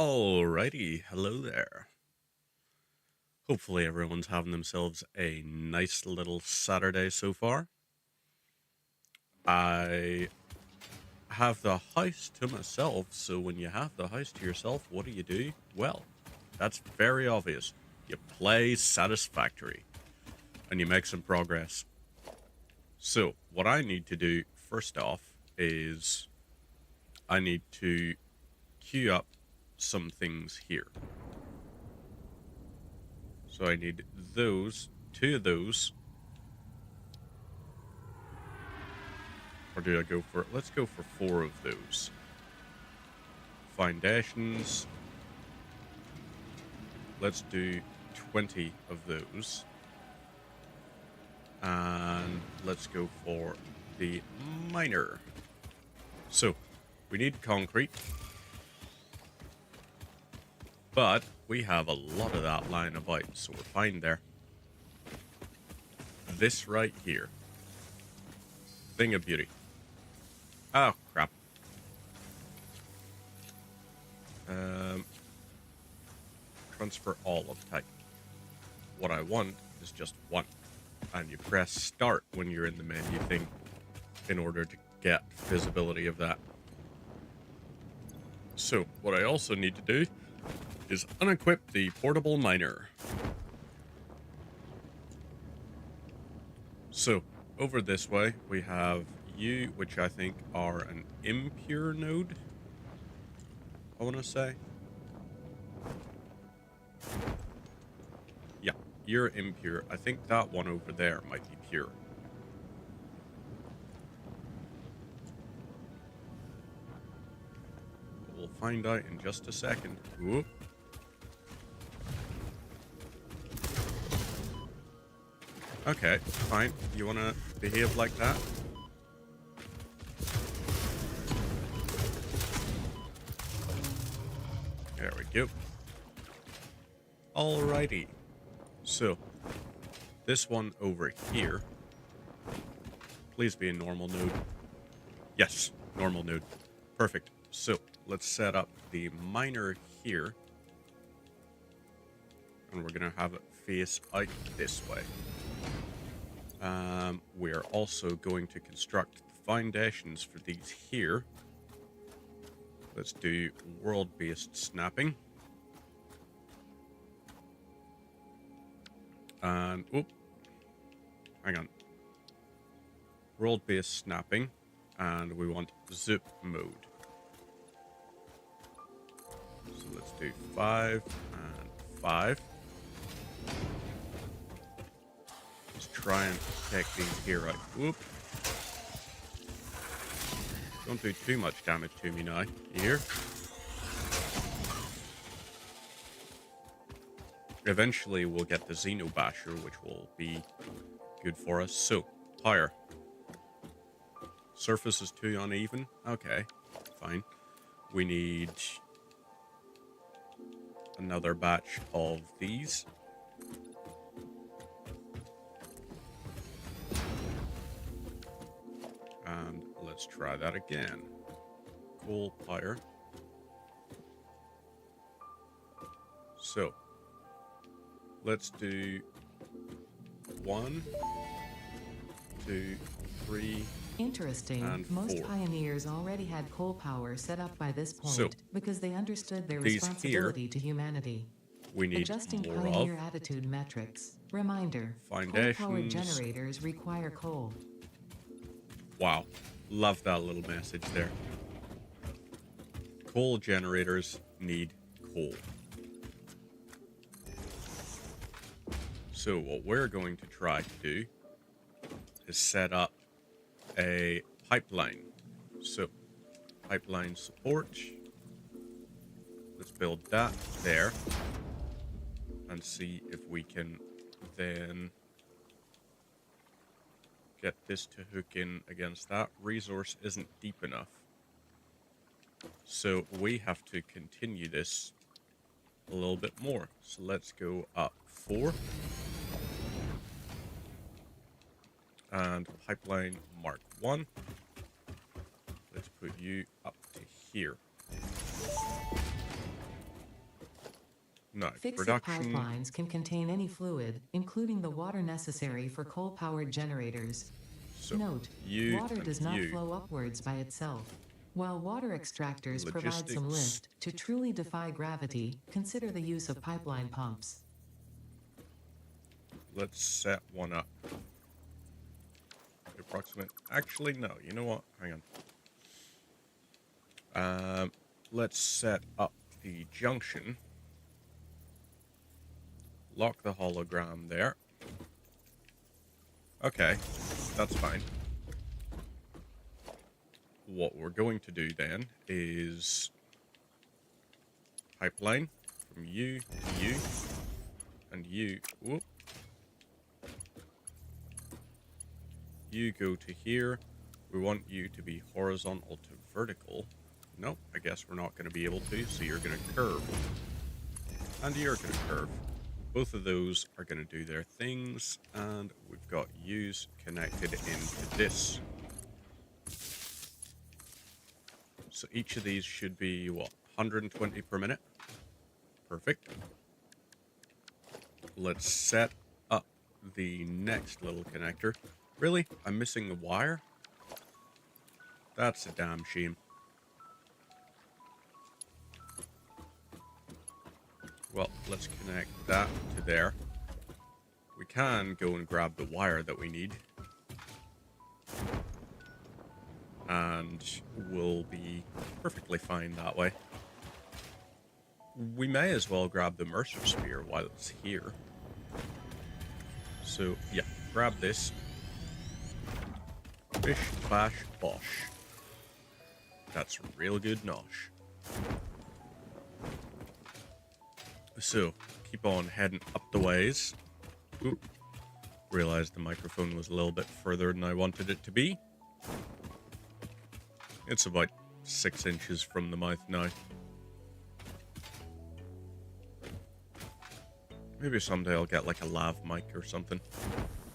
Alrighty, hello there. Hopefully everyone's having themselves a nice little Saturday so far. I have the house to myself, so when you have the house to yourself, what do? Well, that's very obvious. You play Satisfactory, and you make some progress. So, what I need to do first off is I need to queue up some things here. So I need two of those. Or do I go for, let's go for four of those. Foundations. Let's do 20 of those. And let's go for the miner. So, we need concrete. But we have a lot of that lying about, so we're fine there. This right here. Thing of beauty. Oh, crap. Transfer all of type. What I want is just one. And you press start when you're in the menu thing in order to get visibility of that. So, what I also need to do is unequip the portable miner. So, over this way, we have you, which I think are an impure node, I want to say. Yeah, you're impure. I think that one over there might be pure. We'll find out in just a second. Ooh. Okay, fine. You want to behave like that? There we go. Alrighty. So, this one over here. Please be a normal node. Yes, normal node. Perfect. So, let's set up the miner here. And we're going to have it face out this way. We're also going to construct the foundations for these here. Let's do world-based snapping. And, hang on. World-based snapping. And we want zip mode. So let's do 5 and 5. Let's try and take these here out. Whoop. Don't do too much damage to me now. Here. Eventually we'll get the Xenobasher, which will be good for us. So, power. Surface is too uneven. Okay, fine. We need another batch of these. And let's try that again. Coal fire. So, let's do 1, 2, 3. Interesting. Most pioneers already had coal power set up by this point so, because they understood their responsibility to humanity. We need Adjusting more pioneer attitude metrics. Reminder. Coal-powered generators require coal. Wow. Love that little message there. Coal generators need coal. So what we're going to try to do is set up a pipeline. So, pipeline support. Let's build that there. And see if we can then get this to hook in against that. Resource isn't deep enough. So we have to continue this a little bit more. So let's go up 4. And pipeline mark 1. Let's put you up to here. No, Fixed production. pipelines can contain any fluid, including the water necessary for coal-powered generators. So Note, you water and does not you. flow upwards by itself. While water extractors provide some Logistics. lift, to truly defy gravity, consider the use of pipeline pumps. Let's set one up. Approximate. Actually, no. You know what? Hang on. Let's set up the junction. Lock the hologram there. Okay, that's fine. What we're going to do then is pipeline from you to you and you. Whoop. You go to here. We want you to be horizontal to vertical. Nope, I guess we're not going to be able to, so you're going to curve. And you're going to curve. Both of those are going to do their things, and we've got U's connected into this. So each of these should be, what, 120 per minute? Perfect. Let's set up the next little connector. Really? I'm missing the wire? That's a damn shame. Well, let's connect that to there. We can go and grab the wire that we need. And we'll be perfectly fine that way. We may as well grab the Mercer Spear while it's here. So, yeah, grab this. Bish, bash, bosh. That's real good nosh. So, keep on heading up the ways. Oop. Realized the microphone was a little bit further than I wanted it to be. It's about 6 inches from the mouth now. Maybe someday I'll get like a lav mic or something.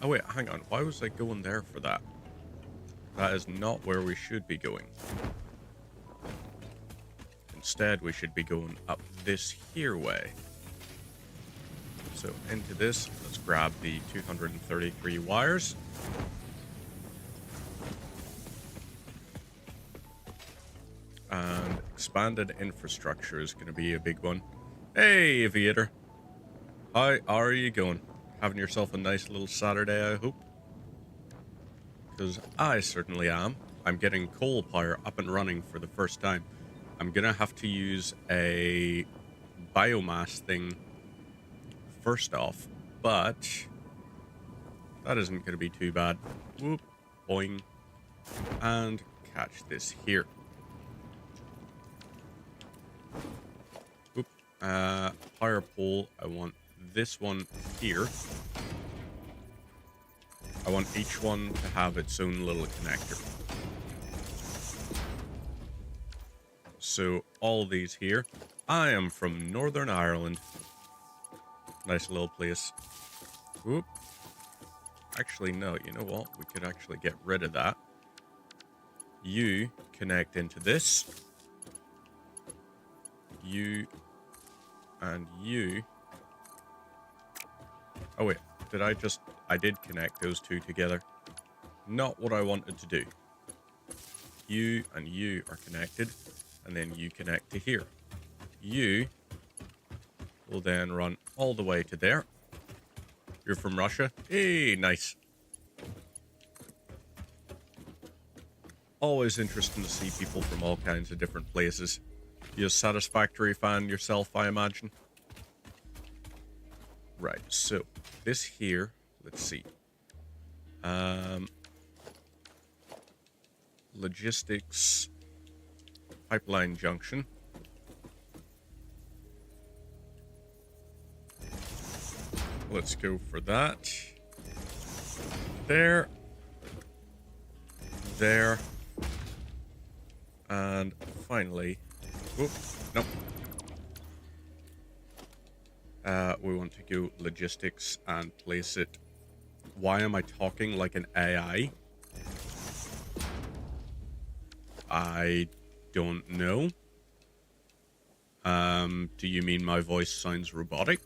Oh wait, hang on. Why was I going there for that? That is not where we should be going. Instead, we should be going up this here way. So into this, let's grab the 233 wires. And expanded infrastructure is going to be a big one. Hey, Aviator. How are you going? Having yourself a nice little Saturday, I hope? Because I certainly am. I'm getting coal power up and running for the first time. I'm going to have to use a biomass thing first off, but that isn't going to be too bad. Whoop, boing, and catch this here. Whoop, power pole, I want this one here. I want each one to have its own little connector. So all these here. I am from Northern Ireland. Nice little place. Whoop. Actually, no. You know what? We could actually get rid of that. You connect into this. You and you. Oh wait, I did connect those two together. Not what I wanted to do. You and you are connected, and then you connect to here. You will then run all the way to there. You're from Russia? Hey, nice. Always interesting to see people from all kinds of different places. You're a Satisfactory fan yourself, I imagine. Right, so this here, let's see. Logistics pipeline junction. Let's go for that. There. There. And finally, whoop, nope. We want to go logistics and place it. Why am I talking like an AI? I don't know. Do you mean my voice sounds robotic?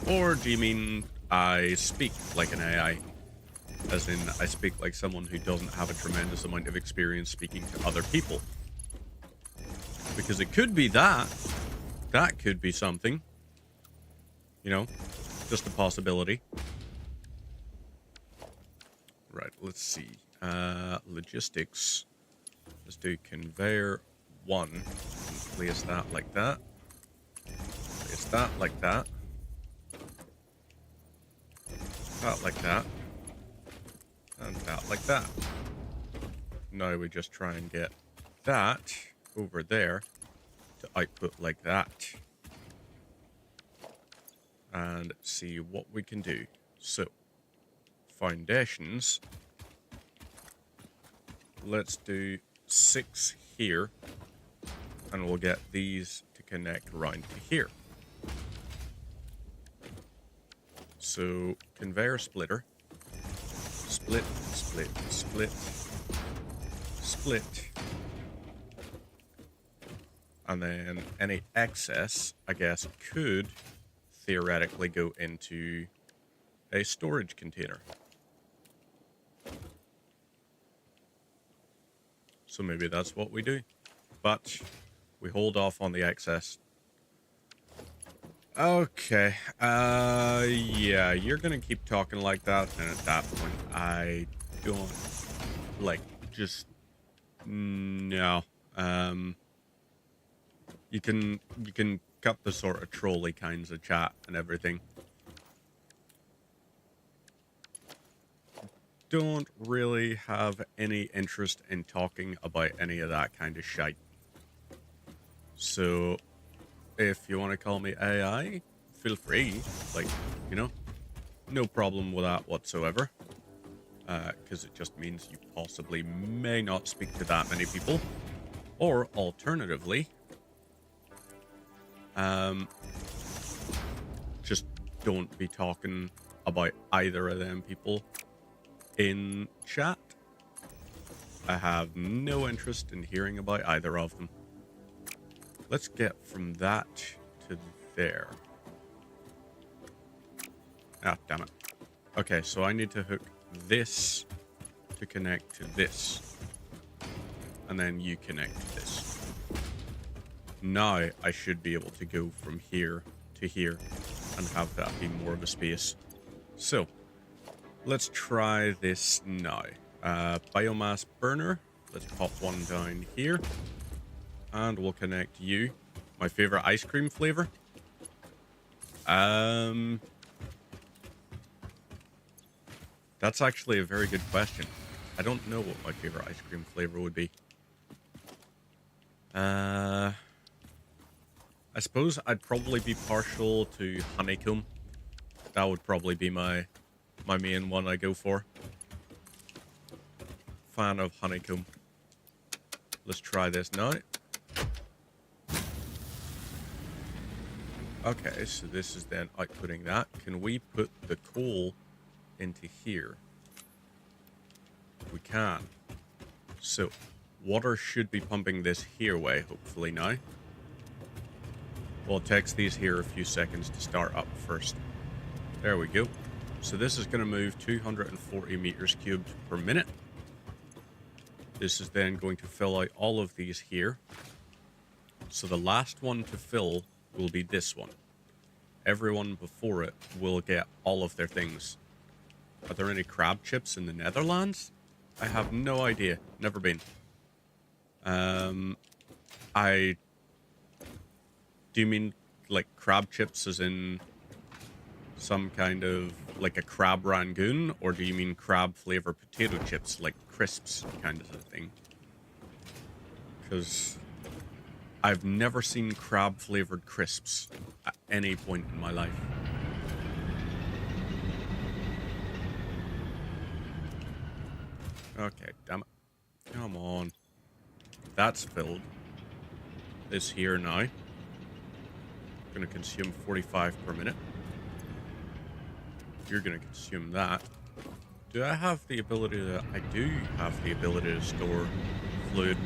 Or do you mean I speak like an AI? As in, I speak like someone who doesn't have a tremendous amount of experience speaking to other people. Because it could be that. That could be something. You know, just a possibility. Right, let's see. Logistics. Let's do conveyor 1. And place that like that. Place that like that. That like that. And that like that. Now we just try and get that over there to output like that. And see what we can do. So, foundations. Let's do 6 here. And we'll get these to connect around to here. So, conveyor splitter. Split, split, split, split. And then any excess, I guess, could theoretically go into a storage container. So maybe that's what we do. But we hold off on the excess. Okay. Yeah, you're gonna keep talking like that, and at that point, I don't like just no. You can cut the sort of trolley kinds of chat and everything. Don't really have any interest in talking about any of that kind of shite. So, if you want to call me AI, feel free. Like, you know, no problem with that whatsoever. Because it just means you possibly may not speak to that many people. Or, alternatively, just don't be talking about either of them people in chat. I have no interest in hearing about either of them. Let's get from that to there. Ah, damn it. Okay, so I need to hook this to connect to this. And then you connect to this. Now I should be able to go from here to here and have that be more of a space. So, let's try this now. Biomass burner. Let's pop one down here. And we'll connect you. My favorite ice cream flavor. That's actually a very good question. I don't know what my favorite ice cream flavor would be. I suppose I'd probably be partial to honeycomb. That would probably be my main one I go for. Fan of honeycomb. Let's try this now. Okay, so this is then outputting that. Can we put the coal into here? We can. So, water should be pumping this here way, hopefully now. Well, it takes these here a few seconds to start up first. There we go. So this is going to move 240 meters cubed per minute. This is then going to fill out all of these here. So the last one to fill will be this one. Everyone before it will get all of their things. Are there any crab chips in the Netherlands? I have no idea. Never been. Do you mean like crab chips as in some kind of like a crab rangoon, or do you mean crab flavor potato chips like crisps kind of thing? Because I've never seen crab flavored crisps at any point in my life. Okay, damn it. Come on. That's filled. This here now. Gonna consume 45 per minute. You're gonna consume that. Do I have the ability to... I do have the ability to store fluid.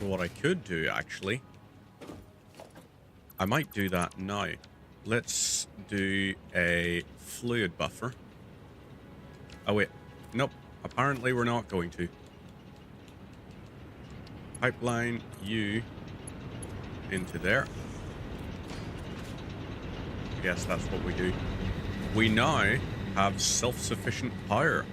So what I could do, actually, I might do that now. Let's do a fluid buffer. Oh, wait. Nope. Apparently, we're not going to. Pipeline you into there. I guess that's what we do. We now have self-sufficient power.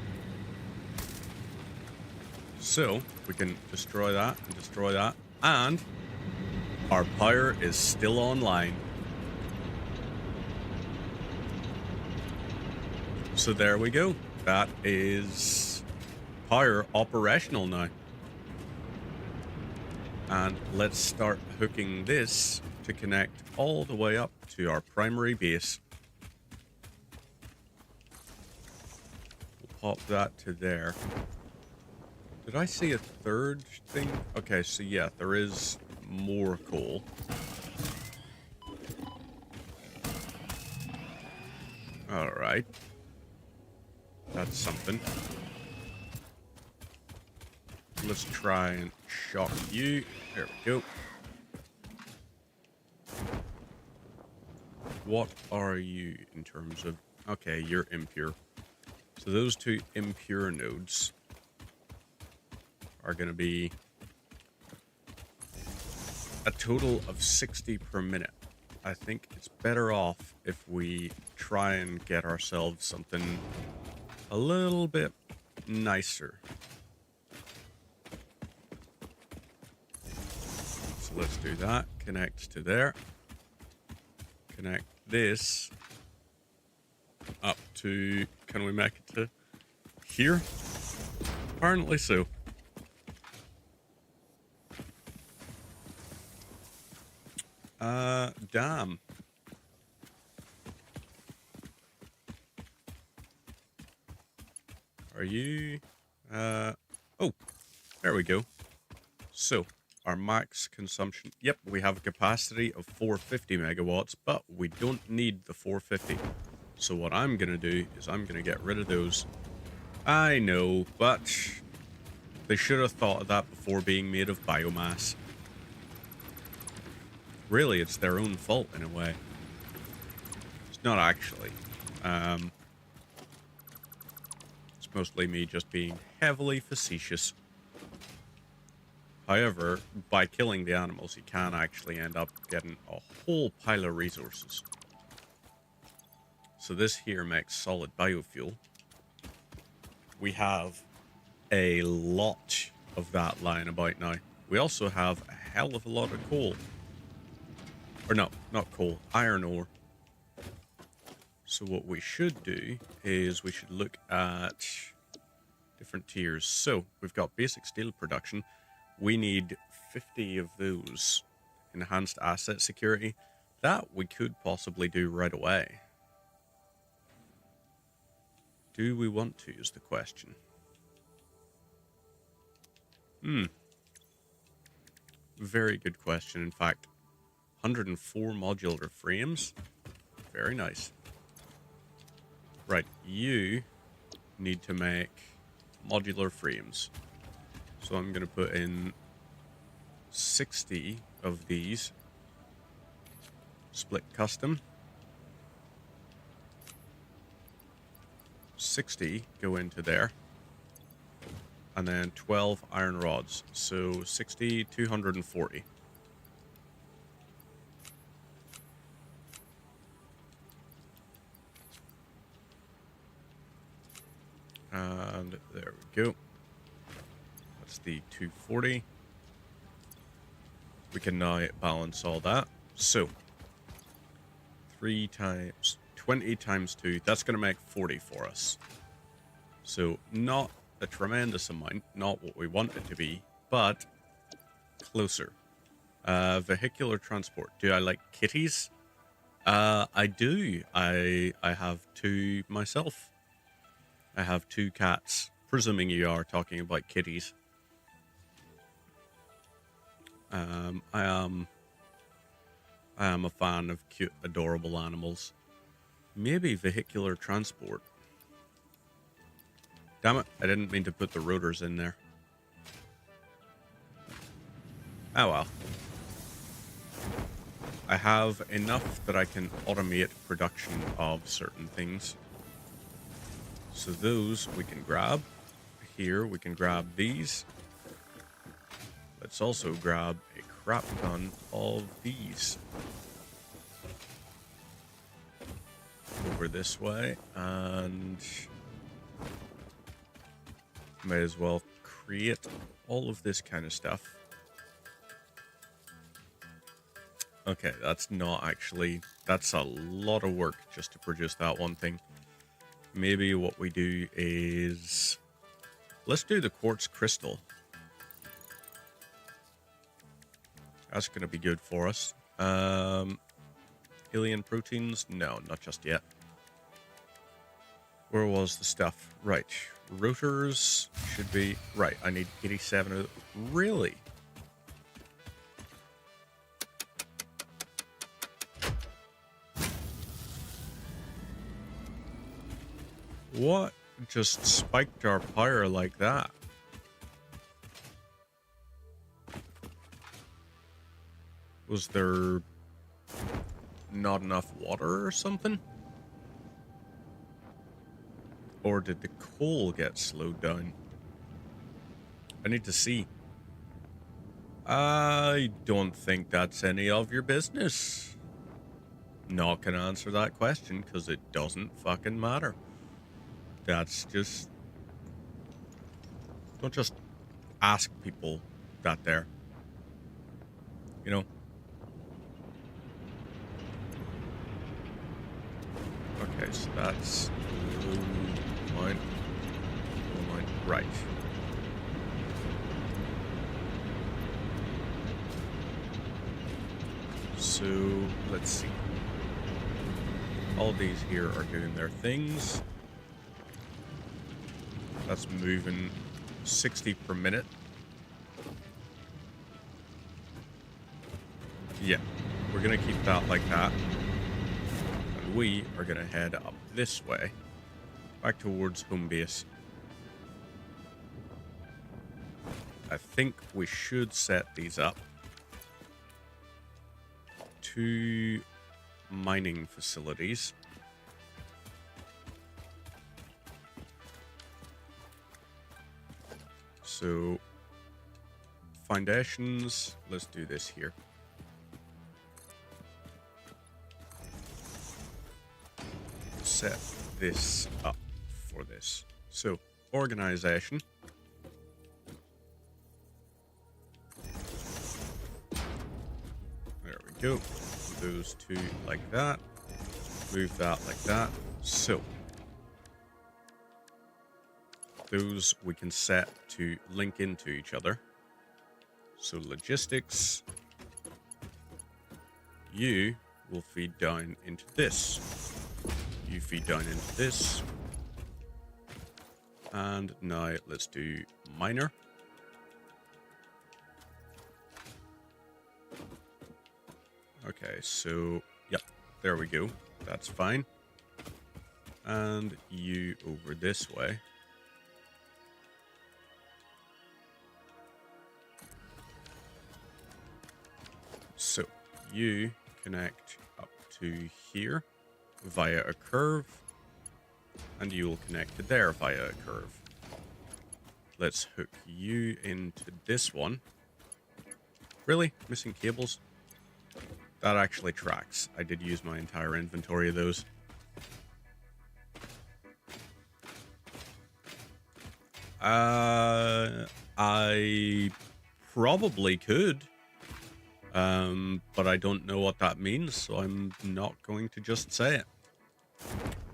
So, we can destroy that and destroy that. And our power is still online. So there we go. That is power operational now. And let's start hooking this to connect all the way up to our primary base. We'll pop that to there. Did I see a third thing? Okay, so yeah, there is more coal. Alright. That's something. Let's try and shock you. There we go. What are you in terms of... Okay, you're impure. So those two impure nodes are going to be a total of 60 per minute. I think it's better off if we try and get ourselves something a little bit nicer. So let's do that. Connect to there. Connect this up to... Can we make it to here? Apparently so. Damn. Are you... Oh, there we go. So, our max consumption... Yep, we have a capacity of 450 megawatts, but we don't need the 450. So what I'm going to do is I'm going to get rid of those. I know, but they should have thought of that before being made of biomass. Really, it's their own fault in a way. It's not actually. It's mostly me just being heavily facetious. However, by killing the animals, you can actually end up getting a whole pile of resources. So this here makes solid biofuel. We have a lot of that lying about now. We also have a hell of a lot of coal. Or no, not coal, iron ore. So what we should do is we should look at different tiers. So we've got basic steel production. We need 50 of those. Enhanced asset security. That we could possibly do right away. Do we want to is the question. Very good question. In fact, 104 modular frames. Very nice. Right, you need to make modular frames. So I'm going to put in 60 of these. Split custom. 60 go into there. And then 12 iron rods. So 60, 240. And there we go. That's the 240. We can now balance all that. So 3 times 20 times 2, that's going to make 40 for us. So not a tremendous amount, not what we want it to be, but closer. Vehicular transport. Do I like kitties? I do. I have 2 myself. I have 2 cats. Presuming you are talking about kitties. I am a fan of cute, adorable animals. Maybe vehicular transport. Damn it, I didn't mean to put the rotors in there. Oh well. I have enough that I can automate production of certain things. So those we can grab. Here we can grab these. Let's also grab a crap ton of these. Over this way, and may as well create all of this kind of stuff. Okay, that's not actually, that's a lot of work just to produce that one thing. Maybe what we do is, let's do the quartz crystal. That's going to be good for us. Alien proteins? No, not just yet. Where was the stuff? Right. Rotors should be... Right, I need 87 of... Really? What just spiked our power like that? Was there not enough water or something? Or did the coal get slowed down? I need to see. I don't think that's any of your business. Not gonna answer that question because it doesn't fucking matter. That's just... Don't just ask people that there. You know? Okay, so that's... Mine. Right. So, let's see. All these here are doing their things. That's moving 60 per minute. Yeah, we're gonna keep that like that. And we are gonna head up this way, back towards home base. I think we should set these up. 2 mining facilities. So, foundations, let's do this here. Set this up for this. So, organization. There we go. Those 2 like that. Move that like that. So, those we can set to link into each other. So logistics, you will feed down into this. You feed down into this. And now let's do miner. Okay, so, yep, there we go. That's fine. And you over this way. So, you connect up to here via a curve, and you will connect to there via a curve. Let's hook you into this one. Really? Missing cables? That actually tracks. I did use my entire inventory of those. I probably could. But I don't know what that means, so I'm not going to just say it.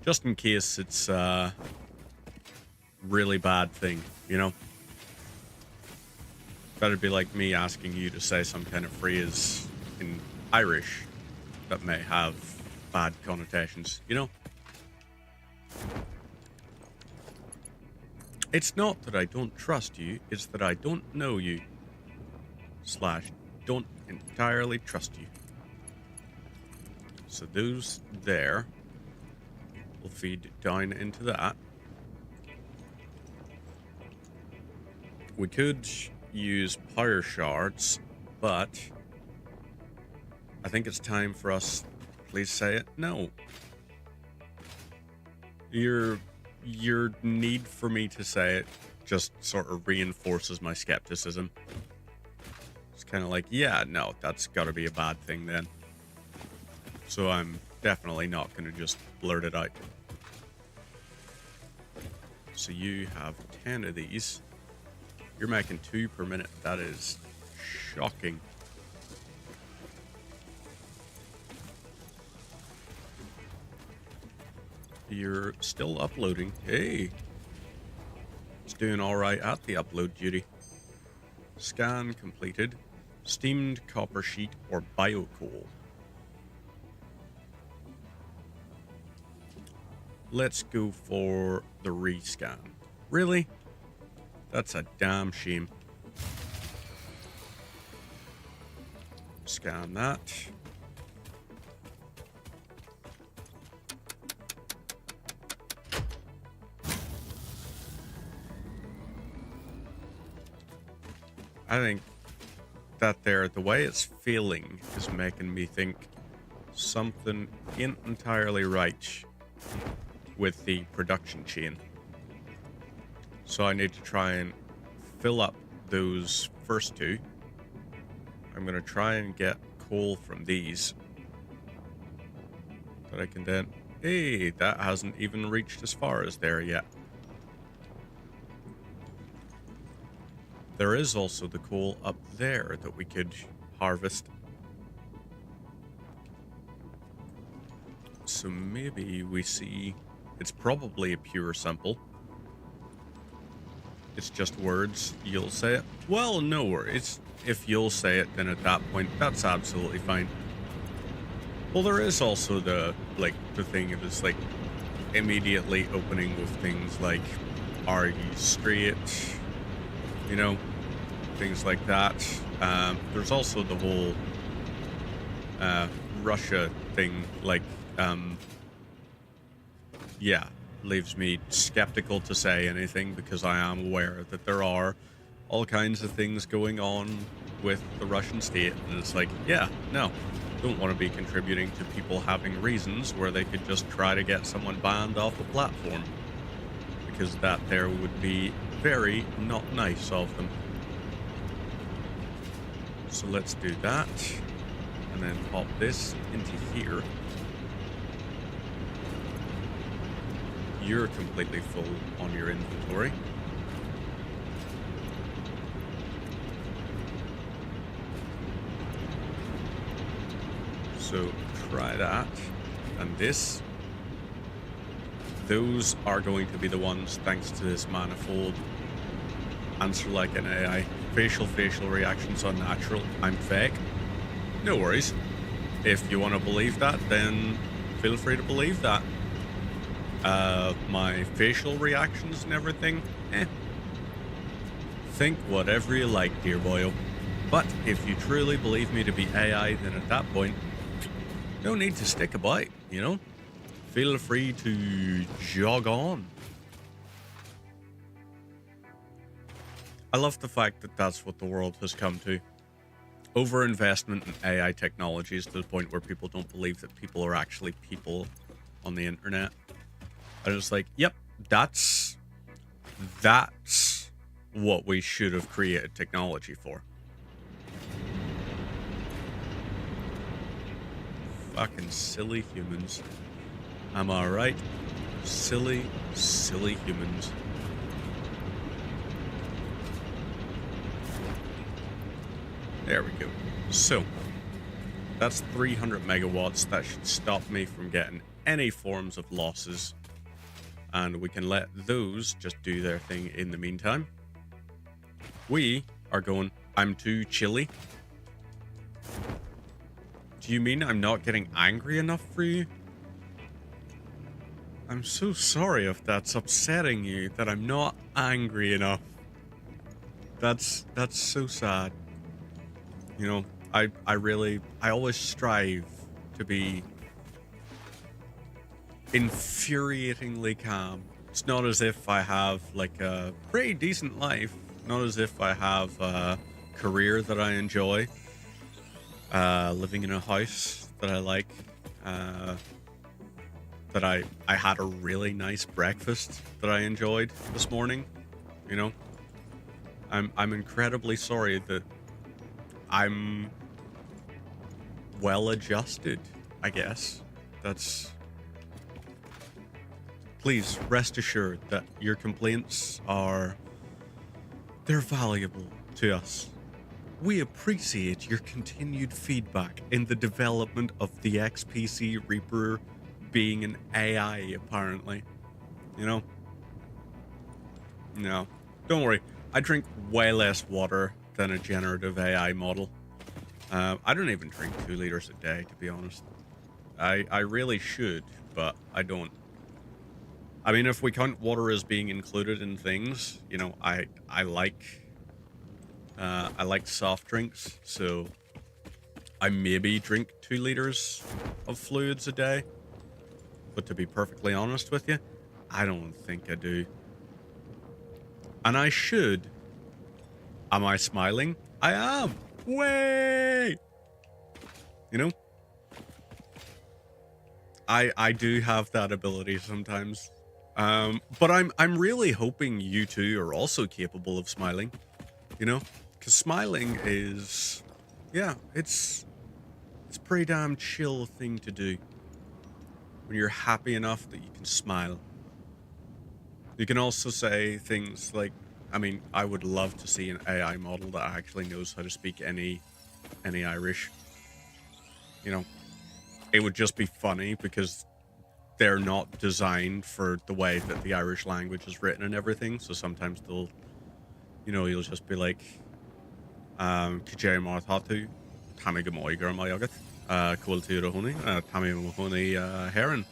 Just in case it's a really bad thing, you know? Better be like me asking you to say some kind of phrase in Irish that may have bad connotations, you know? It's not that I don't trust you, it's that I don't know you. / don't entirely trust you. So those there will feed down into that. We could use power shards, but I think it's time for us, please say it, no. Your need for me to say it just sort of reinforces my skepticism. It's kind of like, yeah, no, that's got to be a bad thing then. So I'm definitely not going to just blurt it out. So you have 10 of these. You're making 2 per minute. That is shocking. You're still uploading. Hey. It's doing all right at the upload duty. Scan completed. Steamed copper sheet or biocoal. Let's go for the rescan. Really? That's a damn shame. Scan that. I think that there, the way it's feeling is making me think something ain't entirely right with the production chain. So I need to try and fill up those first 2. I'm going to try and get coal from these. That I can then... Hey, that hasn't even reached as far as there yet. There is also the coal up there that we could harvest. So maybe we see... It's probably a pure sample. It's just words. You'll say it. Well, no worries. If you'll say it, then at that point, that's absolutely fine. Well, there is also the thing of this, like, immediately opening with things like, are you straight? You know, things like that. There's also the whole Russia thing, like, yeah, leaves me skeptical to say anything because I am aware that there are all kinds of things going on with the Russian state, and it's like, yeah, no, don't want to be contributing to people having reasons where they could just try to get someone banned off a platform, because that there would be very not nice of them. So let's do that, and then pop this into here. You're completely full on your inventory. So try that. And this. Those are going to be the ones, thanks to this manifold. Answer like an AI. Facial reactions are natural. I'm fake. No worries. If you want to believe that, then feel free to believe that. My facial reactions and everything, think whatever you like, dear boyo. But if you truly believe me to be AI, then at that point, no need to stick about, you know? Feel free to jog on. I love the fact that that's what the world has come to. Overinvestment in AI technologies to the point where people don't believe that people are actually people on the internet. I was like, yep, that's what we should have created technology for. Fucking silly humans. Am I right? Silly humans. There we go. So, that's 300 megawatts. That should stop me from getting any forms of losses. And we can let those just do their thing in the meantime. We are going, I'm too chilly. Do you mean I'm not getting angry enough for you? I'm so sorry if that's upsetting you, that I'm not angry enough. That's so sad. You know, I always strive to be infuriatingly calm. It's not as if I have like a pretty decent life, not as if I have a career that I enjoy. living in a house that I like, that I had a really nice breakfast that I enjoyed this morning. You know, I'm incredibly sorry that I'm well adjusted, I guess. That's Please rest assured that your complaints they're valuable to us. We appreciate your continued feedback in the development of the XPC Reaper being an AI, apparently. You know? No. Don't worry. I drink way less water than a generative AI model. I don't even drink 2 liters a day, to be honest. I really should, but I don't. I mean, if we count water as being included in things, you know, I like soft drinks, so I maybe drink 2 liters of fluids a day. But to be perfectly honest with you, I don't think I do. And I should. Am I smiling? I am. Way. You know? I do have that ability sometimes. But I'm really hoping you two are also capable of smiling. You know? Because smiling is, yeah, it's a pretty damn chill thing to do. When you're happy enough that you can smile. You can also say things like, I mean, I would love to see an AI model that actually knows how to speak any Irish. You know, it would just be funny because they're not designed for the way that the Irish language is written and everything. So sometimes they'll, you know, you'll just be like, Kijay Marthatu, Tammy Gamoy Girma Yogurt, Kultu Rohuni, Tammy Mahoney Heron.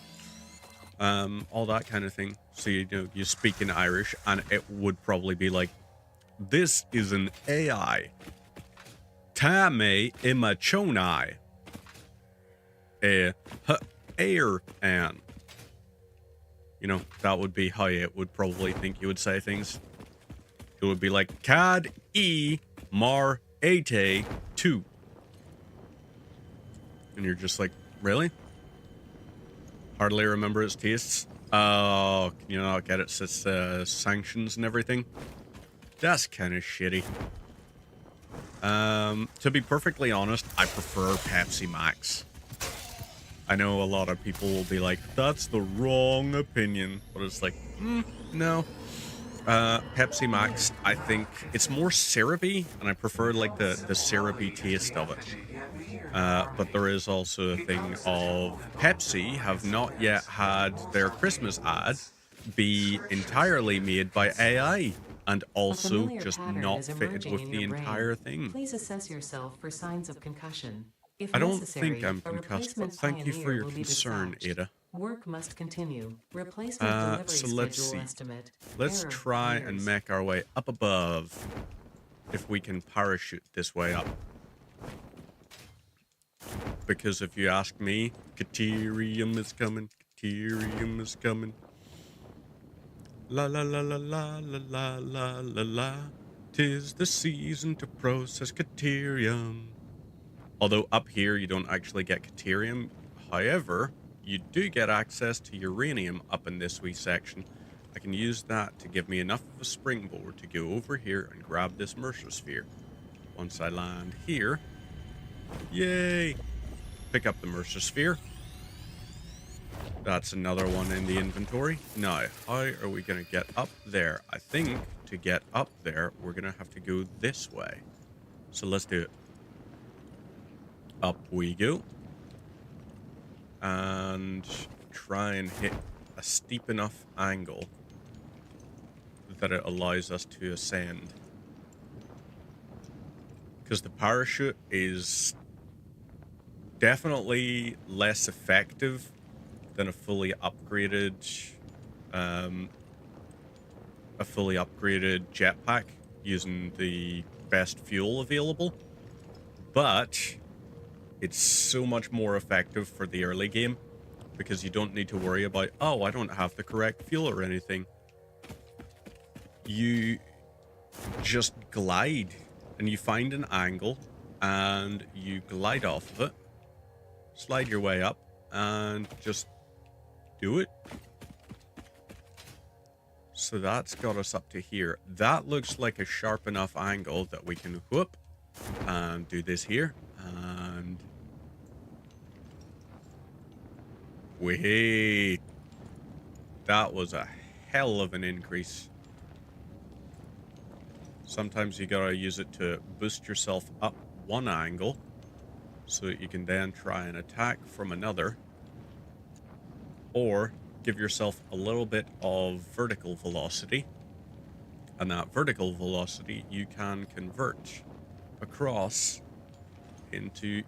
All that kind of thing. So you know, you speak in Irish, and it would probably be like, "This is an AI. Tame imachonai. Air an." You know, that would be how it would probably think you would say things. It would be like, "Cad e mar ate 2." And you're just like, really? Hardly remember its tastes. Oh, can you not get its sanctions and everything? That's kind of shitty. To be perfectly honest, I prefer Pepsi Max. I know a lot of people will be like, that's the wrong opinion. But it's like, no. Pepsi Max, I think it's more syrupy, and I prefer like the syrupy taste of it. But there is also a thing of Pepsi have not yet had their Christmas ad be entirely made by AI and also just not fitted with the entire thing. Please assess yourself for signs of concussion. If I don't necessary, think I'm a concussed, but replacement thank you for pioneer your will be concern, dispatched. Ada. Work must continue. Replacement delivery So let's schedule see. estimate. Let's Error try and appears. make our way up above. If we can parachute this way up. Because if you ask me, Caterium is coming. Caterium is coming. La la la la la la la la la la. 'Tis the season to process Caterium. Although up here you don't actually get Caterium. However, you do get access to uranium up in this wee section. I can use that to give me enough of a springboard to go over here and grab this Mercer sphere. Once I land here, yay! Pick up the Mercer sphere. That's another one in the inventory. Now, how are we going to get up there? I think to get up there, we're going to have to go this way. So let's do it. Up we go. And try and hit a steep enough angle that it allows us to ascend. Because the parachute is definitely less effective than a fully upgraded jetpack using the best fuel available, but it's so much more effective for the early game because you don't need to worry about, oh, I don't have the correct fuel or anything. You just glide and you find an angle and you glide off of it, slide your way up, and just do it. So that's got us up to here. That looks like a sharp enough angle that we can whoop and do this here. And wait, that was a hell of an increase. Sometimes you gotta use it to boost yourself up one angle so that you can then try and attack from another, or give yourself a little bit of vertical velocity, and that vertical velocity you can convert across into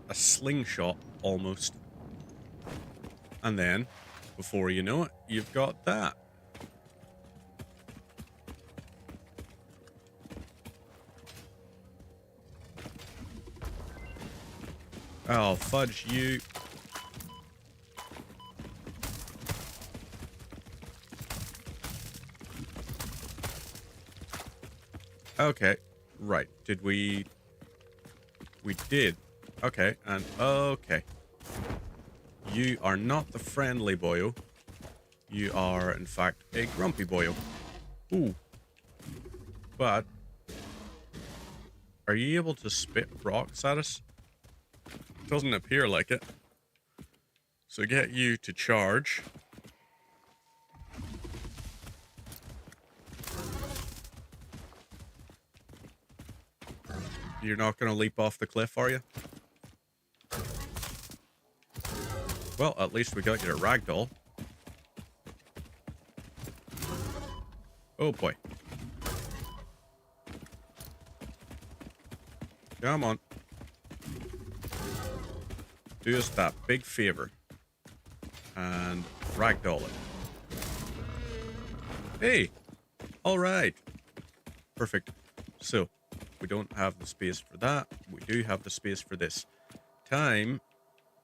a slingshot almost, and then before you know it, you've got that. Oh, fudge you. Okay, right. Did we... We did. Okay, and okay. You are not the friendly boyo. You are, in fact, a grumpy boyo. Ooh. But... Are you able to spit rocks at us? Doesn't appear like it. So get you to charge. You're not going to leap off the cliff, are you? Well, at least we got you to ragdoll. Oh boy. Come on. Do us that big favor. And ragdoll it. Hey! Alright. Perfect. So, we don't have the space for that. We do have the space for this. Time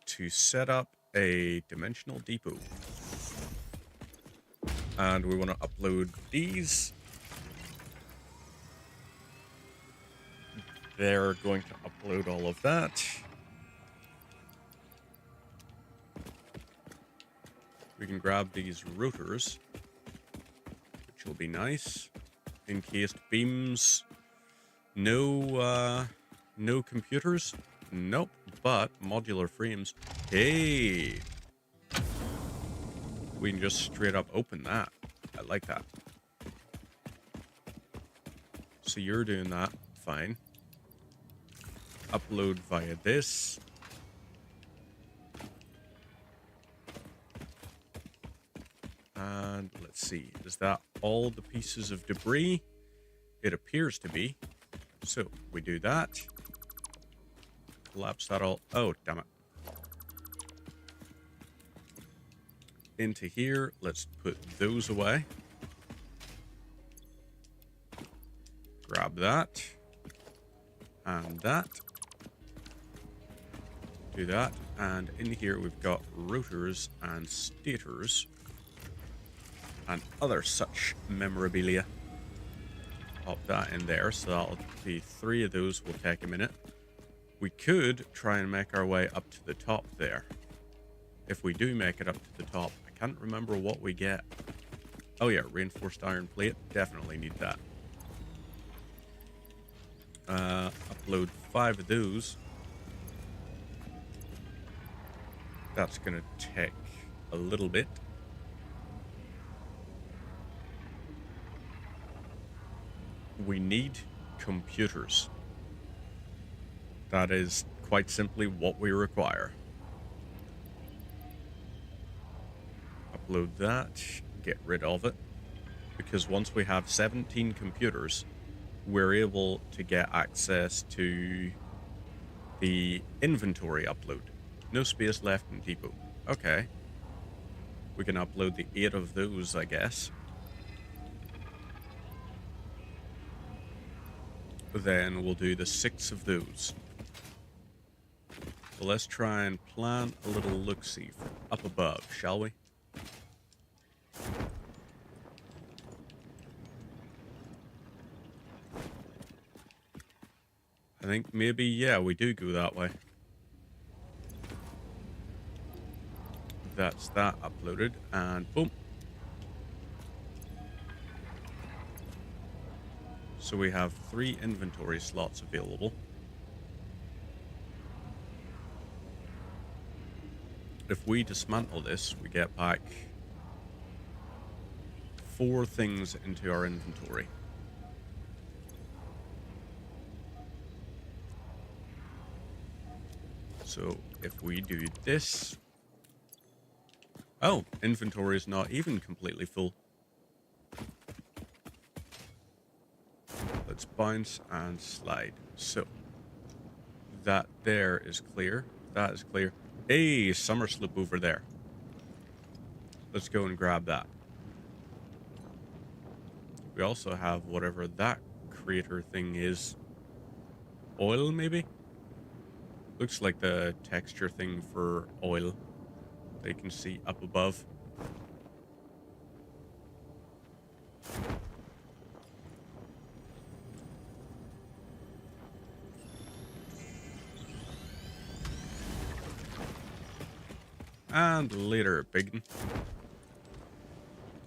to set up a dimensional depot. And we want to upload these. They're going to upload all of that. We can grab these routers, which will be nice. Encased beams. No computers? Nope. But modular frames. Hey! We can just straight up open that. I like that. So you're doing that. Fine. Upload via this. And let's see. Is that all the pieces of debris? It appears to be. So we do that. Collapse that all. Oh, damn it. Into here. Let's put those away. Grab that. And that. Do that. And in here we've got routers and stators. And other such memorabilia. Pop that in there. So that'll be 3 of those. Will take a minute. We could try and make our way up to the top there. If we do make it up to the top. I can't remember what we get. Oh yeah, reinforced iron plate. Definitely need that. Upload 5 of those. That's going to take a little bit. We need computers. That is quite simply what we require. Upload that, get rid of it. Because once we have 17 computers, we're able to get access to the inventory upload. No space left in depot. Okay. We can upload the 8 of those, I guess. Then we'll do the 6 of those. So let's try and plan a little look-see from up above, shall we? think maybe, yeah, we do go that way. That's that uploaded, and boom. So we have 3 inventory slots available. If we dismantle this, we get back 4 things into our inventory. So if we do this... Oh, inventory is not even completely full. Let's bounce and slide. So that there is clear. That is clear. Hey, summer slip over there. Let's go and grab that. We also have whatever that crater thing is. Oil, maybe? Looks like the texture thing for oil. They can see up above. And later, big.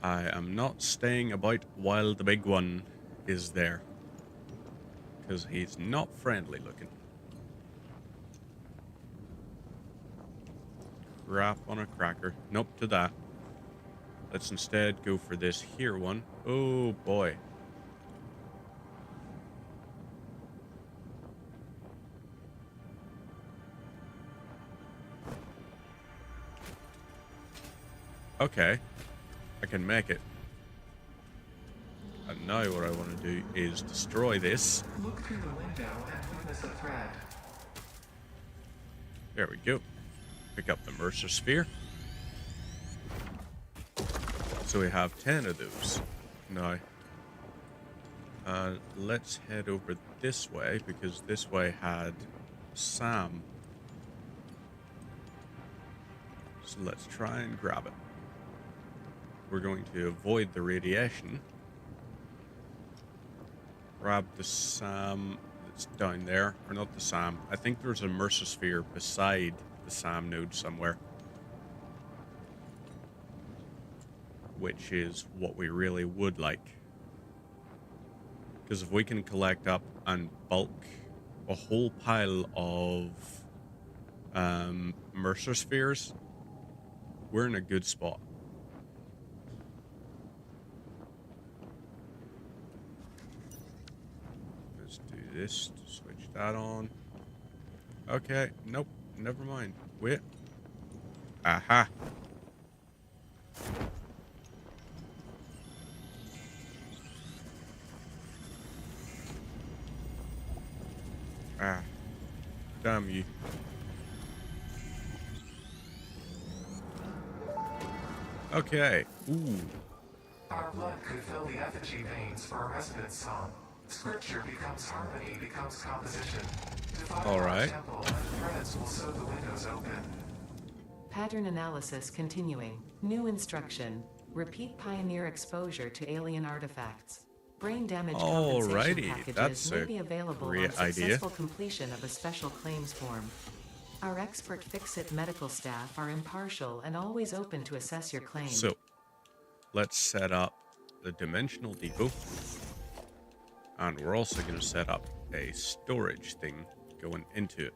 I am not staying about while the big one is there. Because he's not friendly looking. Crap on a cracker. Nope to that. Let's instead go for this here one. Oh boy. Okay. I can make it. And now what I want to do is destroy this. Look through the window and witness a threat. There we go. Pick up the Mercer Sphere. So we have 10 of those. Now, let's head over this way, because this way had Sam. So let's try and grab it. We're going to avoid the radiation. Grab the Sam that's down there. Or not the Sam. I think there's a Mercer Sphere beside the Sam node somewhere. Which is what we really would like. Because if we can collect up and bulk a whole pile of Mercer Spheres, we're in a good spot. Let's do this to switch that on. Okay, nope, never mind. Wait. Aha. Ah, damn you. Okay. Ooh. Our blood could fill the effigy veins for a respite song. Scripture becomes harmony, becomes composition. Defile All our right. temple, and threads will sew the windows open. Pattern analysis continuing. New instruction. Repeat pioneer exposure to alien artifacts. Brain damage compensation Alrighty, packages that's may a be available on great idea. successful completion of a special claims form. Our expert Fix-It medical staff are impartial and always open to assess your claim. So, let's set up the dimensional depot. And we're also going to set up a storage thing going into it.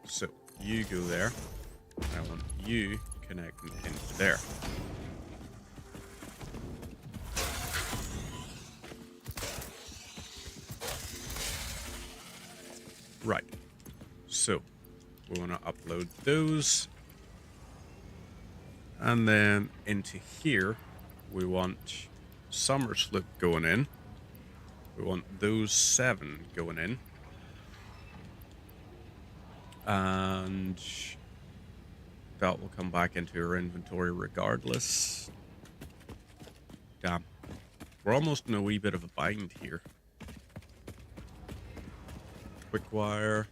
So, you go there. I want you connecting into there. Right. So, we want to upload those. And then into here, we want Summer Slip going in. We want those 7 going in. And that will come back into our inventory regardless. Damn. We're almost in a wee bit of a bind here. Quick wire.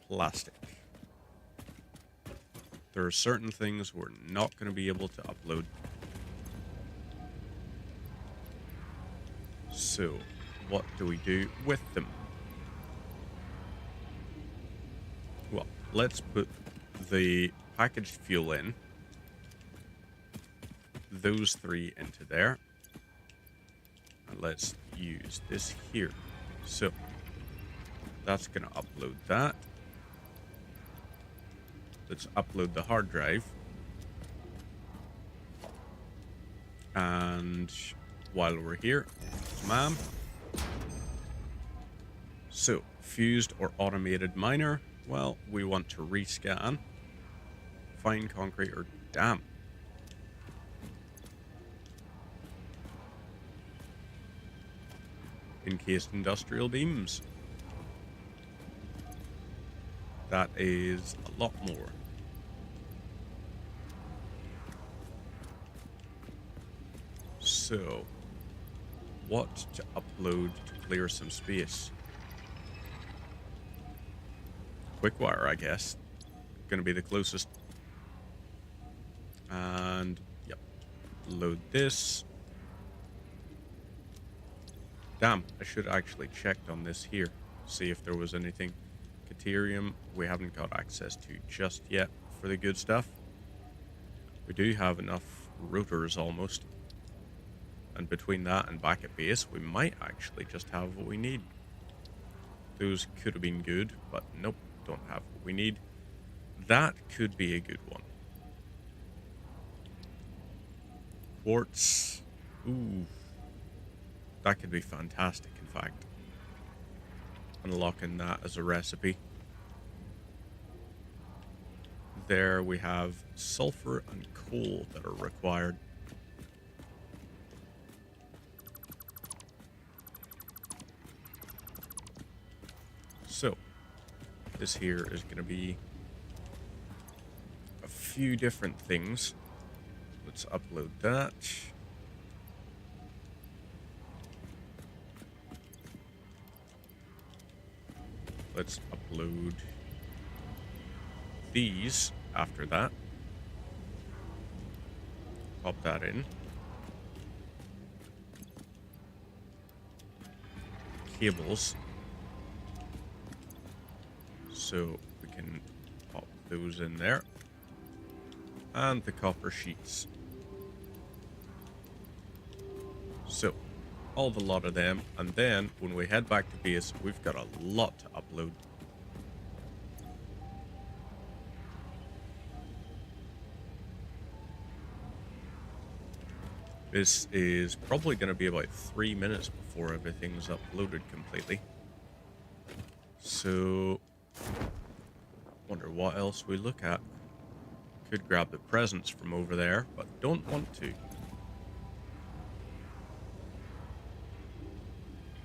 Plastic. There are certain things we're not going to be able to upload So, what do we do with them? Well, let's put the packaged fuel in. Those 3 into there. And let's use this here. So, that's going to upload that. Let's upload the hard drive. And while we're here, ma'am. So, fused or automated miner. Well, we want to rescan. Fine concrete or damn. Encased industrial beams. That is a lot more. So, what to upload to clear some space? Quickwire, I guess. Gonna be the closest. And, yep. Load this. Damn, I should actually checked on this here. See if there was anything. Caterium, we haven't got access to just yet for the good stuff. We do have enough rotors almost. And between that and back at base, we might actually just have what we need. Those could have been good, but nope, don't have what we need. That could be a good one. Quartz. Ooh. That could be fantastic, in fact. Unlocking that as a recipe. There we have sulfur and coal that are required. So, this here is going to be a few different things. Let's upload that. Let's upload these after that. Pop that in. Cables. So we can pop those in there. And the copper sheets. So, all the lot of them, and then when we head back to base, we've got a lot to upload. This is probably going to be about 3 minutes before everything's uploaded completely. So, wonder what else we look at. Could grab the presents from over there, but don't want to.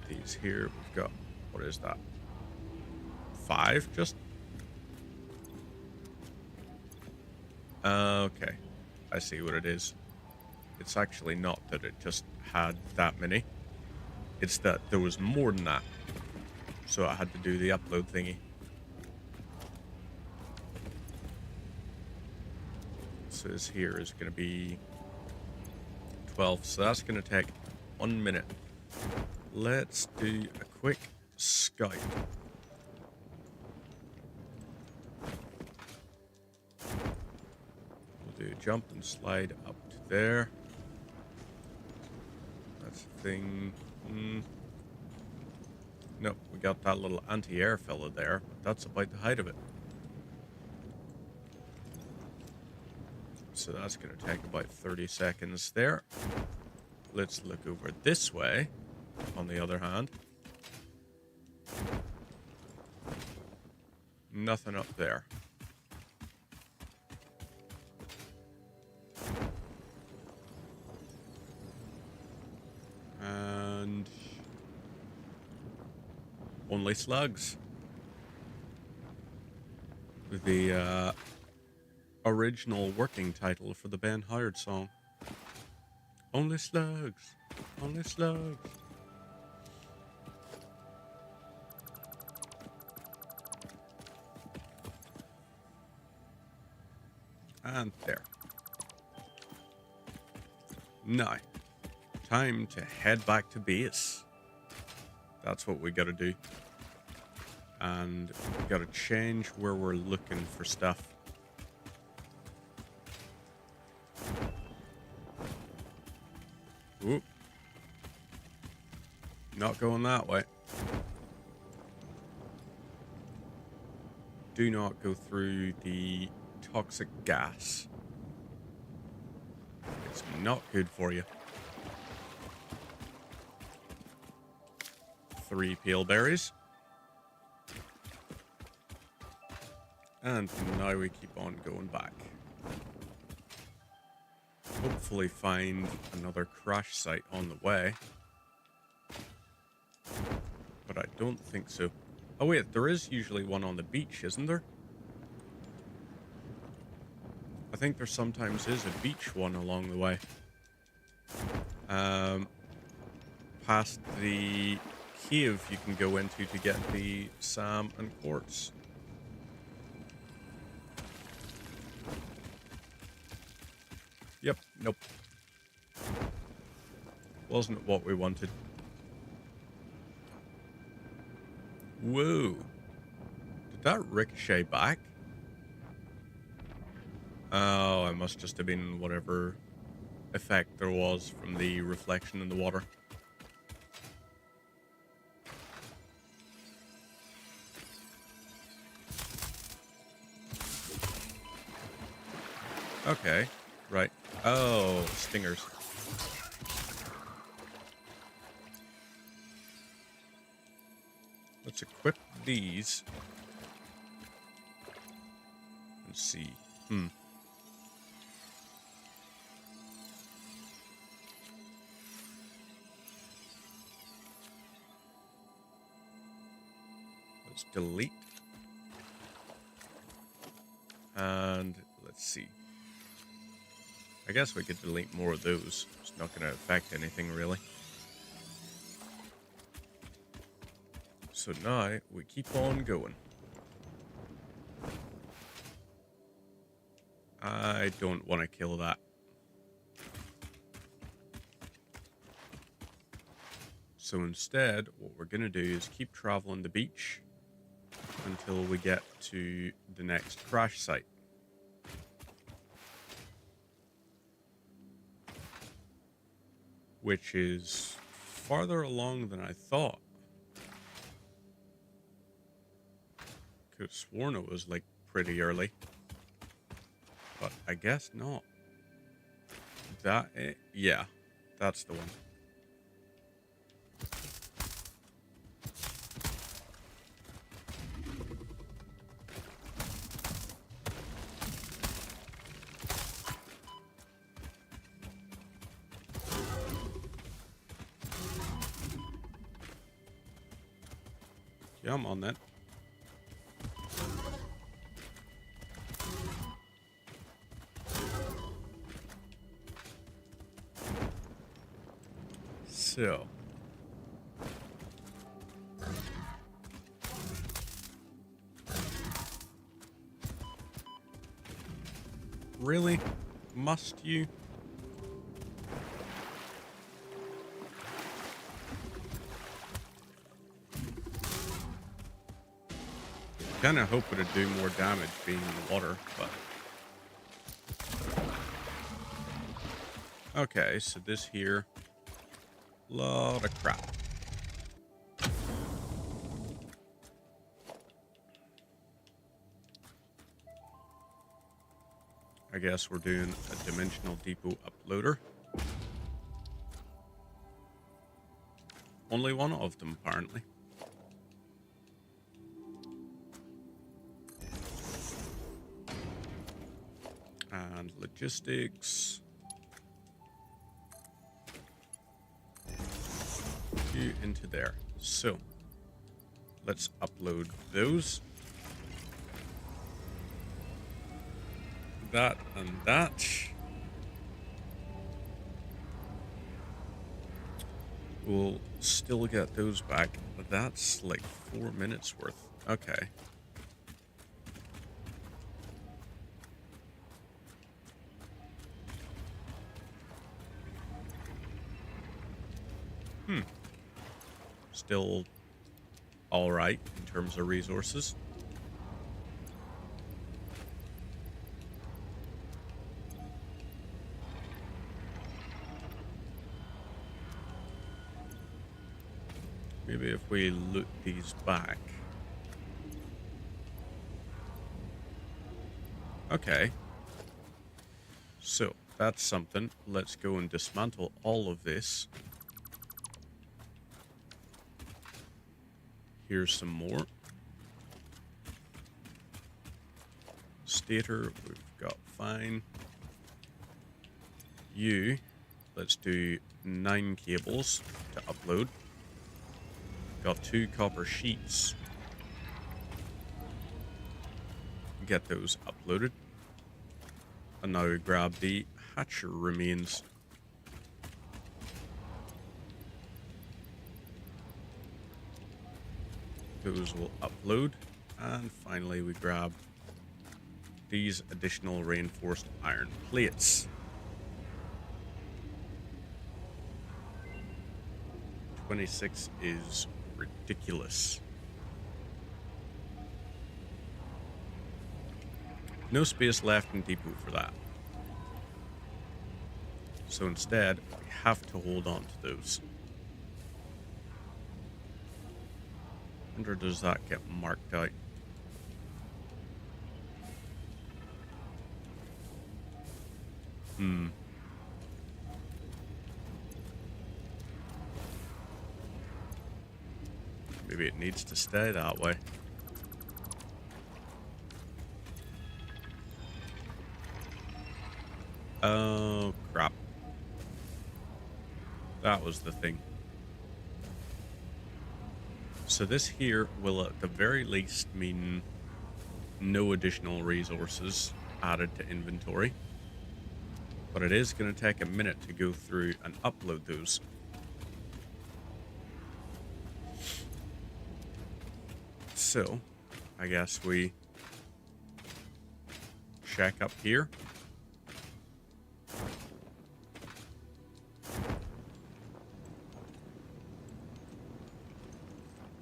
These here, we've got, what is that? 5 just? Okay, I see what it is. It's actually not that it just had that many. It's that there was more than that. So I had to do the upload thingy. So this here is going to be 12. So that's going to take 1 minute. Let's do a quick scout. We'll do a jump and slide up to there. That's the thing. Nope, we got that little anti-air fella there, but that's about the height of it. So that's going to take about 30 seconds there. Let's look over this way. On the other hand, nothing up there. And only slugs. The original working title for the Ben Howard song. Only slugs. Only slugs. And there. Now, time to head back to base. That's what we got to do. And we got to change where we're looking for stuff. Oop. Not going that way. Do not go through the toxic gas. It's not good for you. 3 peel berries. And now we keep on going back. Hopefully find another crash site on the way. But I don't think so. Oh wait, there is usually one on the beach, isn't there? I think there sometimes is a beach one along the way. Past the cave you can go into to get the SAM and quartz. Yep, nope. Wasn't what we wanted. Whoa. Did that ricochet back? Oh, it must just have been whatever effect there was from the reflection in the water. Okay, right. Oh, stingers. Let's equip these. Let's see. Let's delete. And let's see. I guess we could delete more of those. It's not going to affect anything really. So now we keep on going. I don't want to kill that. So instead, what we're going to do is keep traveling the beach until we get to the next crash site. Which is farther along than I thought. Could have sworn it was like pretty early. But I guess not. Yeah, that's the one. Yeah, I'm on that. So. Really? Must you? Kind of hope it'd do more damage being in the water, but... Okay, so this here... Lot of crap. I guess we're doing a Dimensional Depot uploader. Only one of them, apparently. And logistics. You into there. So, let's upload those. That and that. We'll still get those back. But that's like 4 minutes worth. Okay. Still all right in terms of resources. Maybe if we loot these back. Okay. So, that's something. Let's go and dismantle all of this. Here's some more. Stator, we've got fine. You, let's do 9 cables to upload. Got 2 copper sheets. Get those uploaded. And now we grab the hatcher remains. Those will upload. And finally we grab these additional reinforced iron plates. 26 is ridiculous. No space left in depot for that. So instead, we have to hold on to those. Wonder, does that get marked out? Maybe it needs to stay that way. Oh, crap. That was the thing. So this here will at the very least mean no additional resources added to inventory. But it is going to take a minute to go through and upload those. So, I guess we check up here.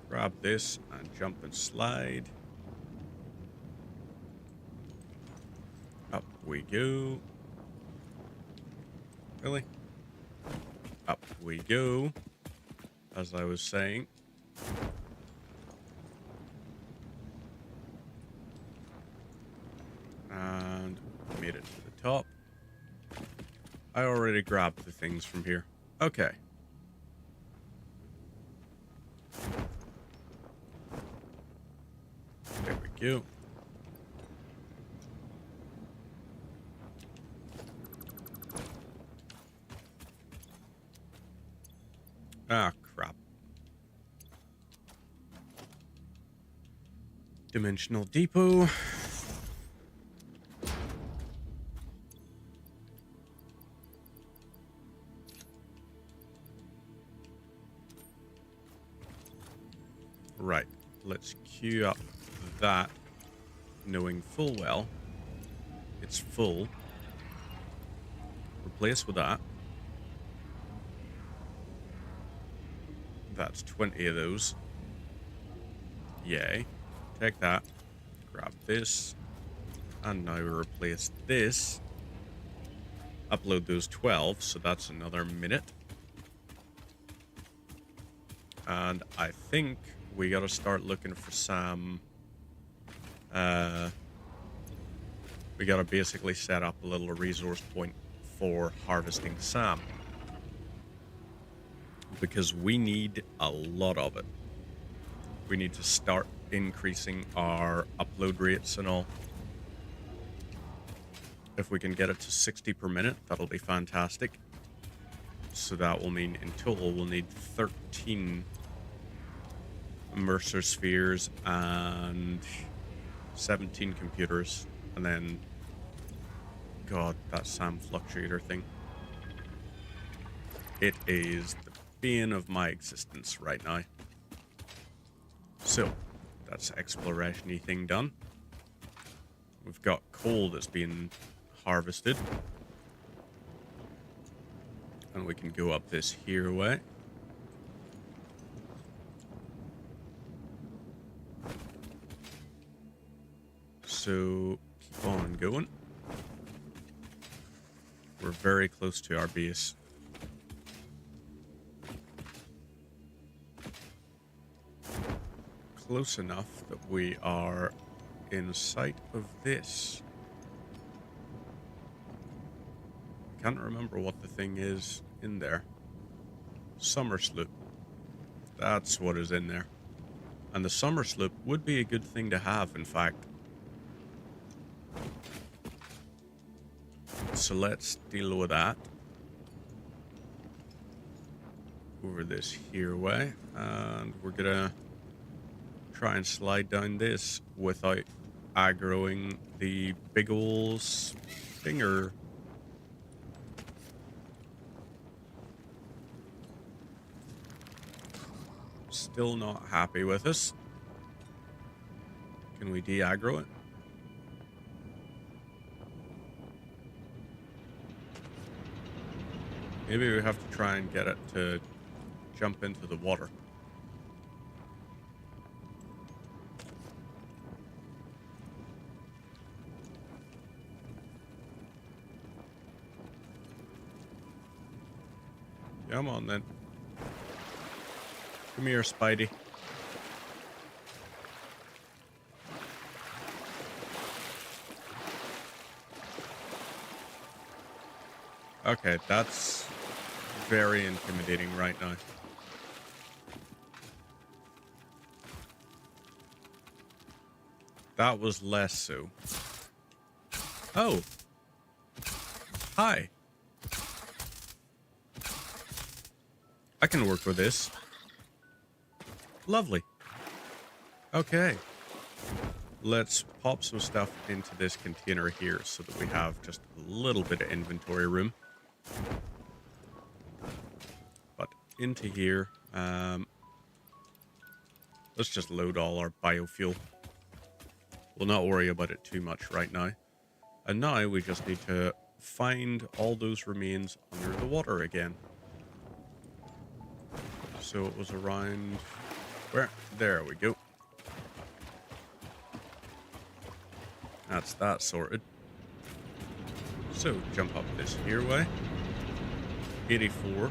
Grab this and jump and slide. Up we go. Really? Up we go. As I was saying. And made it to the top. I already grabbed the things from here. Okay. There we go. Ah, crap. Dimensional depot. Right. Let's queue up that, knowing full well it's full. Replace with that. That's 20 of those. Yay. Take that. Grab this. And now we replace this. Upload those 12, so that's another minute. And I think we gotta start looking for some... we gotta basically set up a little resource point for harvesting SAM. Because we need a lot of it. We need to start increasing our upload rates and all. If we can get it to 60 per minute, that'll be fantastic. So that will mean in total we'll need 13 Mercer spheres and 17 computers. And then, God, that SAM fluctuator thing. It is the bane of my existence right now. So, that's exploration-y thing done. We've got coal that's being harvested. And we can go up this here way. So keep on going. We're very close to our base. Close enough that we are in sight of this. Can't remember what the thing is in there. Summer sloop. That's what is in there. And the summer sloop would be a good thing to have, in fact. So let's deal with that. Over this here way. And we're gonna try and slide down this without aggroing the big ol' stinger. Still not happy with us. Can we de-aggro it? Maybe we have to try and get it to jump into the water. Come on then. Come here, Spidey. Okay, that's very intimidating right now. That was less so. Oh. Hi. I can work with this. Lovely. Okay. Let's pop some stuff into this container here so that we have just a little bit of inventory room. But into here, let's just load all our biofuel. We'll not worry about it too much right now. And now we just need to find all those remains under the water again. So it was around... where? There we go. That's that sorted. So, jump up this here way. 84.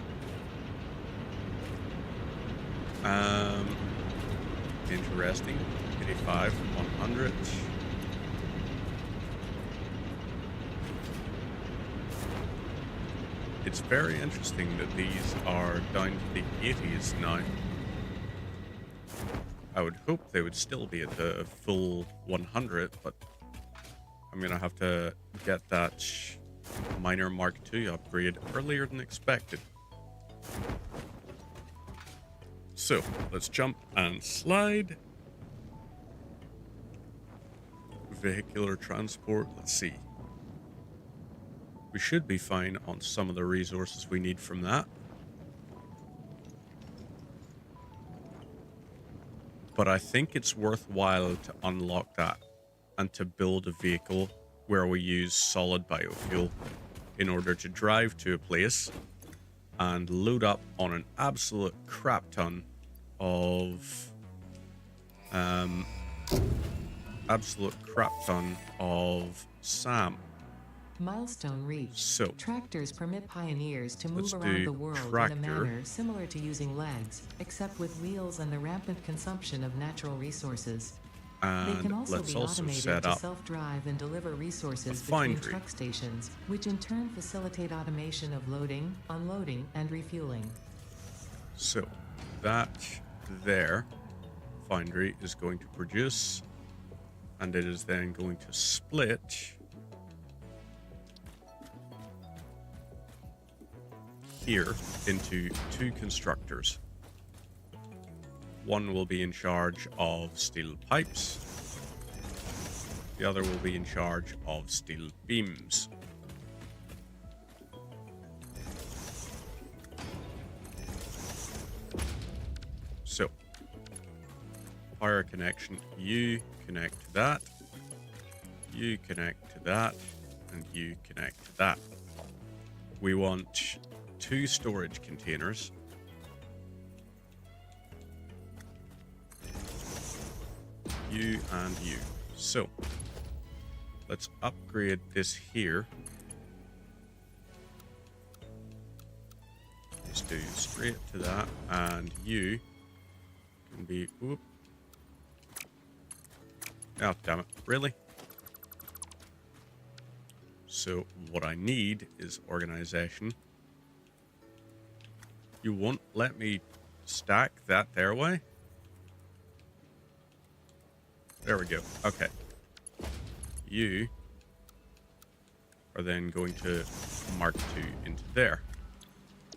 Interesting. 85, 100. It's very interesting that these are down to the 80s now. I would hope they would still be at the full 100, but I'm going to have to get that Miner Mark II upgrade earlier than expected. So, let's jump and slide. Vehicular transport, let's see. We should be fine on some of the resources we need from that. But I think it's worthwhile to unlock that and to build a vehicle where we use solid biofuel in order to drive to a place and load up on an absolute crap ton of SAM. Milestone reached. So, Tractors permit pioneers to move let's around do the world in a tractor. manner similar to using legs, except with wheels and the rampant consumption of natural resources. They can And also let's be also automated set to up self-drive and deliver resources a between foundry. truck stations, which in turn facilitate automation of loading, unloading, and refueling. So that there, foundry, is going to produce, and it is then going to split here into two constructors. One will be in charge of steel pipes. The other will be in charge of steel beams. So, power connection, you connect to that, you connect to that, and you connect to that. We want 2 storage containers. You and you. So, let's upgrade this here. Just do straight to that, and you can be... Whoop. Oh, damn it. Really? So what I need is organization. You won't let me stack that their way? There we go. Okay. You are then going to mark 2 into there.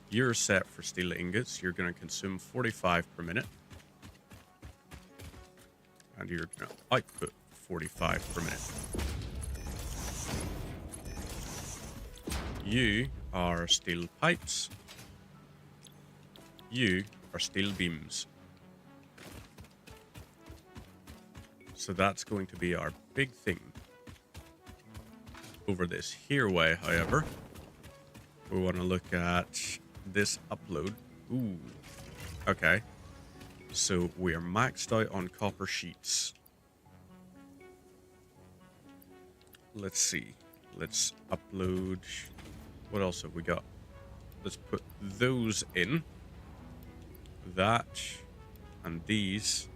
You're set for steel ingots. You're going to consume 45 per minute. And you're going to output 45 per minute. You are steel pipes. You are steel beams. So that's going to be our big thing. Over this here way, however, we want to look at this upload. Ooh. Okay. So we are maxed out on copper sheets. Let's see. Let's upload. What else have we got? Let's put those in. That and these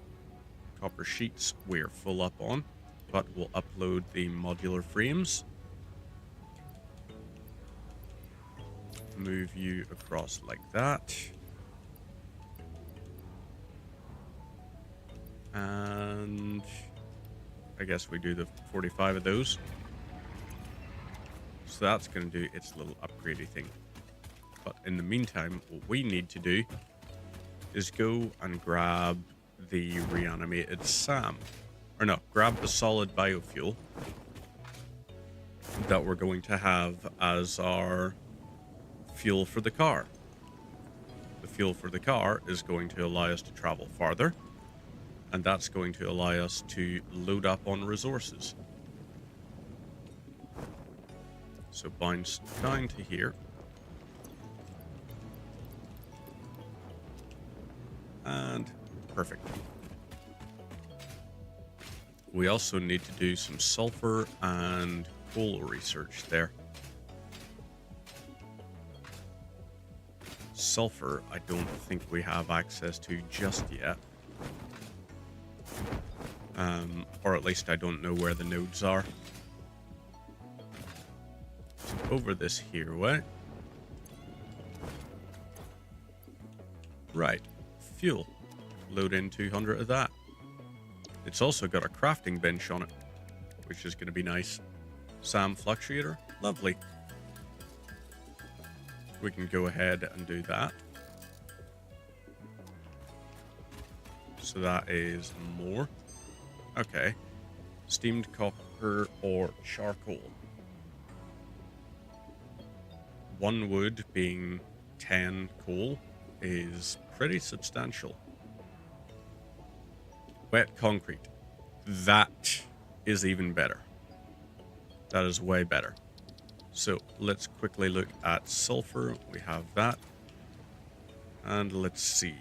copper sheets we're full up on, but we'll upload the modular frames. Move you across like that. And I guess we do the 45 of those. So that's going to do its little upgradey thing. But in the meantime, what we need to do is go and grab the reanimated SAM. Or no, grab the solid biofuel that we're going to have as our fuel for the car. The fuel for the car is going to allow us to travel farther, and that's going to allow us to load up on resources. So bounce down to here. And perfect. We also need to do some sulfur and coal research there. Sulfur, I don't think we have access to just yet. Or at least I don't know where the nodes are. So over this here way. Right. Fuel. Load in 200 of that. It's also got a crafting bench on it, which is going to be nice. SAM fluctuator. Lovely. We can go ahead and do that. So that is more. Okay. Steamed copper or charcoal. 1 wood being 10 coal is pretty substantial. Wet concrete. That is even better. That is way better. So let's quickly look at sulfur. We have that. And let's see.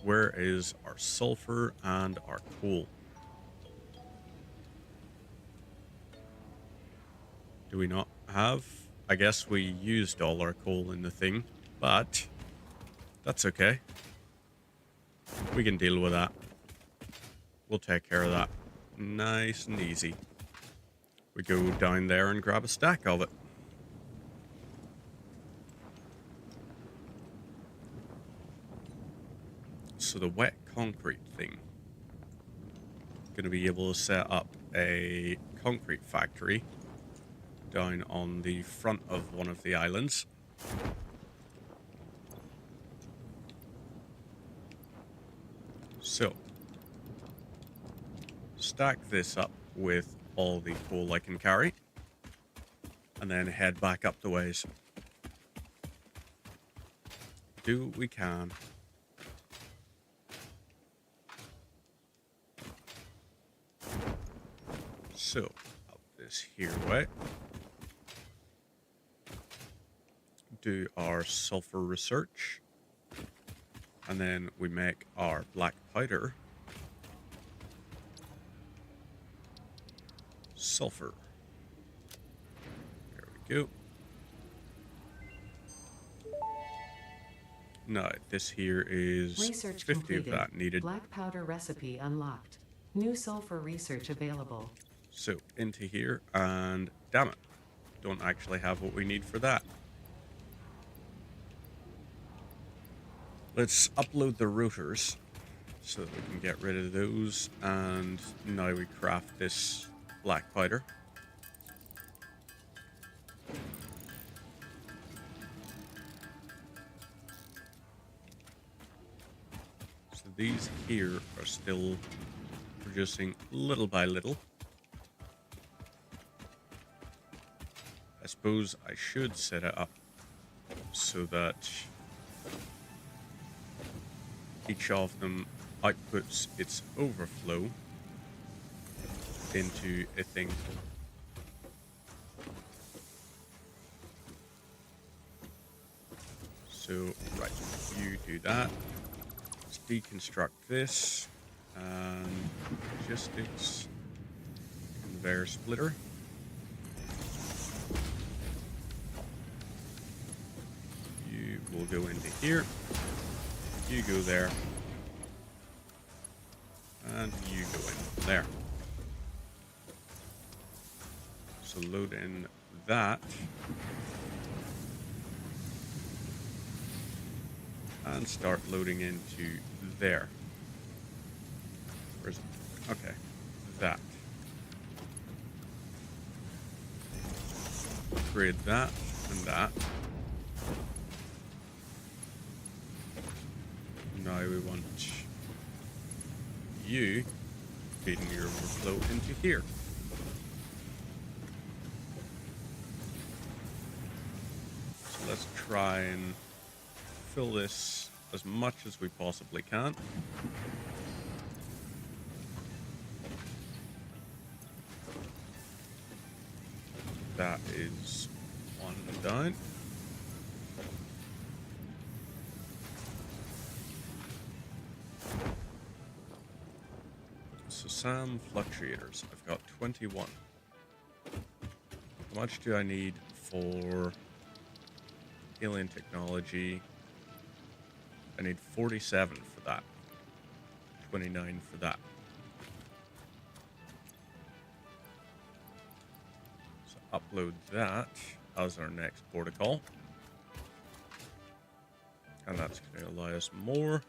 Where is our sulfur and our coal? Do we not have? I guess we used all our coal in the thing, but that's okay. We can deal with that. We'll take care of that. Nice and easy. We go down there and grab a stack of it. So the wet concrete thing. Going to be able to set up a concrete factory down on the front of one of the islands. So, stack this up with all the coal I can carry, and then head back up the ways. Do what we can. So, up this here way. Do our sulfur research. And then we make our black powder. Sulfur. go. No, this here is Research 50 completed. of that needed. Black powder recipe unlocked. New sulfur research available. So into here, and damn it, don't actually have what we need for that. Let's upload the routers so that we can get rid of those, and now we craft this black powder. So these here are still producing little by little. I suppose I should set it up so that each of them outputs its overflow into a thing. So, right, you do that. Let's deconstruct this. And logistics. Conveyor splitter. You will go into here. You go there. And you go in there. So load in that. And start loading into there. Where's it? Okay. That. Upgrade that and that. Now we want you feeding your overflow into here. So let's try and fill this as much as we possibly can. That is one done. So SAM fluctuators, I've got 21. How much do I need for alien technology? I need 47 for that. 29 for that. So upload that as our next protocol. And that's going to allow us more.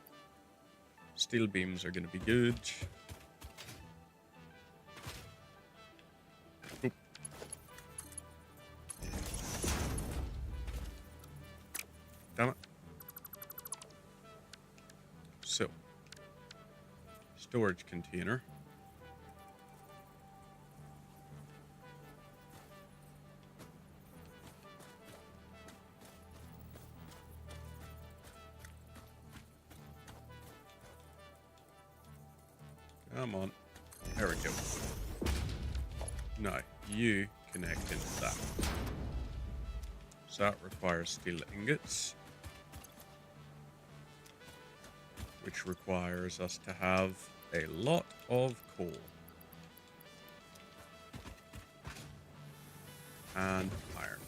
Steel beams are going to be good. Oop. Damn it. So, storage container. Come on. There we go. Now, you connect into that. So that requires steel ingots, which requires us to have a lot of coal. And iron.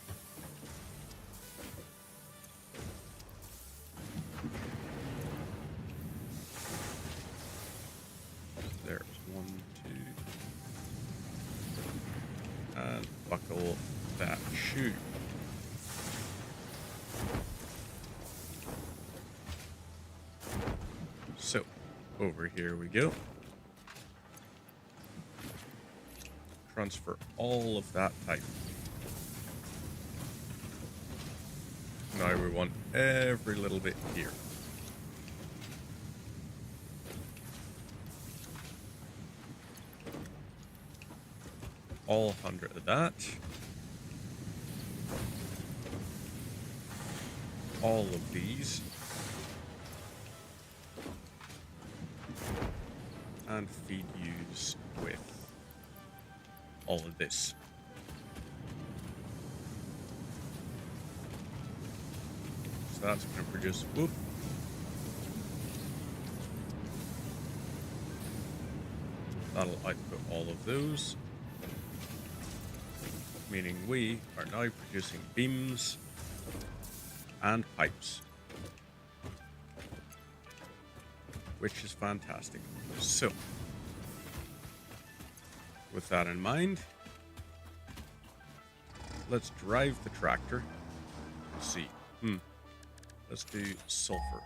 There's 1, 2. And buckle that shoe. So, over here we go. Transfer all of that type. Now we want every little bit here. All 100 of that. All of these. And feed use with all of this. So that's going to produce, whoop. That'll output all of those. meaning we are now producing beams and pipes, which is fantastic. So, with that in mind, let's drive the tractor. Let's see. Let's do sulfur.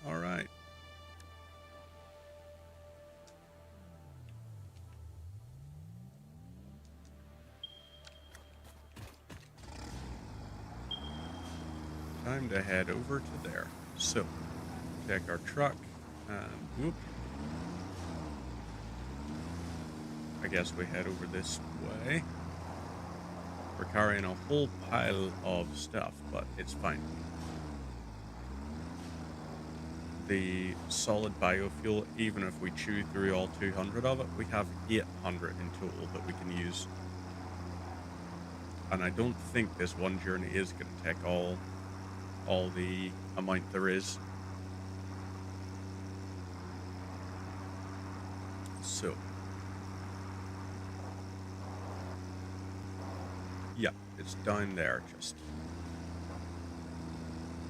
All right. Time to head over to there. So, take our truck and whoop. I guess we head over this way. We're carrying a whole pile of stuff, but it's fine. The solid biofuel, even if we chew through all 200 of it, we have 800 in total that we can use. And I don't think this one journey is going to take all the amount there is. So, yeah, it's down there. Just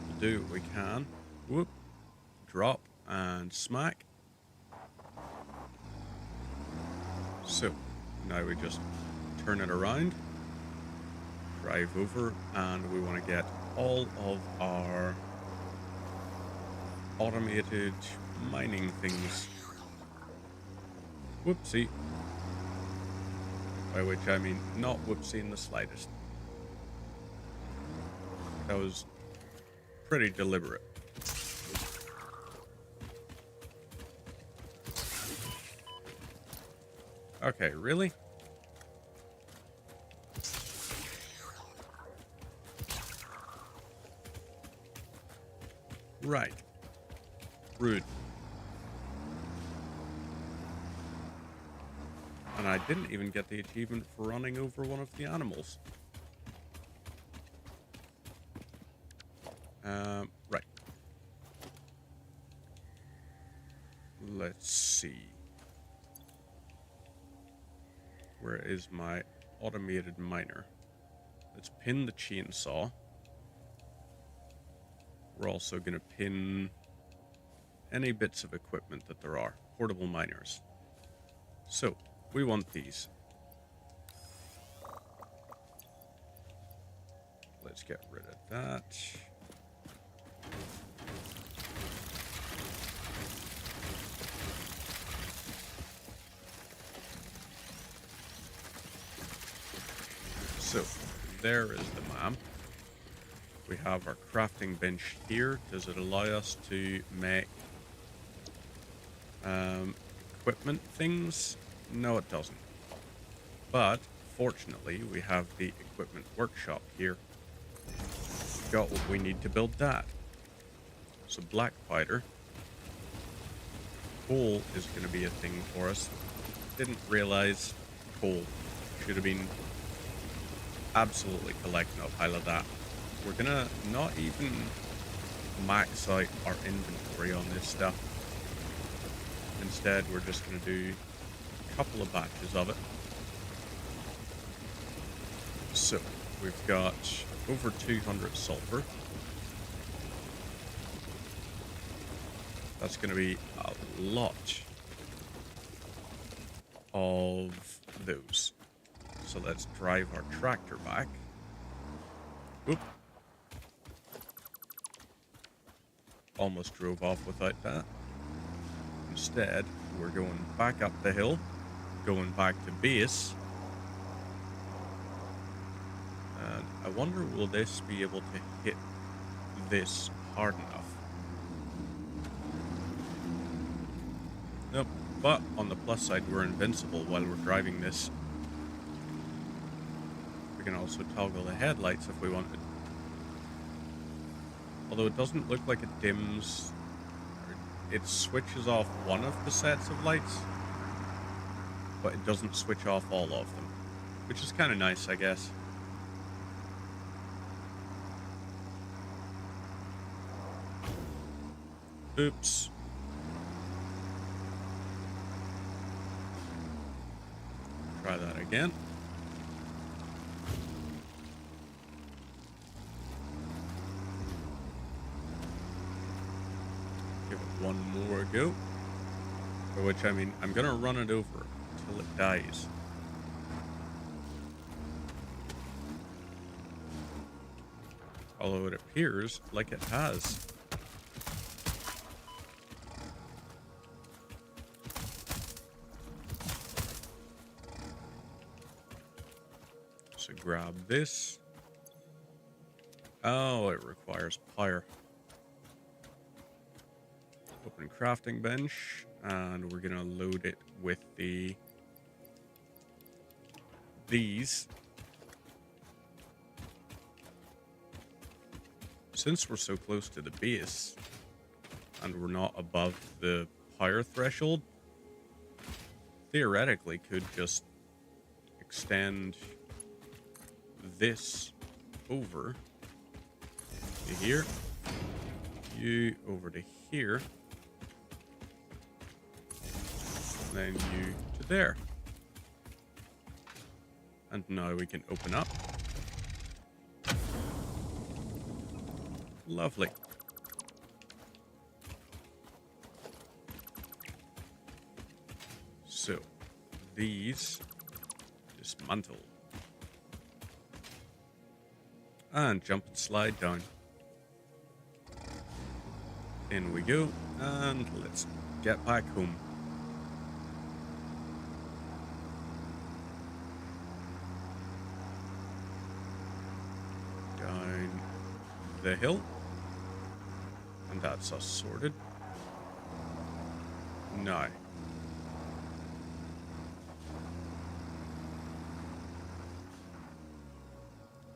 we'll do what we can. Whoop. Drop and smack. So now we just turn it around, drive over, and we want to get all of our automated mining things. Whoopsie. By which I mean not whoopsie in the slightest. That was pretty deliberate. Okay, really? Right. Rude. And I didn't even get the achievement for running over one of the animals. Right. Let's see. Where is my automated miner? Let's pin the chainsaw. We're also going to pin any bits of equipment that there are. Portable miners. So, we want these. Let's get rid of that. So, there is the map. We have our crafting bench here. Does it allow us to make equipment things? No, it doesn't. But, fortunately, we have the equipment workshop here. Got what we need to build that. So, black powder. Coal is going to be a thing for us. Didn't realize coal. Should have been absolutely collecting a pile of that. We're gonna not even max out our inventory on this stuff. Instead, we're just gonna do a couple of batches of it. So, we've got over 200 sulfur. That's gonna be a lot of those. So let's drive our tractor back. Oop. Almost drove off without that. Instead, we're going back up the hill, going back to base. And I wonder, will this be able to hit this hard enough? Nope. But on the plus side, we're invincible while we're driving this. We can also toggle the headlights if we wanted. Although it doesn't look like it dims, it switches off one of the sets of lights, but it doesn't switch off all of them, which is kind of nice, I guess. Oops. Try that again. Give it one more go. For which, I mean, I'm gonna run it over until it dies. Although it appears like it has. So grab this. Oh, it requires pyre. Open crafting bench, and we're gonna load it with these. Since we're so close to the base, and we're not above the pyre threshold, theoretically could just extend this over to here, you over to here, and then you to there. And now we can open up. Lovely. So, these dismantle. And jump and slide down. In we go, and let's get back home. Down the hill. And that's us sorted. Now.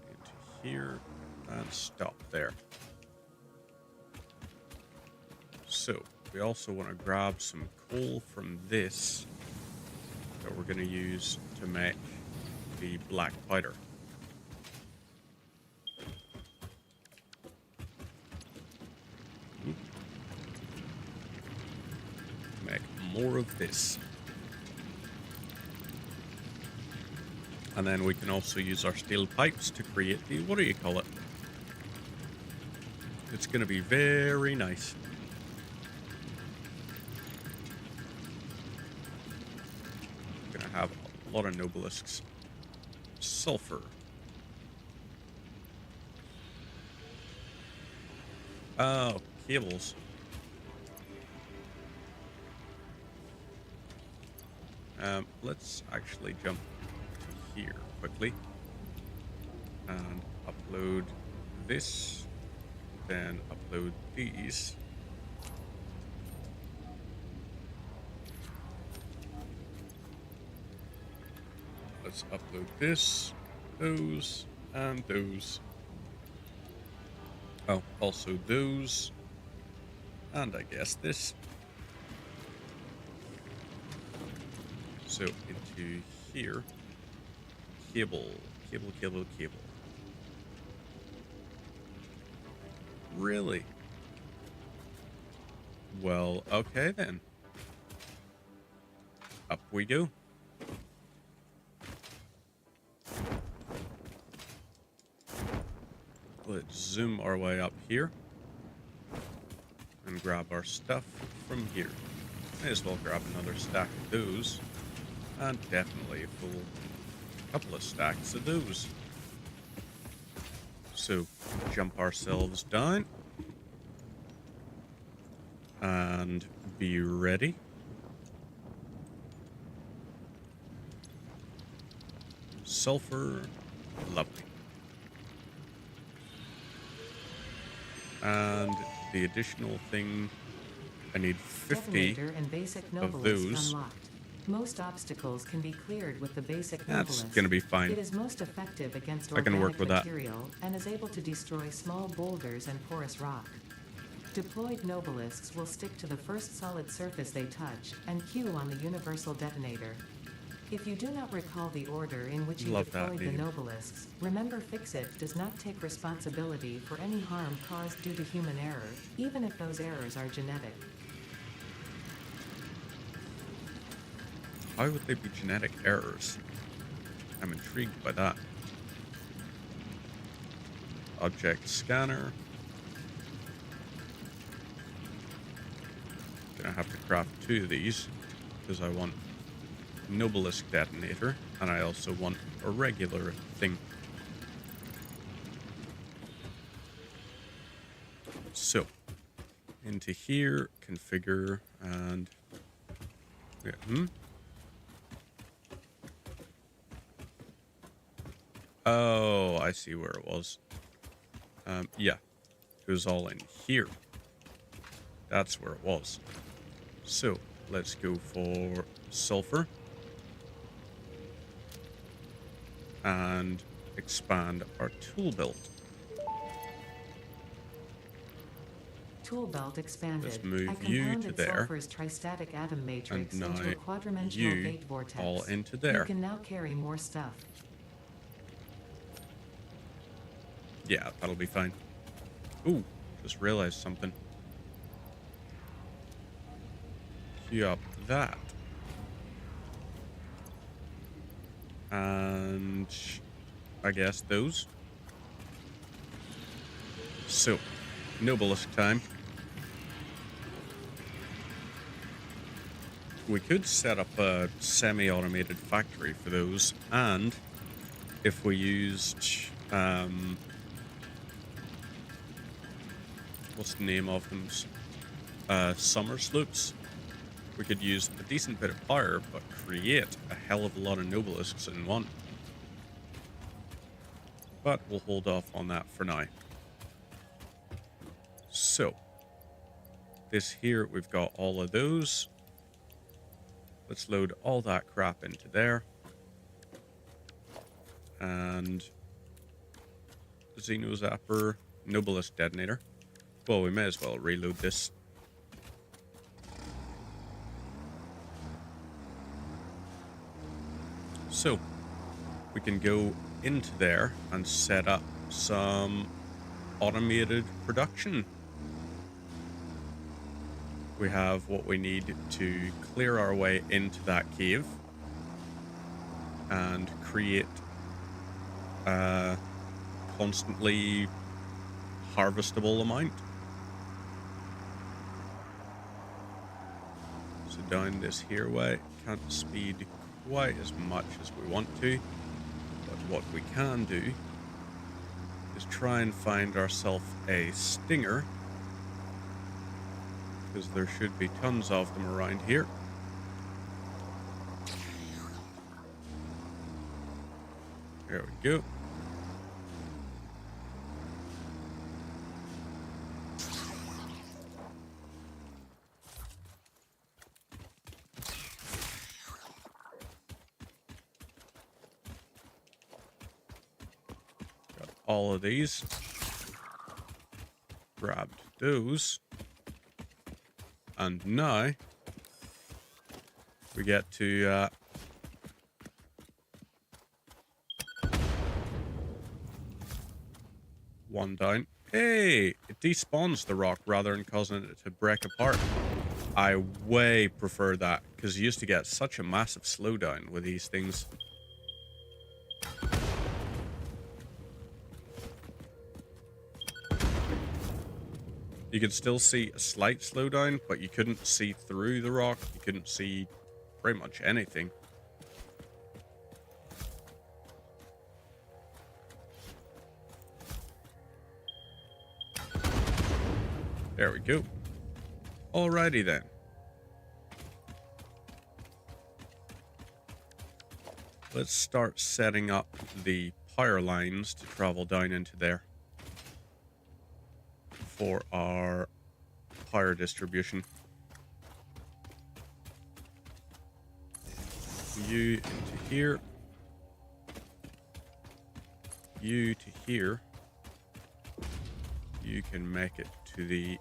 Into here and stop there. So, we also want to grab some coal from this that we're going to use to make the black powder. Make more of this. And then we can also use our steel pipes to create the, what do you call it? It's going to be very nice. Going to have a lot of nobelisks. Sulfur. Oh, cables. Let's actually jump to here quickly and upload this, then upload these. Let's upload this, those, and those. Oh, also those, and I guess this. So into here, cable. Really? Well, okay then. Up we go. Let's zoom our way up here and grab our stuff from here. May as well grab another stack of those. And definitely a full couple of stacks of those. So, jump ourselves down. And be ready. Sulfur, lovely. And the additional thing, I need 50 Detonator and basic of Novelist those. unlocked. Most obstacles can be cleared with the basic That's Novelist. gonna be fine. It is most effective against I can organic work with that. material and is able to destroy small boulders and porous rock. Deployed Nobelisks will stick to the first solid surface they touch and queue on the universal detonator. If you do not recall the order in which you Love that deployed the name. Nobelisks, remember Fixit does not take responsibility for any harm caused due to human error, even if those errors are genetic. Why would they be genetic errors? I'm intrigued by that. Object scanner. Gonna have to craft 2 of these because I want Nobelisk detonator and I also want a regular thing. So into here, configure, and yeah, oh, I see where it was. Yeah, it was all in here. That's where it was. So let's go for sulfur and expand our tool belt. Tool belt expanded. Let's move I you to compounded there. sulfur's tristatic atom matrix And into now a quadrimensional you gate vortex. all into You there. can now carry more stuff. Yeah, that'll be fine. Ooh, just realized something. Queue up that. And I guess those. So, Nobelisk time. We could set up a semi-automated factory for those, and if we used, what's the name of them? Summer slopes. We could use a decent bit of power, but create a hell of a lot of Nobelisks in one. But we'll hold off on that for now. So, this here, we've got all of those. Let's load all that crap into there. And Xeno Zapper, Nobelist Detonator. Well, we may as well reload this. So, we can go into there and set up some automated production. We have what we need to clear our way into that cave and create a constantly harvestable amount. So down this here way, can't speed quite as much as we want to, but what we can do is try and find ourselves a stinger, because there should be tons of them around here. There we go. Got all of these. Grabbed those. And now we get to one down. Hey, it despawns the rock rather than causing it to break apart. I way prefer that because you used to get such a massive slowdown with these things. You could still see a slight slowdown, but you couldn't see through the rock. You couldn't see pretty much anything. There we go. Alrighty then. Let's start setting up the power lines to travel down into there for our power distribution. You into here. You to here. You can make it to the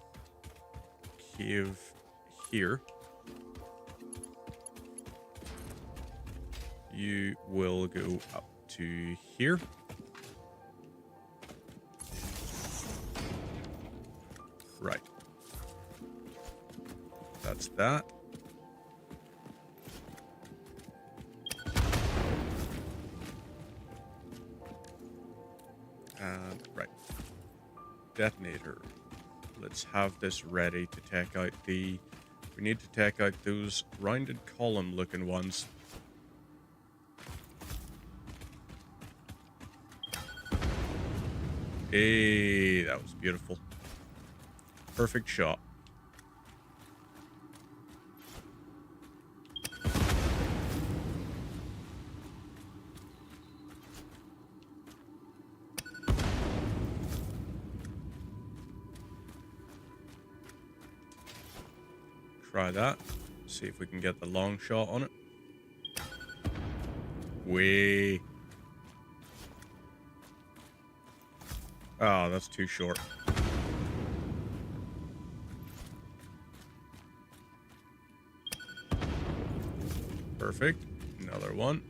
cave here. You will go up to here. Right. That's that. And right. Detonator. Let's have this ready to take out the... We need to take out those rounded column looking ones. Hey, that was beautiful. Perfect shot. Try that. See if we can get the long shot on it. Way. Oh, that's too short. Perfect. Another one.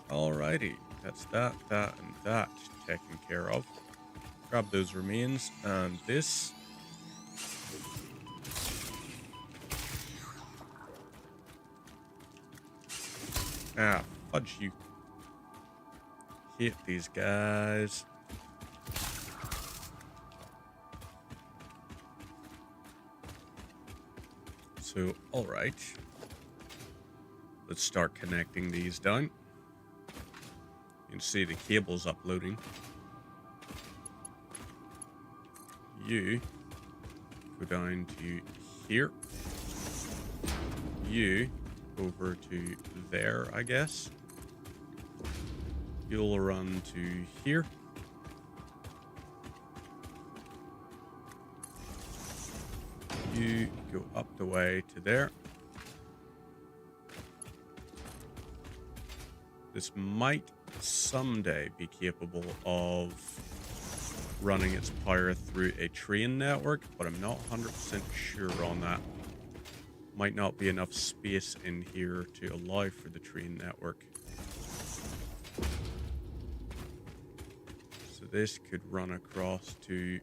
Alrighty. That's that, that, and that taken care of. Grab those remains and this. Ah, fudge you. Hit these guys. So, alright. Let's start connecting these down. You can see the cable's uploading. You go down to here. You over to there, I guess. You'll run to here. You go up the way to there. This might someday be capable of running its power through a train network, but I'm not 100% sure on that. Might not be enough space in here to allow for the train network. So this could run across to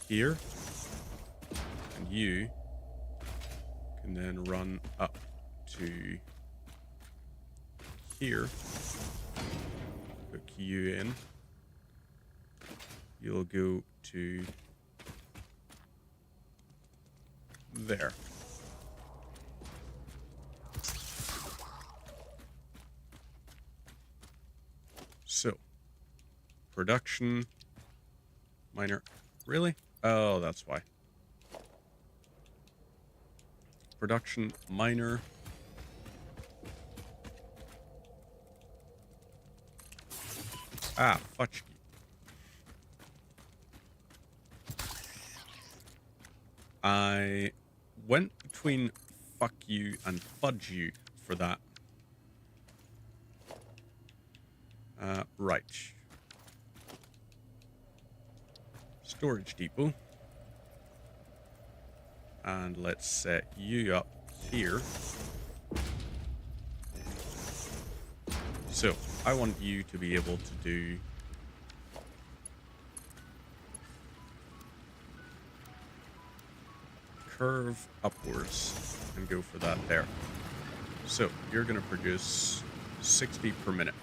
here. And you can then run up to here. Hook you in. You'll go to there. So, production miner. Really? Oh, that's why. Production miner. Ah, fudge. I went between fuck you and fudge you for that. Right. Storage depot. And let's set you up here. So, I want you to be able to do curve upwards and go for that there. So, you're going to produce 60 per minute.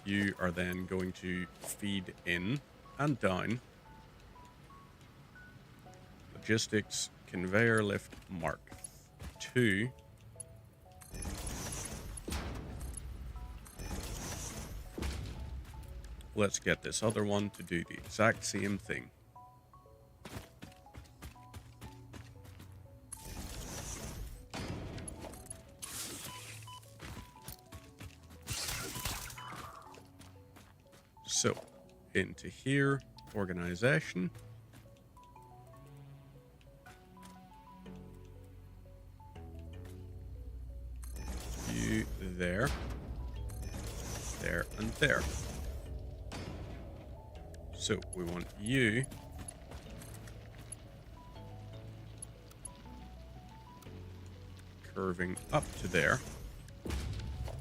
You are then going to feed in and down. Logistics conveyor lift Mark 2. Let's get this other one to do the exact same thing. So, into here, organization. You there. there, and there. So we want you curving up to there.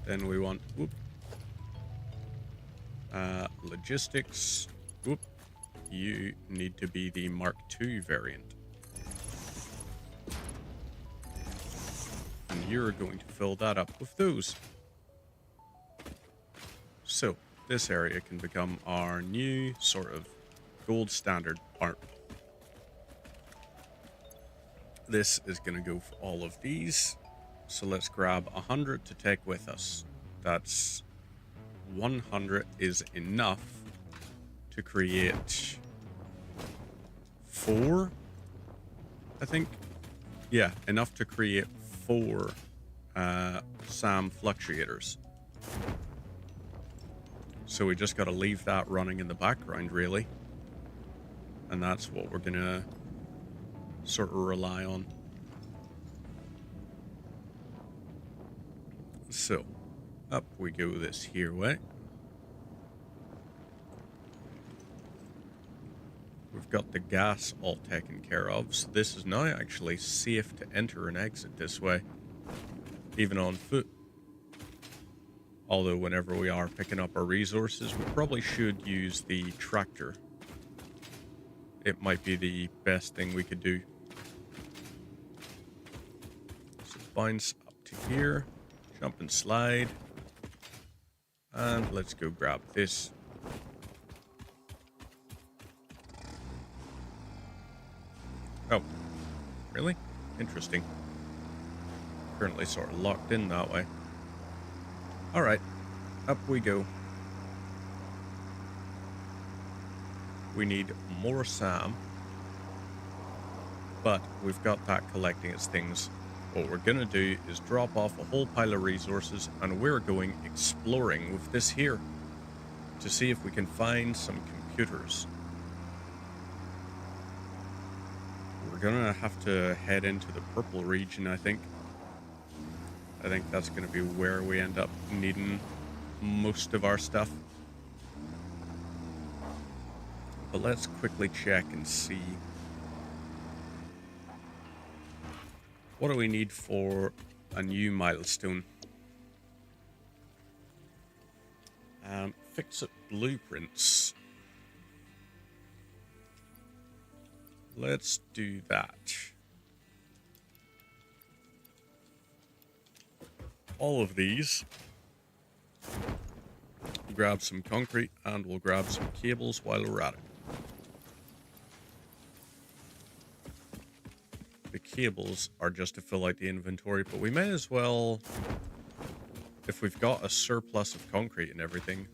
Then we want logistics. You need to be the Mark II variant. And you're going to fill that up with those. So this area can become our new sort of gold standard art. This is going to go for all of these. So let's grab 100 to take with us. That's 100 is enough to create 4, I think. Yeah, enough to create 4 SAM fluctuators. So we just got to leave that running in the background, really. And that's what we're going to sort of rely on. So, up we go this here way. We've got the gas all taken care of, so this is now actually safe to enter and exit this way, even on foot. Although whenever we are picking up our resources, we probably should use the tractor. It might be the best thing we could do. So bounce up to here, jump and slide, and let's go grab this. Oh, really? Interesting. Currently sort of locked in that way. Alright, up we go. We need more SAM, but we've got that collecting its things. What we're going to do is drop off a whole pile of resources, and we're going exploring with this here to see if we can find some computers. We're going to have to head into the purple region, I think. I think that's going to be where we end up needing most of our stuff. But let's quickly check and see. What do we need for a new milestone? Fix-it blueprints. Let's do that. All of these. Grab some concrete and we'll grab some cables while we're at it. The cables are just to fill out the inventory, but we may as well, if we've got a surplus of concrete and everything,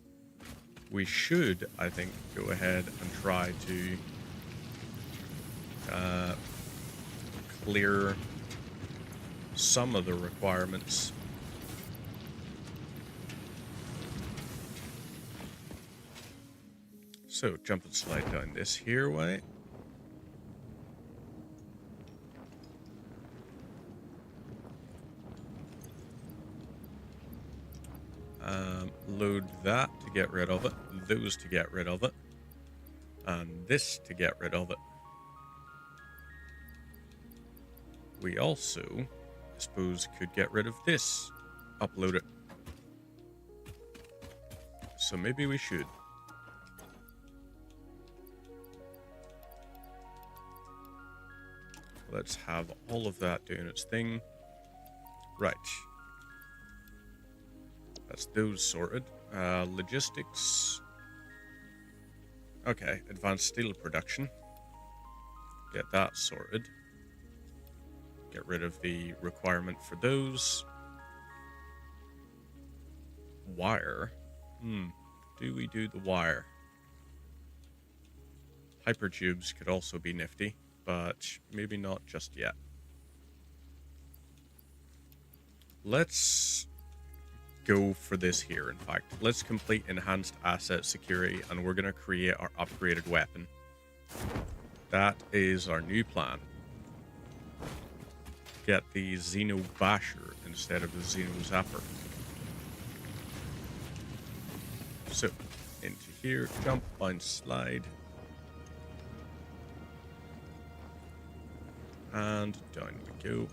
we should, I think, go ahead and try to clear some of the requirements. So, jump and slide down this here way. Load that to get rid of it, those to get rid of it, and this to get rid of it. We also, I suppose, could get rid of this, upload it. So maybe we should. Let's have all of that doing its thing. Right. That's those sorted. Logistics. Okay, advanced steel production. Get that sorted. Get rid of the requirement for those. Wire. Do we do the wire? Hypertubes could also be nifty, but maybe not just yet. Let's go for this here, in fact. Let's complete enhanced asset security, and we're going to create our upgraded weapon. That is our new plan. Get the Xeno Basher instead of the Xeno Zapper. So, into here, jump, bounce, slide. And down we go.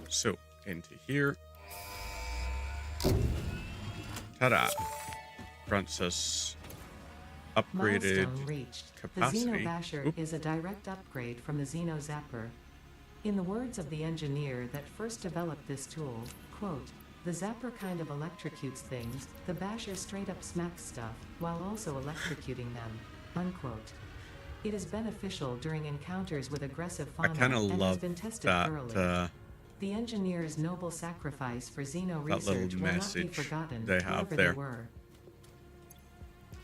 So, into here. Ta-da! Grants us upgraded Milestone reached. capacity. The Xenobasher Oop. is a direct upgrade from the Xenozapper. In the words of the engineer that first developed this tool, quote, "The Zapper kind of electrocutes things, the Basher straight up smacks stuff, while also electrocuting them," unquote. It is beneficial during encounters with aggressive I fauna kind of and has love been tested that thoroughly. The engineer's noble sacrifice for Xeno that little research will not be message forgotten, they have whoever there. they were.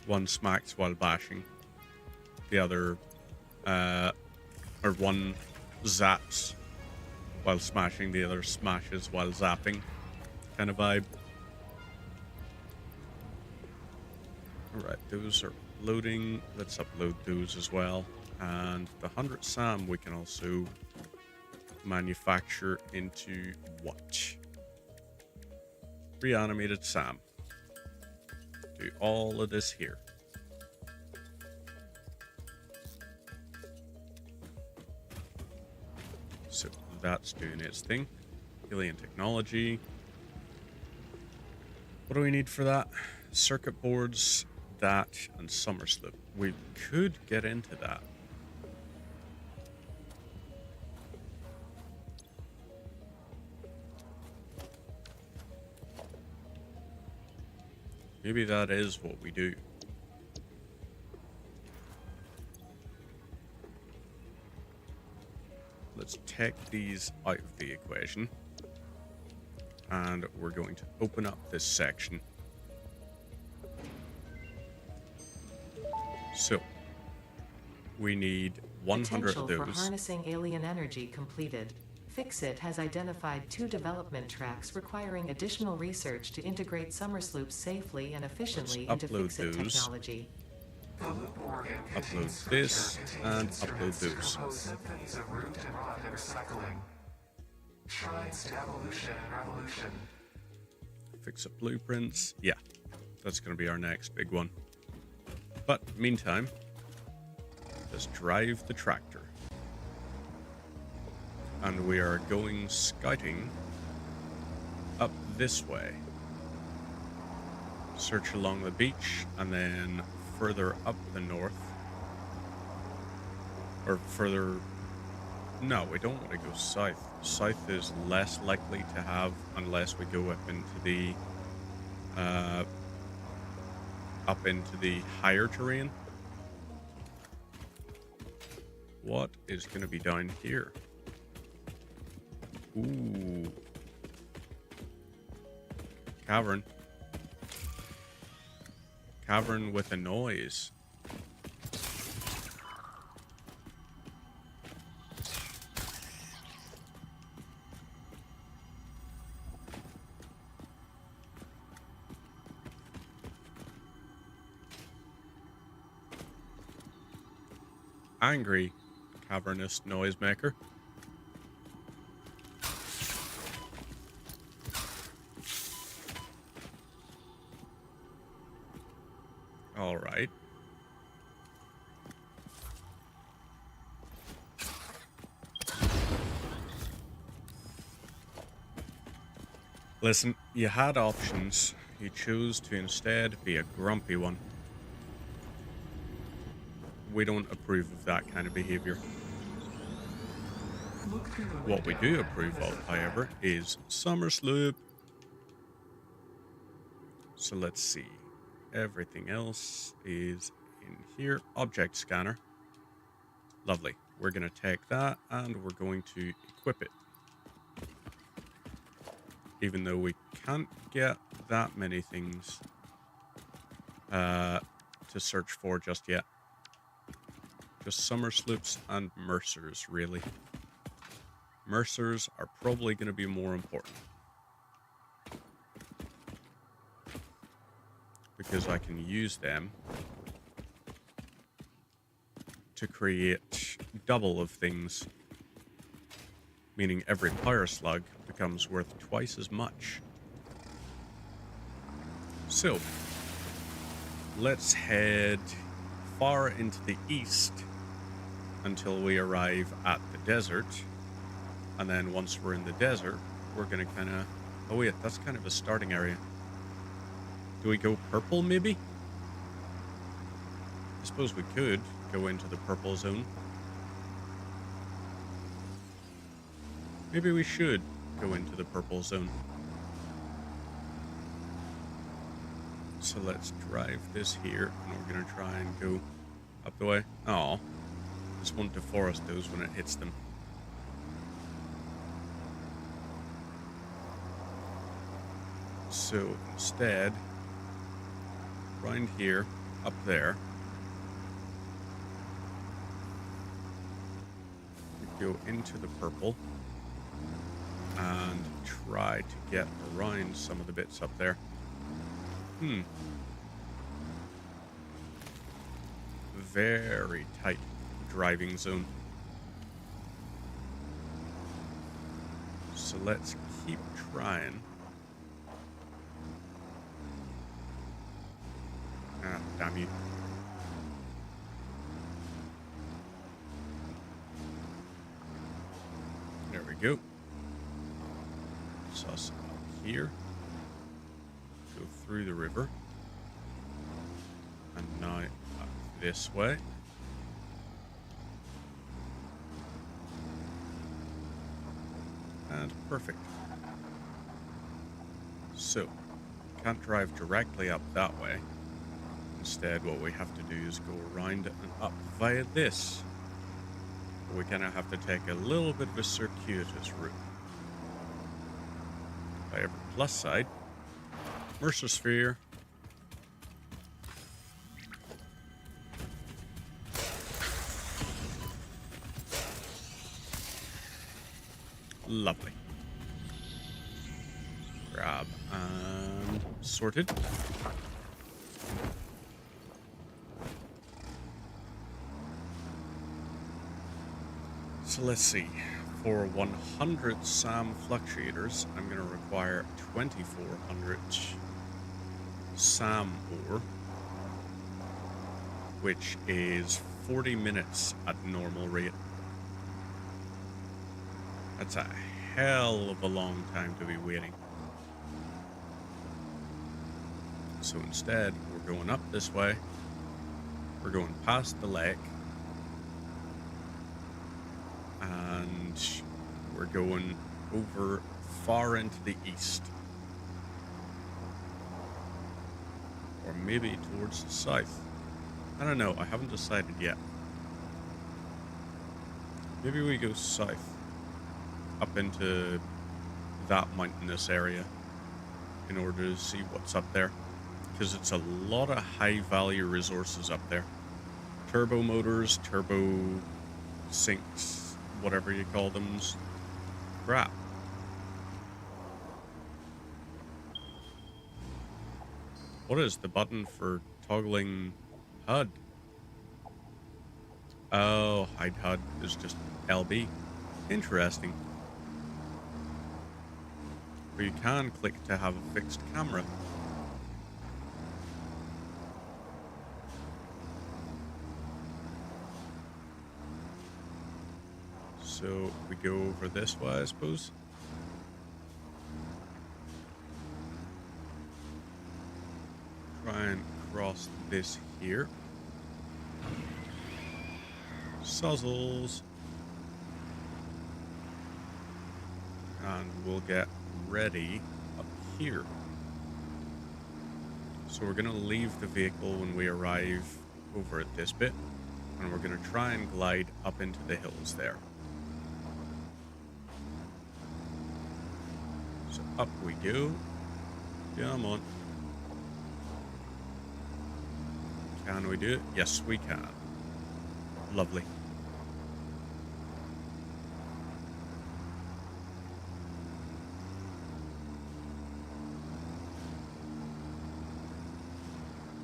One smacks while bashing. The other, or one zaps while smashing. The other smashes while zapping. Kind of vibe. Alright, those are loading. Let's upload those as well. And the 100 SAM we can also manufacture into what? Reanimated SAM. Do all of this here. So that's doing its thing. Alien technology. What do we need for that? Circuit boards, that, and SummerSloop. We could get into that. Maybe that is what we do. Let's take these out of the equation. And we're going to open up this section. So, we need 100 Potential of for those. harnessing alien energy completed. Fixit has identified 2 development tracks requiring additional research to integrate SummerSloops safely and efficiently Let's into upload Fixit those. technology. The loop organ Upload contains this structure, and contains upload instruments to those. compose symphonies of root and rot and recycling. Shrines to evolution and revolution. Fix up blueprints. Yeah, that's going to be our next big one. But meantime, let's drive the tractor. And we are going scouting up this way. Search along the beach and then further up the north. Or further... No, we don't want to go south. South is less likely to have unless we go up into the higher terrain. What is going to be down here? Ooh. Cavern. Cavern with a noise. Angry cavernous noisemaker. All right. Listen, you had options. You chose to instead be a grumpy one. We don't approve of that kind of behavior. Look through the What we window do and approve visit of, the however, is SummerSloop. So let's see. Everything else is in here. Object scanner. Lovely. We're going to take that and we're going to equip it. Even though we can't get that many things to search for just yet. Just SummerSloops and Mercers, really. Mercers are probably going to be more important. Because I can use them to create double of things. Meaning every power slug becomes worth twice as much. So, let's head far into the east until we arrive at the desert. And then once we're in the desert, we're going to kind of... Oh, wait, that's kind of a starting area. Do we go purple, maybe? I suppose we could go into the purple zone. Maybe we should go into the purple zone. So let's drive this here, and we're going to try and go up the way. Oh, just want to forest those when it hits them. So instead, round here, up there, we go into the purple and try to get around some of the bits up there. Very tight driving zone. So let's keep trying. Ah, damn you. There we go. Sus up here. Go through the river. And now up this way. And perfect. So, can't drive directly up that way. Instead, what we have to do is go around and up via this. We're going to have to take a little bit of a circuitous route. However, plus side, Mercer Sphere. Lovely. Grab and sorted. So let's see. For 100 SAM fluctuators, I'm going to require 2400 SAM ore, which is 40 minutes at normal rate. That's a hell of a long time to be waiting. So instead, we're going up this way. We're going past the lake. And we're going over far into the east. Or maybe towards the south. I don't know, I haven't decided yet. Maybe we go south. Up into that mountainous area. In order to see what's up there. Because it's a lot of high value resources up there. Turbo motors, turbo sinks, whatever you call them. Crap. What is the button for toggling HUD? Oh, hide HUD is just LB. Interesting. But you can click to have a fixed camera. So we go over this way, I suppose. Try and cross this here. Suzzles. And we'll get ready up here. So we're going to leave the vehicle when we arrive over at this bit. And we're going to try and glide up into the hills there. So up we go. Come on. Can we do it? Yes, we can. Lovely.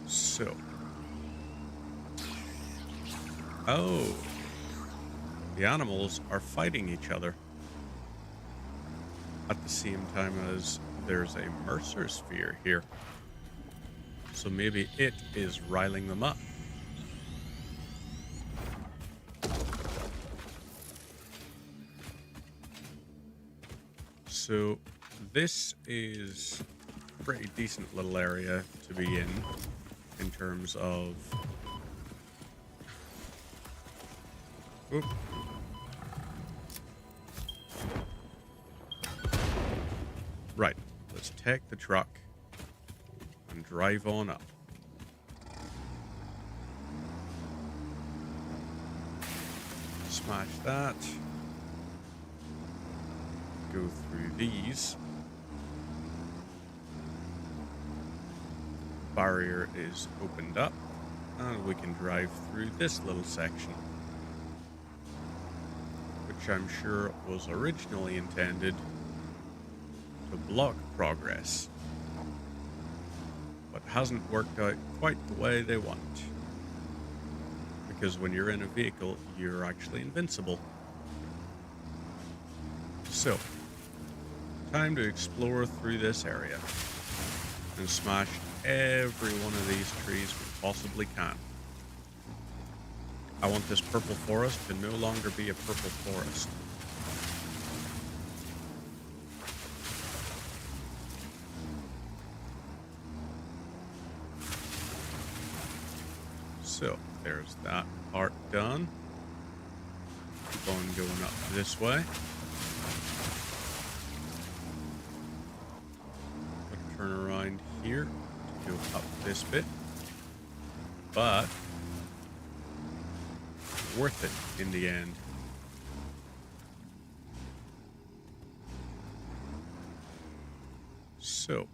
So. Oh. The animals are fighting each other. At the same time as there's a Mercer Sphere here. So maybe it is riling them up. So this is a pretty decent little area to be in terms of... Oop. Right, let's take the truck and drive on up. Smash that. Go through these. Barrier is opened up, and we can drive through this little section, which I'm sure was originally intended to block progress, but hasn't worked out quite the way they want. Because when you're in a vehicle, you're actually invincible. So, time to explore through this area and smash every one of these trees we possibly can. I want this purple forest to no longer be a purple forest. So, there's that part done. Keep on going up this way. Gonna turn around here to go up this bit. But worth it in the end. So,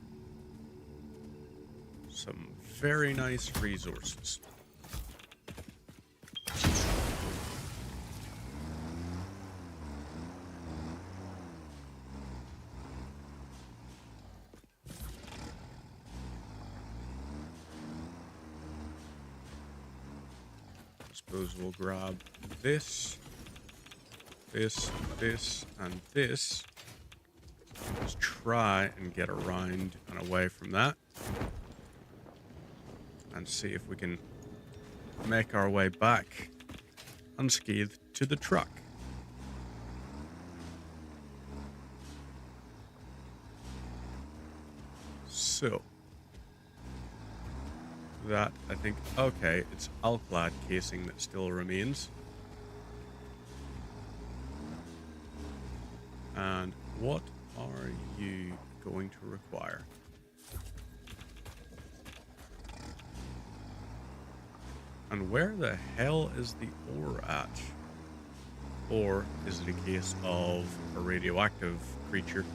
some very nice resources. Suppose we'll grab this, this, and this. Let's try and get around and away from that. And see if we can make our way back unscathed to the truck. So... that, I think, okay, it's Alclad casing that still remains. And what are you going to require? And where the hell is the ore at? Or is it a case of a radioactive creature?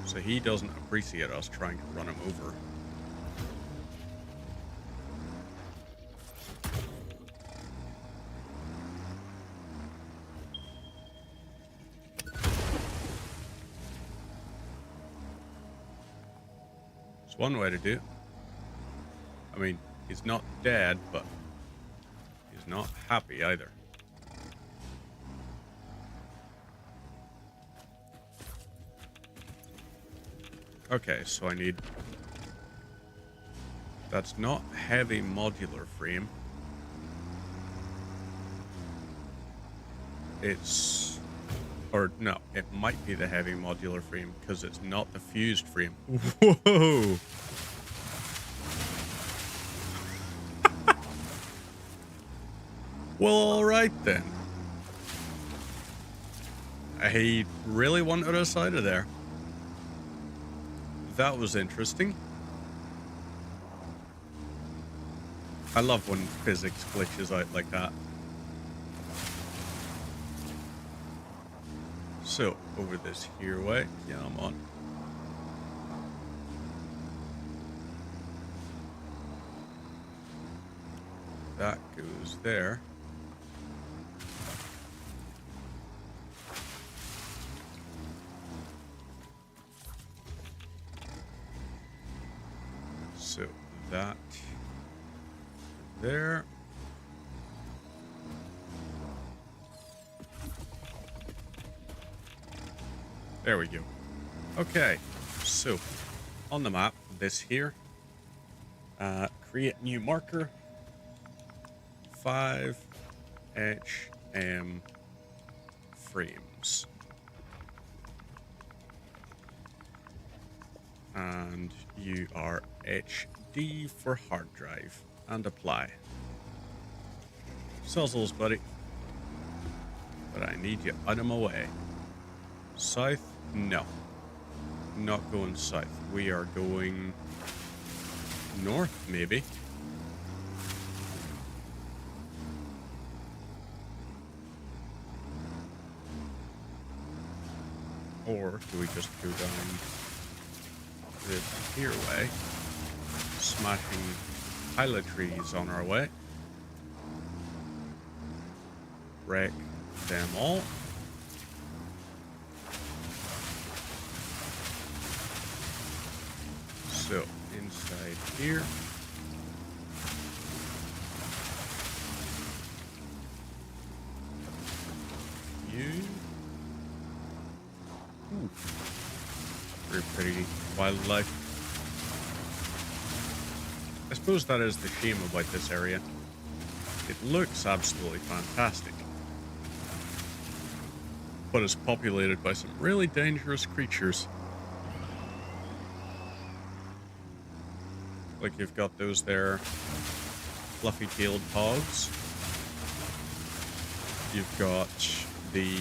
So he doesn't appreciate us trying to run him over. It's one way to do it. I mean, he's not dead, but he's not happy either. Okay, so I need... that's not heavy modular frame. It's... or no, it might be the heavy modular frame because it's not the fused frame. Whoa! Well, alright then. He really wanted us out of there. That was interesting. I love when physics glitches out like that. So, over this here way. Yeah, I'm on. That goes there. So that there. There we go. Okay, so on the map, this here, create new marker, 5 HM frames. And you are HD for hard drive, and apply. Suzzles, buddy. But I need you out of my way. South? No. Not going south. We are going north, maybe. Or do we just go down the here way, smashing pilot trees on our way? Wreck them all. So, inside here. You. Ooh. Very pretty wildlife. I suppose that is the shame about this area. It looks absolutely fantastic, but it's populated by some really dangerous creatures. Like you've got those there fluffy-tailed hogs. You've got the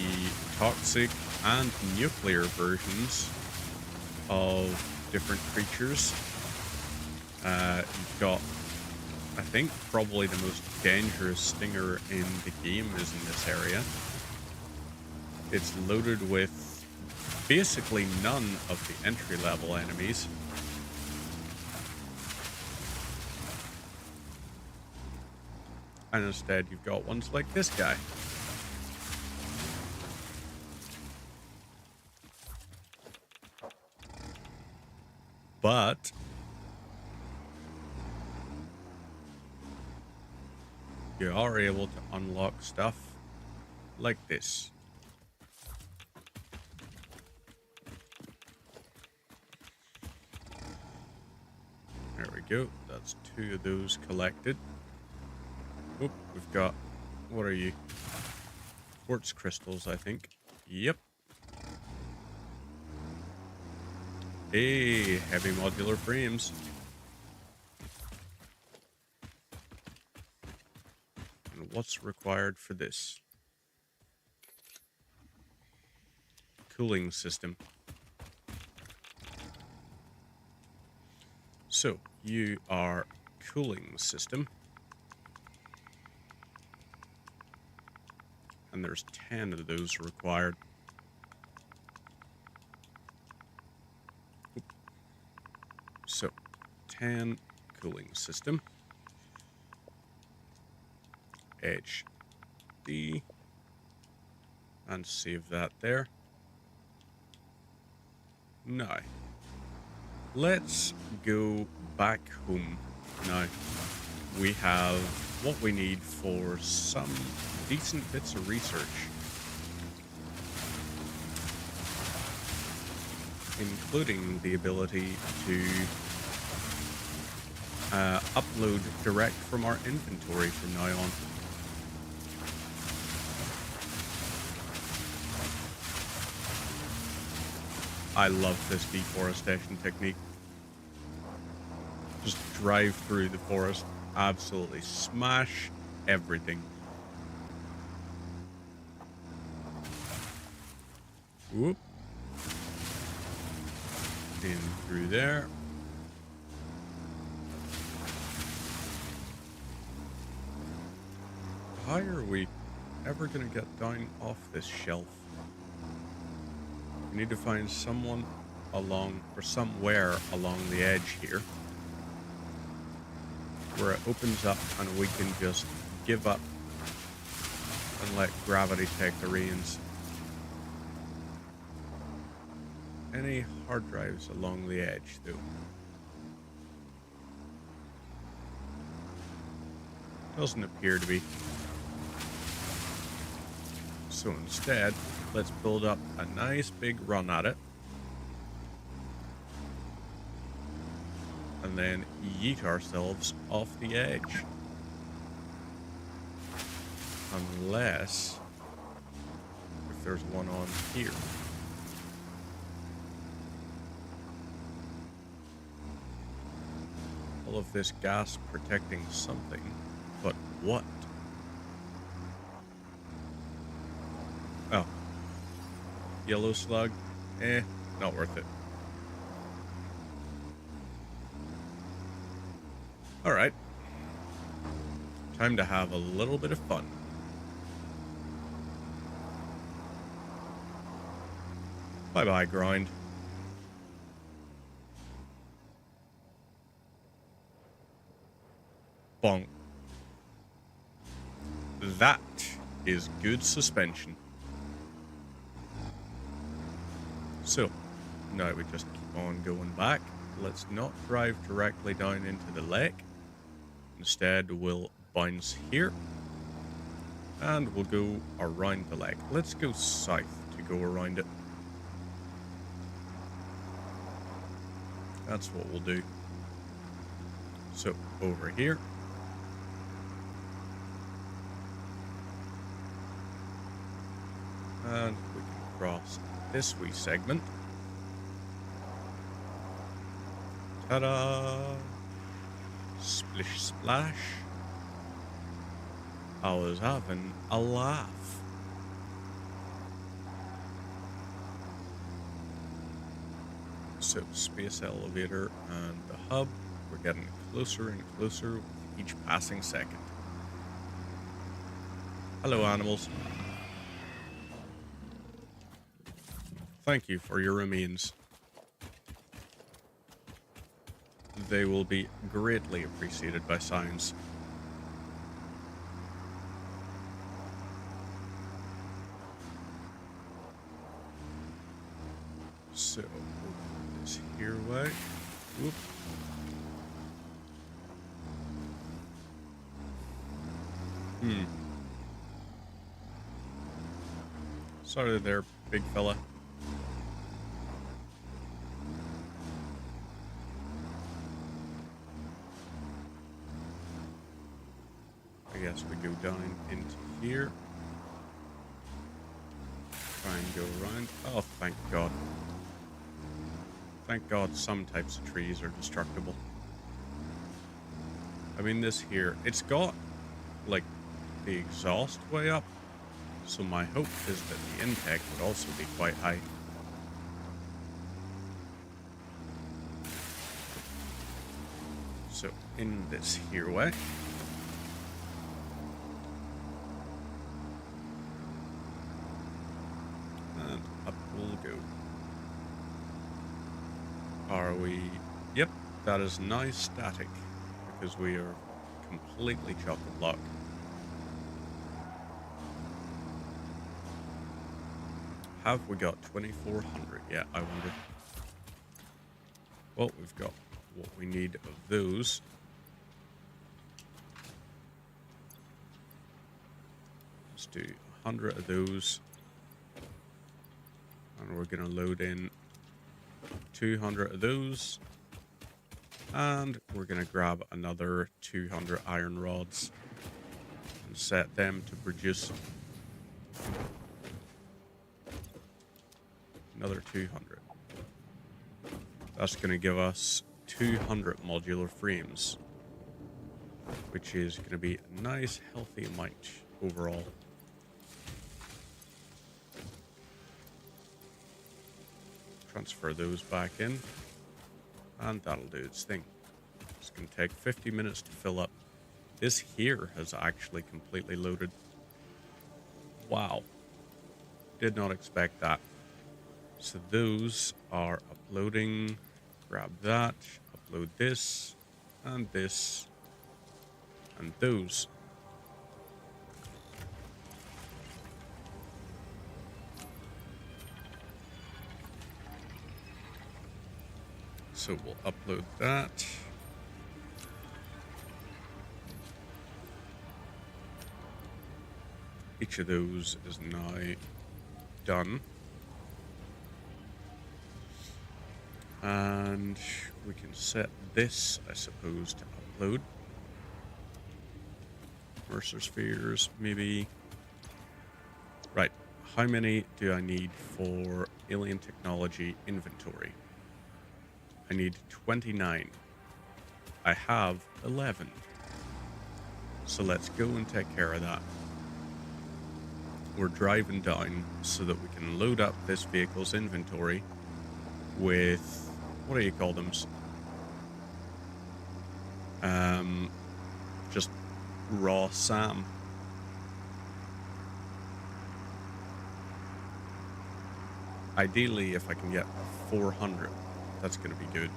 toxic and nuclear versions of different creatures. You've got, I think, probably the most dangerous stinger in the game is in this area. It's loaded with basically none of the entry-level enemies. And instead, you've got ones like this guy. But you are able to unlock stuff like this. There we go. That's 2 of those collected. Oop, we've got, what are you? Quartz crystals, I think. Yep. Hey, heavy modular frames. And what's required for this? Cooling system. So, you are cooling system. And there's 10 of those required. So, 10 cooling system. HD. And save that there. Now, let's go back home. Now, we have what we need for some decent bits of research, including the ability to upload direct from our inventory from now on. I love this deforestation technique. Just drive through the forest, absolutely smash everything. Whoop. In through there. How are we ever going to get down off this shelf? We need to find someone along, or somewhere along the edge here, where it opens up and we can just give up and let gravity take the reins. Any hard drives along the edge, though? Doesn't appear to be. So instead, let's build up a nice big run at it. and then yeet ourselves off the edge. Unless if there's one on here. All of this gas protecting something, but what? Oh. Yellow slug? Not worth it. Alright. Time to have a little bit of fun. Bye-bye, grind. Bonk. That is good suspension. So, now we just keep on going back. Let's not drive directly down into the lake. Instead, we'll bounce here. And we'll go around the lake. Let's go south to go around it. That's what we'll do. So, over here. And we can cross this wee segment. Ta-da! Splish splash. I was having a laugh. So, space elevator and the hub. We're getting closer and closer with each passing second. Hello, animals. Thank you for your remains. They will be greatly appreciated by science. So, open this here way. Whoop. Sorry there, big fella. I guess we go down into here. Try and go around. Oh, thank God. Thank God some types of trees are destructible. I mean, this here, it's got, like, the exhaust way up. So my hope is that the intake would also be quite high. So, in this here way. And up we'll go. Are we... Yep, that is now static. Because we are completely chock-a-block. Have we got 2,400 yet, I wonder? Well, we've got what we need of those. Let's do 100 of those. And we're going to load in 200 of those. And we're going to grab another 200 iron rods and set them to produce another 200. That's going to give us 200 modular frames, which is going to be a nice, healthy amount overall. Transfer those back in, and that'll do its thing. It's going to take 50 minutes to fill up. This here has actually completely loaded. Wow. Did not expect that. So those are uploading. Grab that, upload this, and those. So we'll upload that. Each of those is now done. And we can set this, I suppose, to upload. Mercer spheres, maybe. Right. How many do I need for alien technology inventory? I need 29. I have 11. So let's go and take care of that. We're driving down so that we can load up this vehicle's inventory with, what do you call them? Just raw SAM. Ideally, if I can get 400, that's going to be good.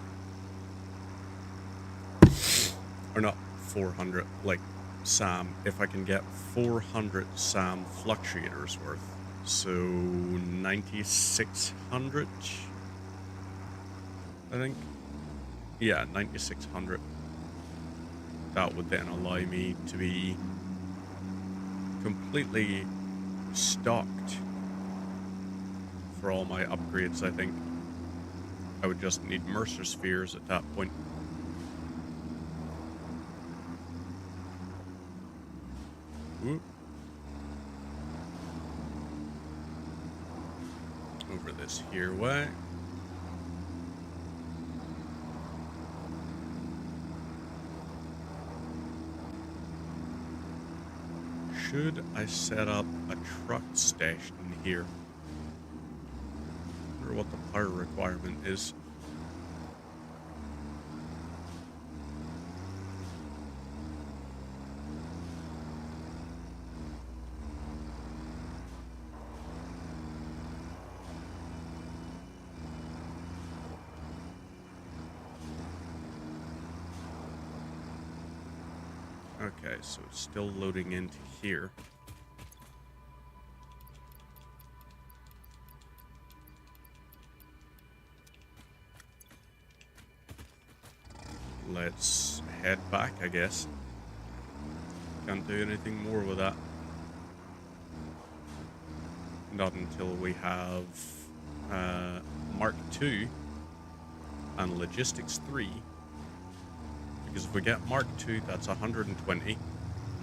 Or not 400, like SAM. If I can get 400 SAM fluctuators worth, so 9,600, I think. Yeah, 9,600. That would then allow me to be completely stocked for all my upgrades, I think. I would just need Mercer spheres at that point. Whoop. Over this here way. Should I set up a truck station here? I wonder what the power requirement is. Okay, so it's still loading into here. Let's head back, I guess. Can't do anything more with that. Not until we have Mark II and Logistics 3. Because if we get Mark II, that's 120.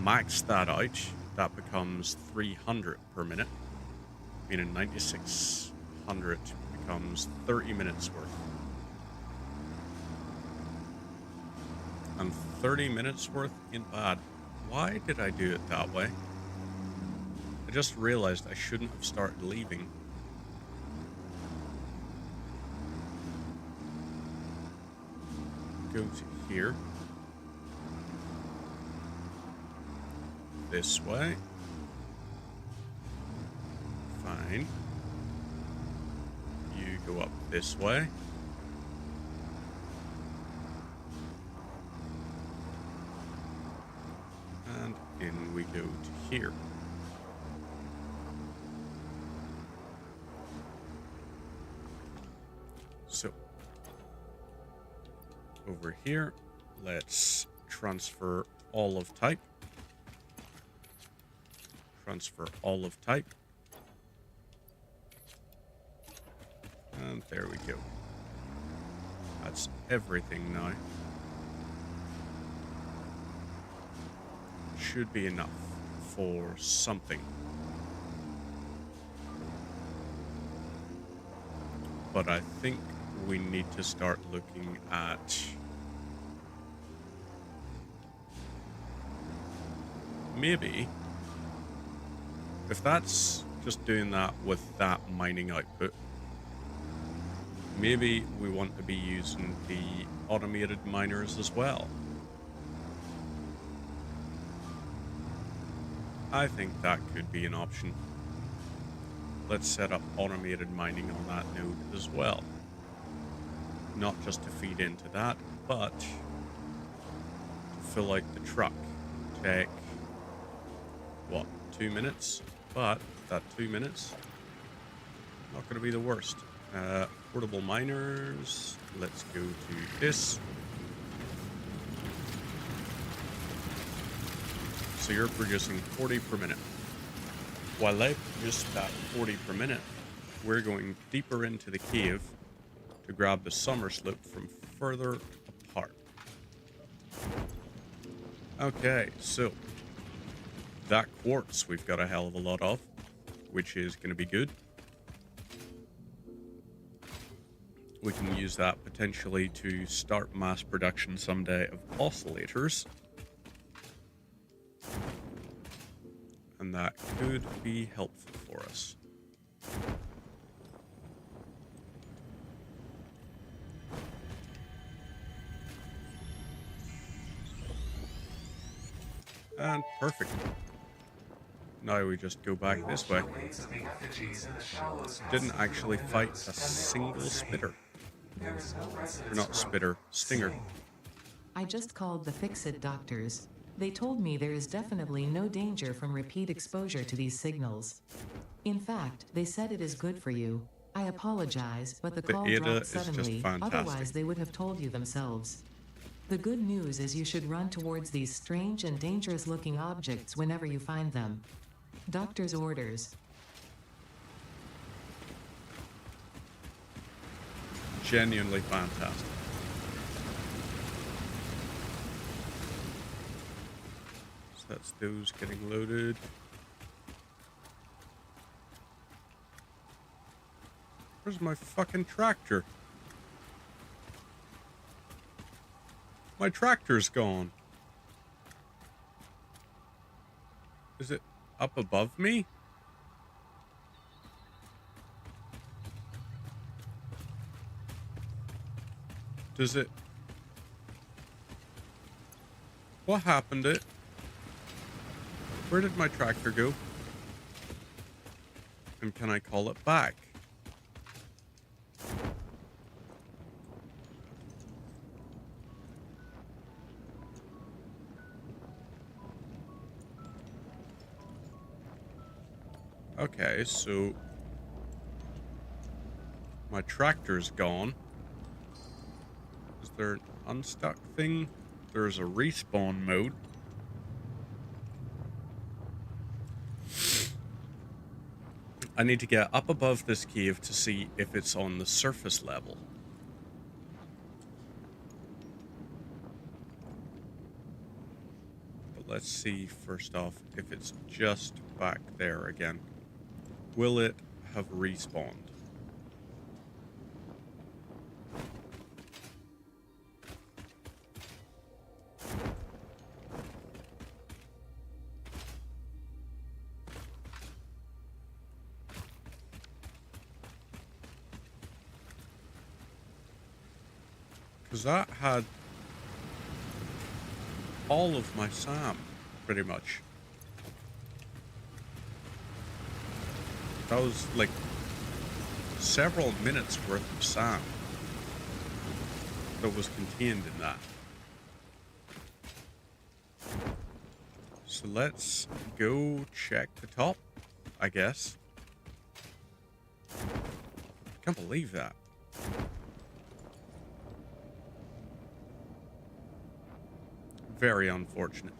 Max that out, that becomes 300 per minute. Meaning 9,600 becomes 30 minutes worth. And 30 minutes worth ain't bad. Why did I do it that way? I just realized I shouldn't have started leaving. Go to here. This way. Fine. You go up this way. And in we go to here. So, over here, let's transfer all of type. Transfer all of type. And there we go. That's everything now. Should be enough for something. But I think we need to start looking at maybe if that's just doing that with that mining output, maybe we want to be using the automated miners as well. I think that could be an option. Let's set up automated mining on that node as well. Not just to feed into that, but to fill out the truck. Take, what, 2 minutes? But that 2 minutes, not going to be the worst. Portable miners, let's go to this. So you're producing 40 per minute. While they produce that 40 per minute, we're going deeper into the cave to grab the summer slope from further apart. Okay, so that quartz we've got a hell of a lot of, which is going to be good. We can use that potentially to start mass production someday of oscillators. And that could be helpful for us. And perfect. Now we just go back this way. Didn't actually fight a single spitter. Or not spitter, stinger. I just called the Fix-It doctors. They told me there is definitely no danger from repeat exposure to these signals. In fact, they said it is good for you. I apologize, but the call Ada dropped is just suddenly, fantastic. otherwise they would have told you themselves. The good news is you should run towards these strange and dangerous-looking objects whenever you find them. Doctor's orders. Genuinely fantastic. So that's those getting loaded. Where's my fucking tractor? My tractor's gone. Is it up above me? Does it... What happened to it? Where did my tractor go? And can I call it back? Okay, so my tractor's gone. Is there an unstuck thing? There's a respawn mode. I need to get up above this cave to see if it's on the surface level. But let's see first off if it's just back there again. Will it have respawned? Because that had all of my SAM, pretty much. That was like several minutes worth of SAM that was contained in that. So let's go check the top, I guess. Can't believe that. Very unfortunate.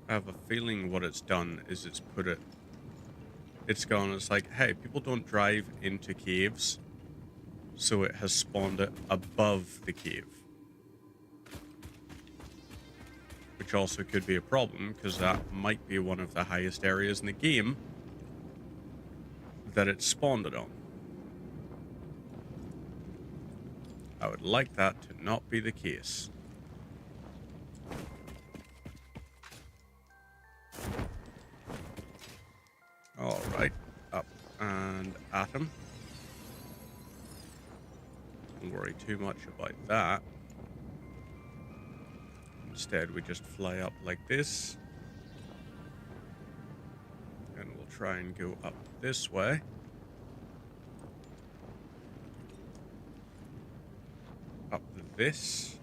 I have a feeling what it's done is it's put it... It's gone, it's like, hey, people don't drive into caves, so it has spawned it above the cave. Which also could be a problem, because that might be one of the highest areas in the game that it spawned it on. I would like that to not be the case. Alright, up and at him. Don't worry too much about that. Instead, we just fly up like this. And we'll try and go up this way. Up this.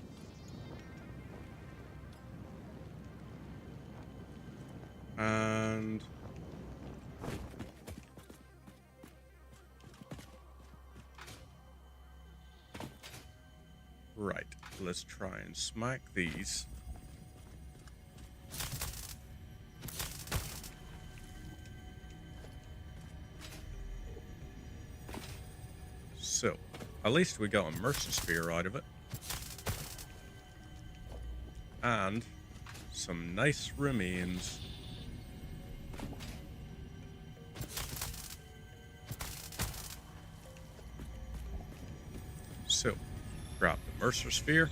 And... right, let's try and smack these At least we got a Mercer Sphere out of it. And some nice remains. So, grab the Mercer Sphere.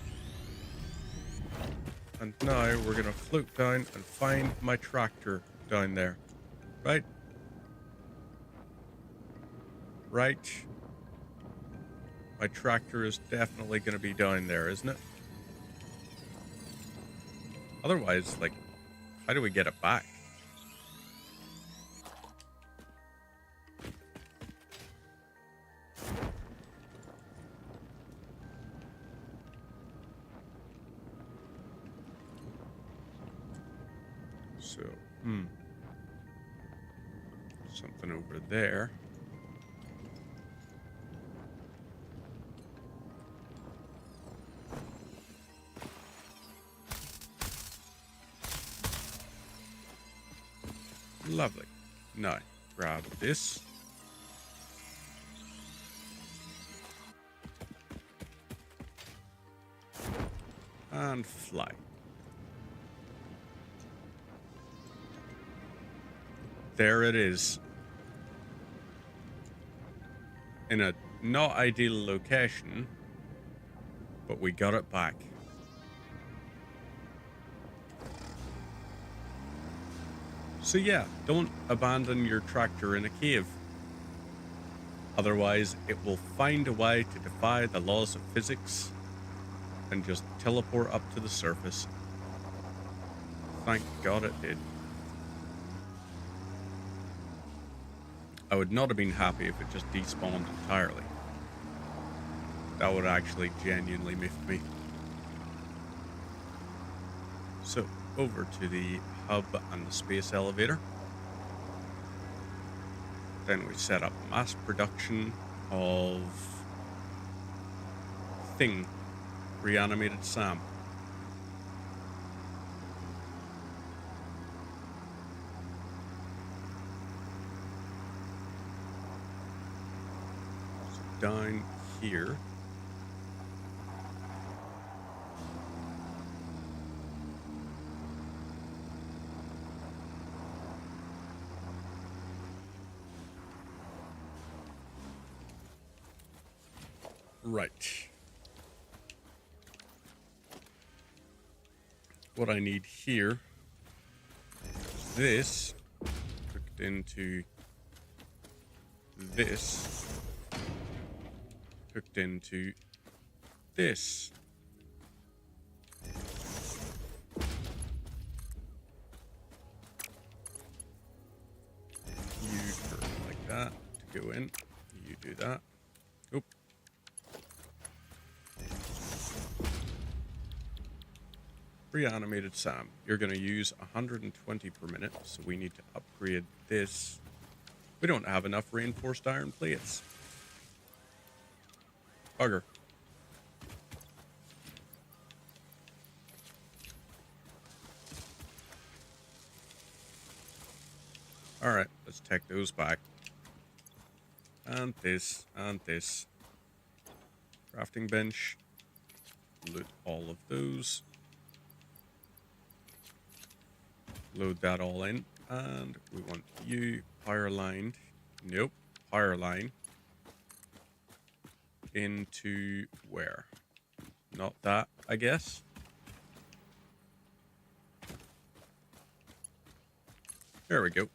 And now we're going to float down and find my tractor down there. Right? Right. My tractor is definitely going to be down there, isn't it? Otherwise, like, how do we get it back? So, something over there. Lovely. Now, grab this. And fly. There it is. In a not ideal location, but we got it back. So yeah, don't abandon your tractor in a cave. Otherwise, it will find a way to defy the laws of physics and just teleport up to the surface. Thank God it did. I would not have been happy if it just despawned entirely. That would actually genuinely miff me. So, over to the hub and the space elevator. Then we set up mass production of Thing, Reanimated Sam. So down here. Right. What I need here is this hooked into this, hooked into this. You turn it like that to go in. You do that. Oop. Reanimated Sam. You're going to use 120 per minute, so we need to upgrade this. We don't have enough reinforced iron plates. Bugger. Alright, let's take those back. And this, and this. Crafting bench. Loot all of those. Load that all in, and we want you power lined. Nope, power line into where? Not that, I guess. There we go.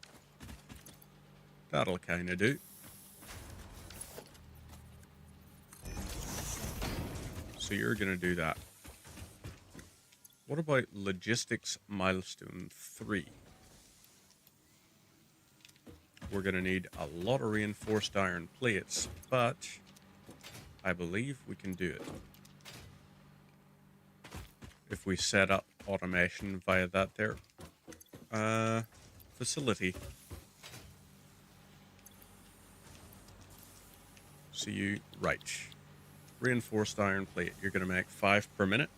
That'll kind of do. So you're going to do that. What about logistics milestone 3? We're going to need a lot of reinforced iron plates, but I believe we can do it. If we set up automation via that there facility. So you, right. Reinforced iron plate. You're going to make 5 per minute.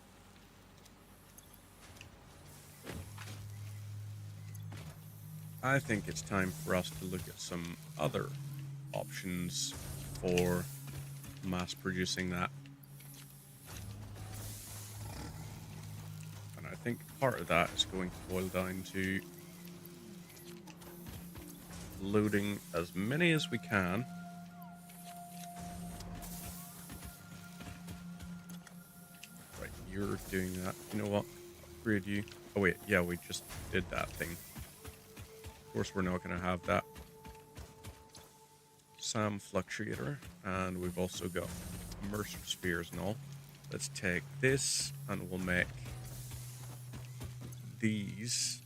I think it's time for us to look at some other options for mass producing that. And I think part of that is going to boil down to loading as many as we can. Right, you're doing that. You know what? Upgrade you. Oh wait, yeah, we just did that thing. Of course, we're not going to have that. SAM fluctuator, and we've also got immersive spheres and all. Let's take this, and we'll make these.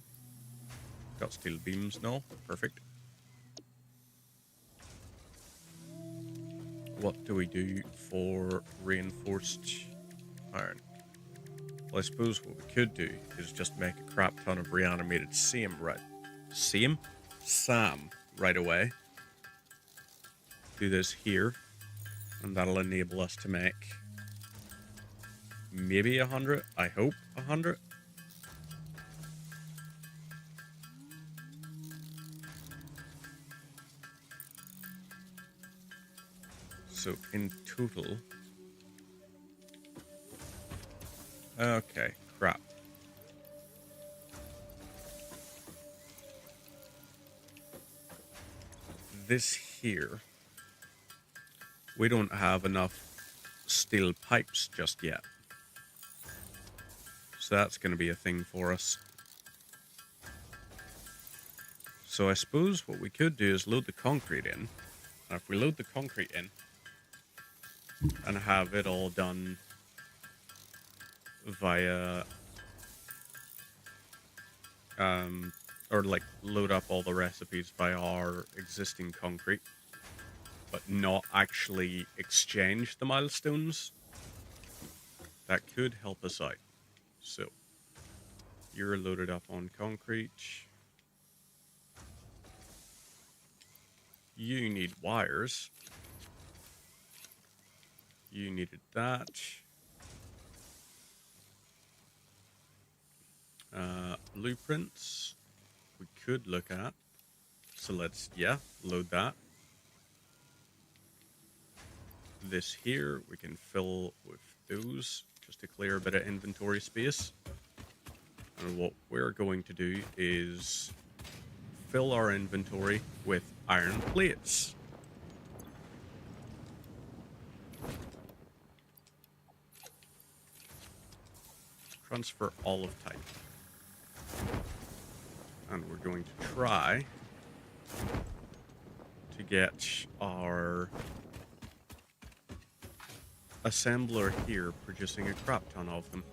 Got steel beams now. Perfect. What do we do for reinforced iron? Well, I suppose what we could do is just make a crap ton of reanimated SAM right away. Do this here, and that'll enable us to make maybe 100. I hope 100. So in total, okay, crap. This here, we don't have enough steel pipes just yet. So that's going to be a thing for us. So I suppose what we could do is load the concrete in. And if we load the concrete in and have it all done via or like load up all the recipes via our existing concrete, but not actually exchange the milestones, that could help us out. So you're loaded up on concrete. You need wires. You needed that. Blueprints we could look at. So let's, load that. This here we can fill with those just to clear a bit of inventory space. And what we're going to do is fill our inventory with iron plates. Transfer all of type. And we're going to try to get our assembler here producing a crap ton of them.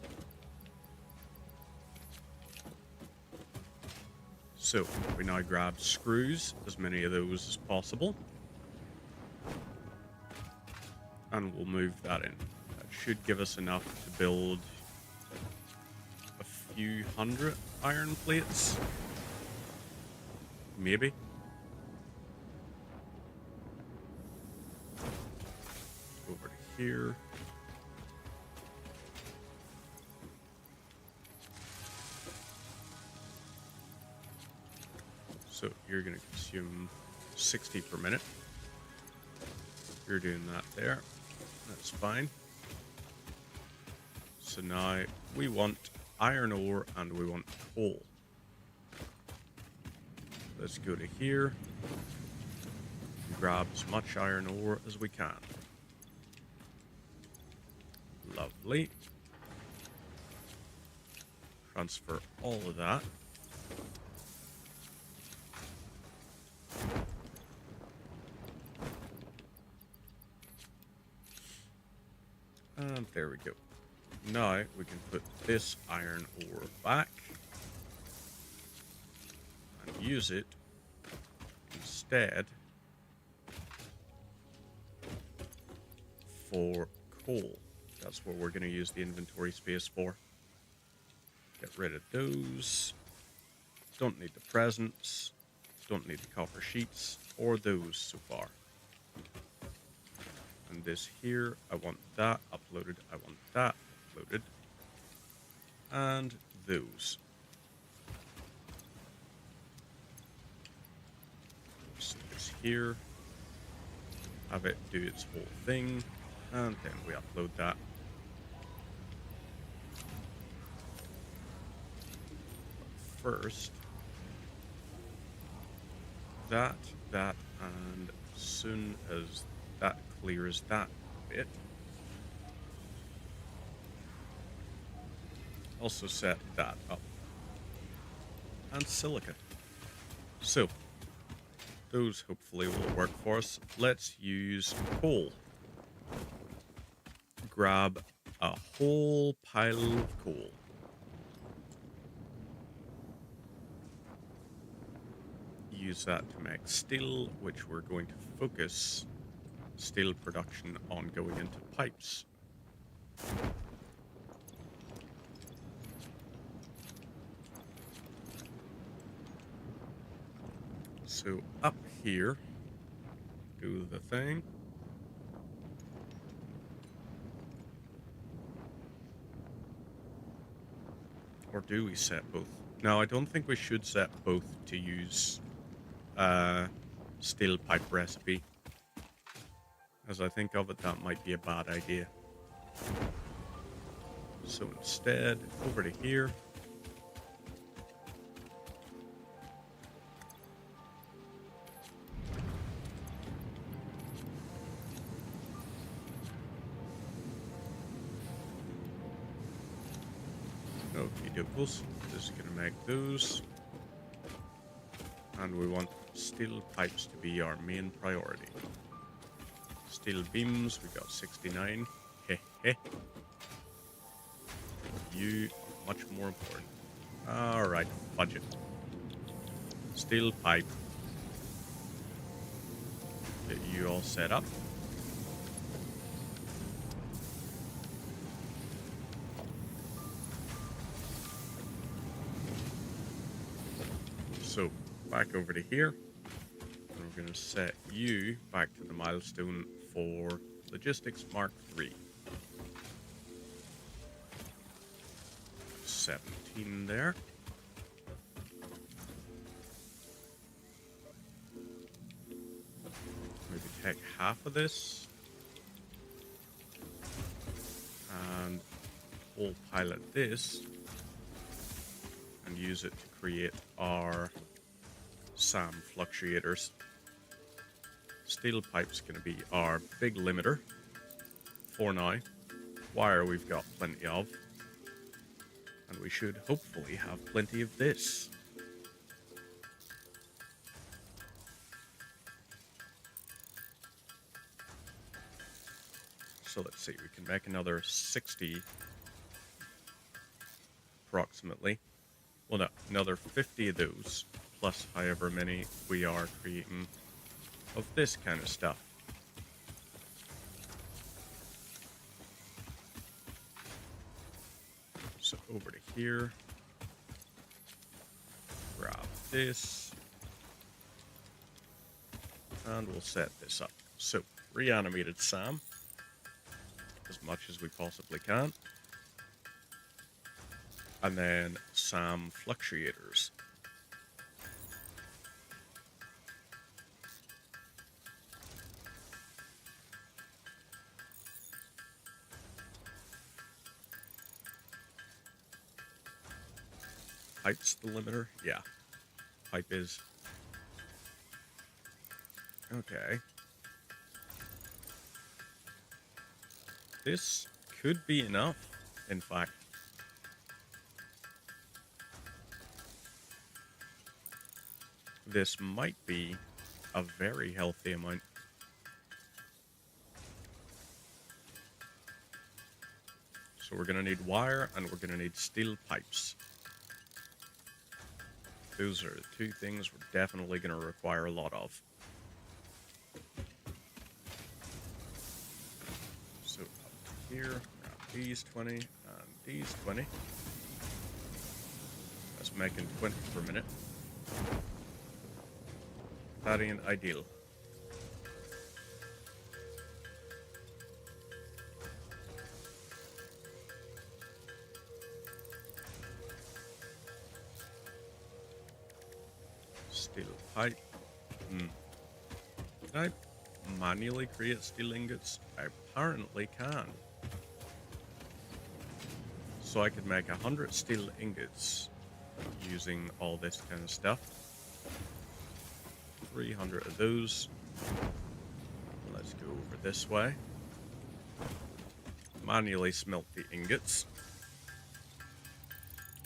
So we now grab screws, as many of those as possible, and we'll move that in. That should give us enough to build a few hundred iron plates, maybe. Over to here. So you're going to consume 60 per minute. You're doing that there. That's fine. So now we want iron ore and we want coal. Let's go to here and grab as much iron ore as we can. Lovely. Transfer all of that. And there we go. Now we can put this iron ore back and use it instead for coal. That's what we're going to use the inventory space for. Get rid of those. Don't need the presents. Don't need the copper sheets or those so far. And this here, I want that uploaded. I want that uploaded. And those. So this here. Have it do its whole thing. And then we upload that. First, that, and as soon as that clears that bit, also set that up. And silica. So, those hopefully will work for us. Let's use coal. Grab a whole pile of coal. Use that to make steel, which we're going to focus steel production on going into pipes. So up here, do the thing. Or do we set both? No, I don't think we should set both to use steel pipe recipe. As I think of it, that might be a bad idea. So instead, over to here. Okie dokies. This is going to make those. And we want steel pipes to be our main priority. Steel beams, we got 69. Heh heh. You are much more important. Alright, fudge it. Steel pipe. Get you all set up. So, back over to here. And we're going to set you back to the milestone for Logistics Mark III. 17 there. Maybe take half of this. And we'll pilot this. And use it to create our SAM fluctuators. Steel pipe's going to be our big limiter for now. Wire we've got plenty of. And we should hopefully have plenty of this. So let's see, we can make another 60 approximately. Well, no, another 50 of those, plus however many we are creating of this kind of stuff. So over to here, grab this, and we'll set this up. So, reanimated SAM, as much as we possibly can. And then SAM fluctuators. Pipe's the limiter? Yeah. Pipe is. Okay. This could be enough, in fact. This might be a very healthy amount. So we're going to need wire and we're going to need steel pipes. Those are the two things we're definitely going to require a lot of. So up here, grab these 20 and these 20. That's making 20 per minute. That ain't ideal. Steel pipe. Can I manually create steel ingots? I apparently can. So I could make 100 steel ingots using all this kind of stuff. 300 of those. Let's go over this way. Manually smelt the ingots.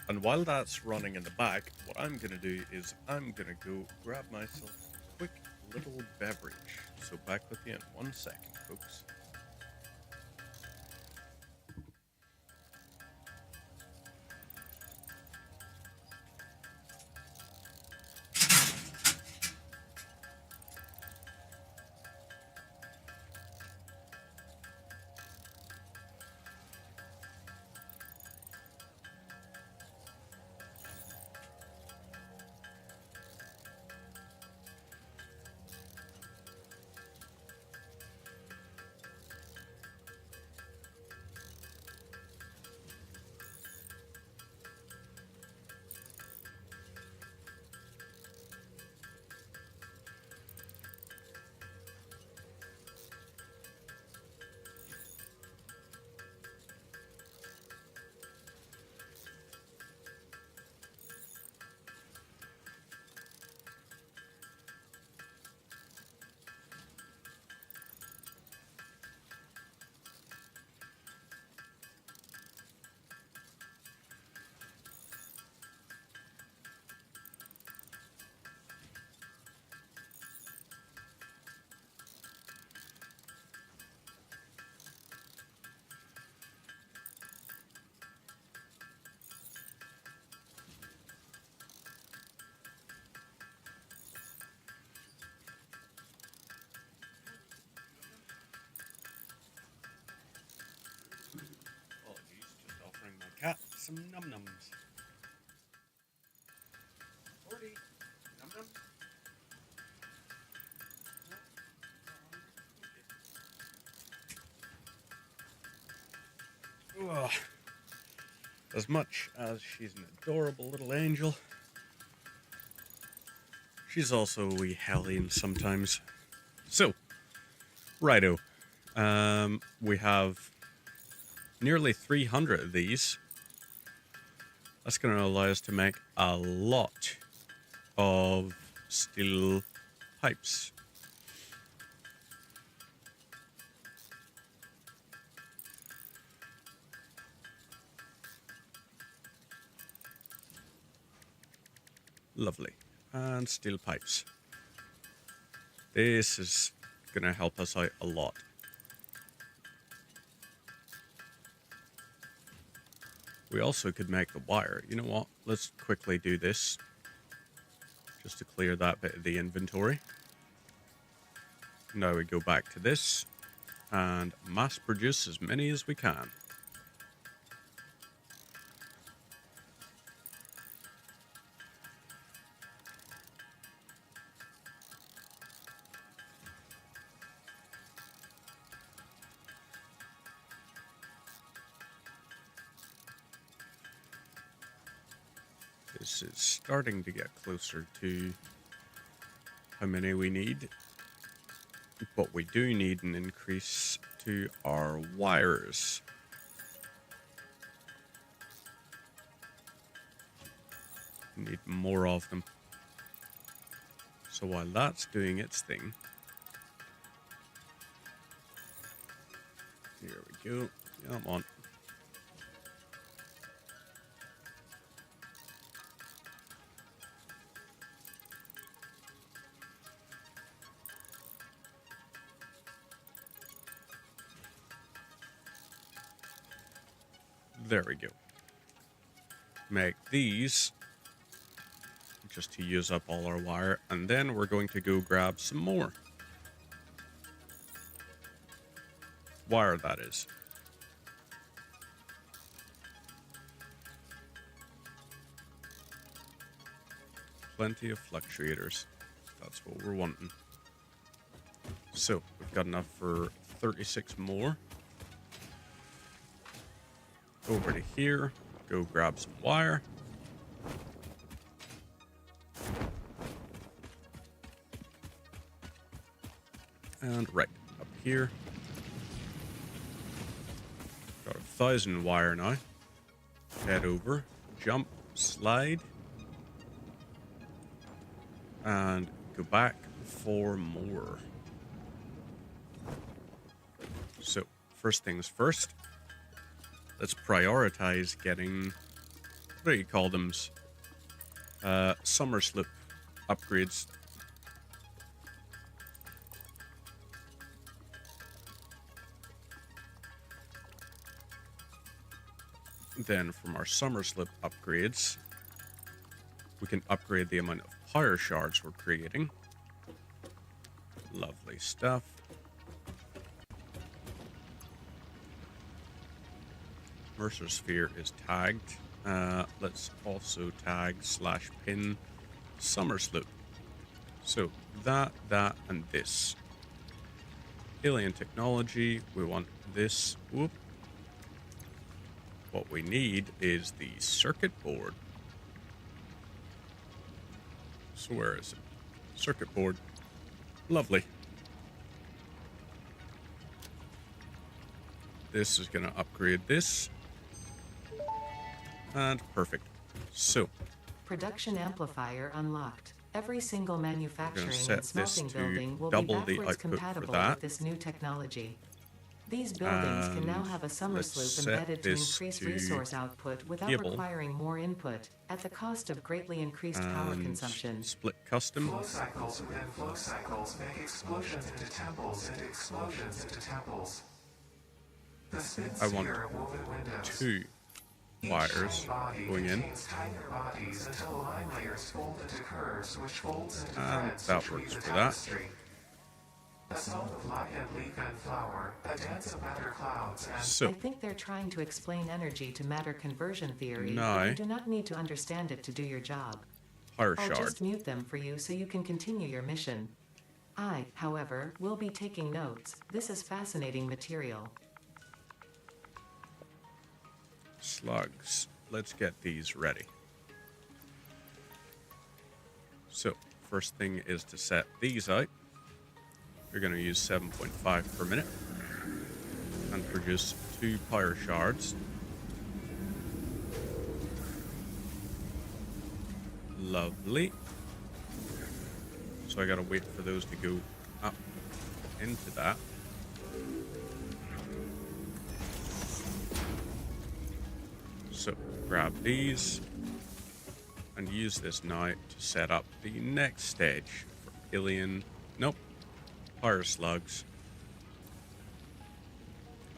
And while that's running in the back, what I'm going to do is I'm going to go grab myself a quick little beverage. So back with you in 1 second, folks. Apologies, just offering my cat some num-nums. Forty num-nums. Ugh. As much as she's an adorable little angel, she's also a wee hellion sometimes. So, righto. We have nearly 300 of these. That's going to allow us to make a lot of steel pipes. Lovely. And steel pipes. This is going to help us out a lot. We also could make the wire. You know what? Let's quickly do this. Just to clear that bit of the inventory. Now we go back to this. And mass produce as many as we can. This is starting to get closer to how many we need, but we do need an increase to our wires. We need more of them. So while that's doing its thing, here we go. Come on. There we go. Make these just to use up all our wire, and then we're going to go grab some more wire, that is. Plenty of fluctuators. That's what we're wanting. So we've got enough for 36 more. Over to here, go grab some wire. And right up here. Got 1,000 wire now. Head over, jump, slide, and go back for more. So, first things first, let's prioritize getting, what do you call them? Summer slip upgrades. Then from our summer slip upgrades, we can upgrade the amount of power shards we're creating. Lovely stuff. Mercer sphere is tagged. Let's also tag /pin summer slip. So that, and this. Alien technology, we want this. Whoop. What we need is the circuit board. So where is it? Circuit board. Lovely. This is going to upgrade this. And perfect. So, Production amplifier unlocked. Every single manufacturing set and smelting this to building will be double the backwards output for compatible that. with this new technology. These buildings can now And have a summer let's sloop set embedded to this increase to resource output without cable. requiring more input, at the cost of greatly increased power And consumption. split custom. Flow cycles within flow cycles make explosions into temples into explosions into temples. The spin I want sphere woven windows. 2 Each wires tiny body going in. contains tinier bodies until line layers fold into curves, which folds into And threads, that which weave works a for that. tapestry. A song of light and leaf and flower, a dance of matter clouds, and I So, think they're trying to explain energy to matter conversion theory, No. but you do not need to understand it to do your job. power I'll shard. just mute them for you so you can continue your mission. I, however, will be taking notes. This is fascinating material. Slugs. Let's get these ready. So, first thing is to set these out. You're going to use 7.5 per minute and produce 2 power shards. Lovely. So I got to wait for those to go up into that. So grab these and use this now to set up the next stage for alien. Nope. Power slugs.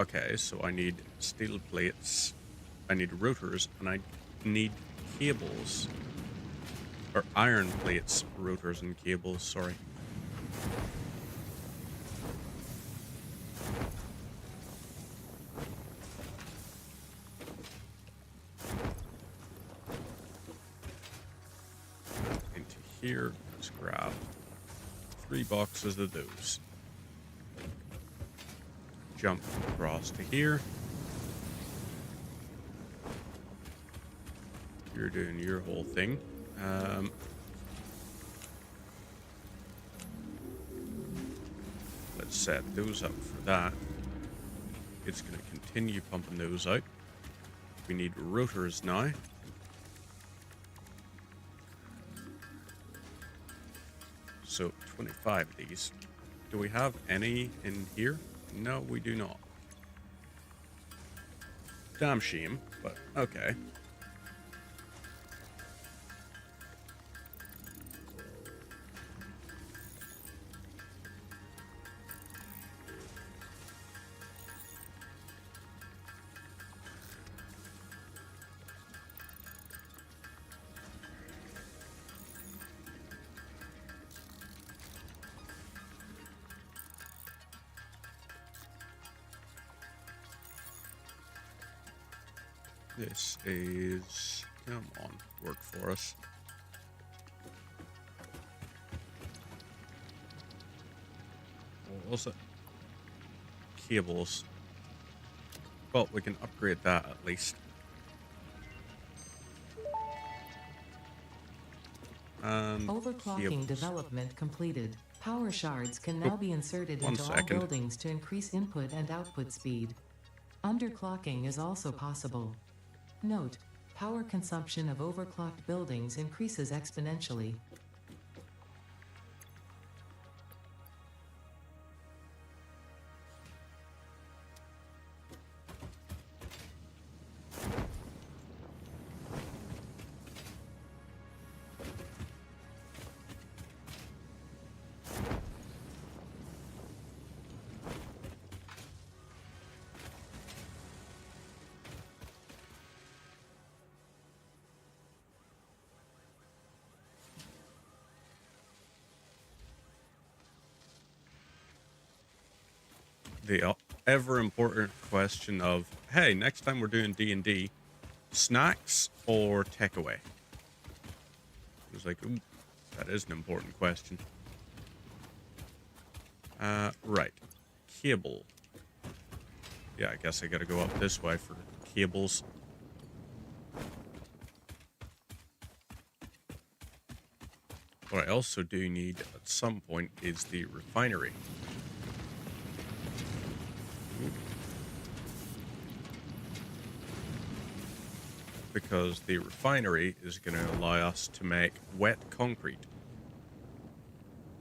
Okay, so I need steel plates, I need rotors, and I need cables. Or iron plates, rotors, and cables, sorry. Into here, let's grab 3 boxes of those. Jump across to here. You're doing your whole thing. Let's set those up for that. It's going to continue pumping those out. We need rotors now. So 25 of these. Do we have any in here? No, we do not. Damn shame, but okay. This is, come on, work for us. What was it? Cables. Well, we can upgrade that at least. And Overclocking cables. development completed. Power shards can now be inserted One into all second. buildings to increase input and output speed. Underclocking is also possible. Note: power consumption of overclocked buildings increases exponentially. The ever important question of, hey, next time we're doing D&D, snacks or takeaway? It was like, ooh, that is an important question. Right. Cable. Yeah, I guess I gotta go up this way for cables. What I also do need at some point is the refinery. Because the refinery is going to allow us to make wet concrete.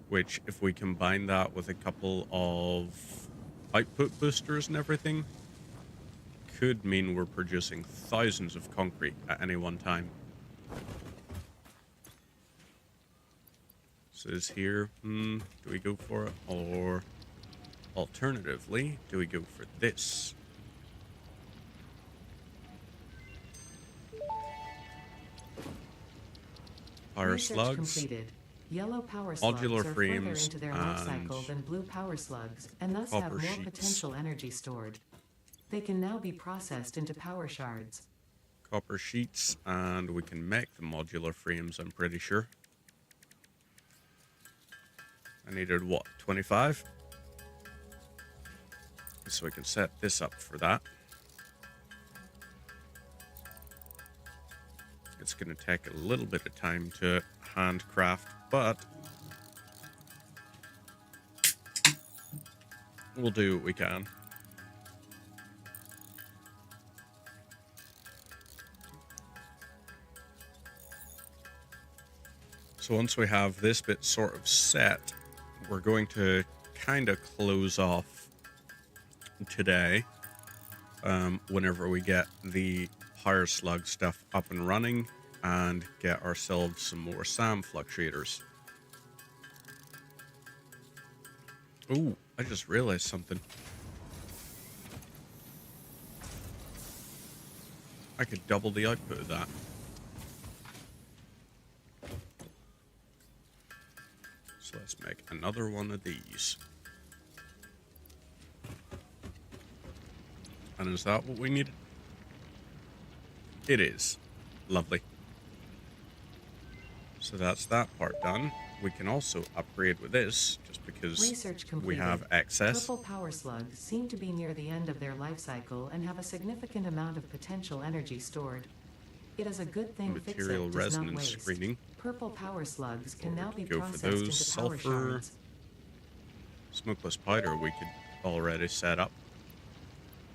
Which, if we combine that with a couple of output boosters and everything, could mean we're producing thousands of concrete at any one time. So is here, do we go for it? Or alternatively, do we go for this? Power Research slugs. completed. Yellow power slugs Modular are further frames into their life and cycle than blue power slugs, and thus have copper more sheets. potential energy stored. They can now be processed into power shards. Copper sheets, and we can make the modular frames, I'm pretty sure. I needed, what, 25? So we can set this up for that. It's going to take a little bit of time to handcraft, but we'll do what we can. So once we have this bit sort of set, we're going to kind of close off today. Whenever we get the power slug stuff up and running and get ourselves some more SAM fluctuators. Ooh, I just realized something. I could double the output of that. So let's make another one of these. And is that what we needed? It is. Lovely. So that's that part done. We can also upgrade with this, just because Research completed. we have excess. Purple power slugs seem to be near the end of their life cycle and have a significant amount of potential energy stored. It is a good thing Material Fixit does not resonance waste. screening. Purple power slugs can Or we now could be go for processed those. into power Sulfur. shards. Smokeless powder we could already set up.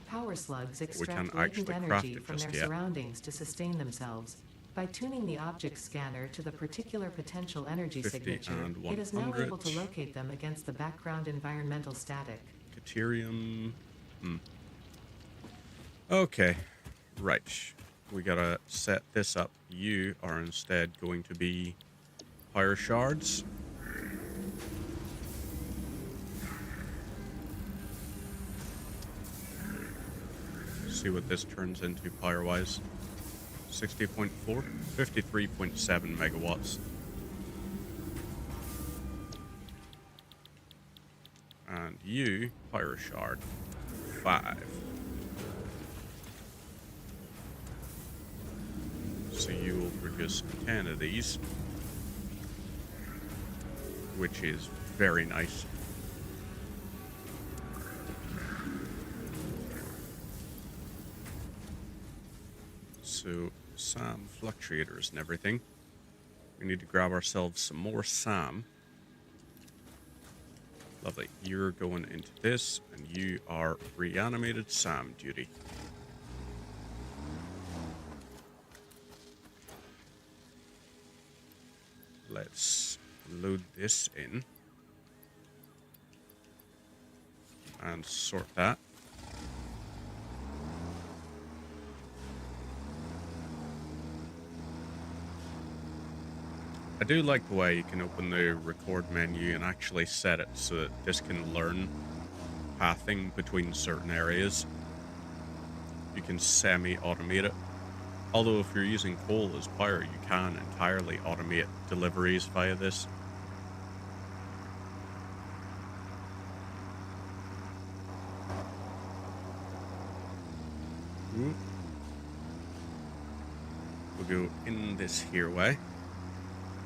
Power slugs we extract can't latent actually craft energy it from just their yet. surroundings to sustain themselves. By tuning the object scanner to the particular potential energy 50 signature, and it is now 100. able to locate them against the background environmental static. Deuterium. Okay. Right. We gotta set this up. You are instead going to be power shards. See what this turns into power-wise. 60.4, 53.7 megawatts. And you, power shard, 5. So you will produce 10 of these, which is very nice. So SAM fluctuators and everything. We need to grab ourselves some more SAM. Lovely. You're going into this, and you are reanimated Sam duty. Let's load this in and sort that. I do like the way you can open the record menu and actually set it so that this can learn pathing between certain areas. You can semi-automate it. Although if you're using coal as power, you can entirely automate deliveries via this. Ooh. We'll go in this here way.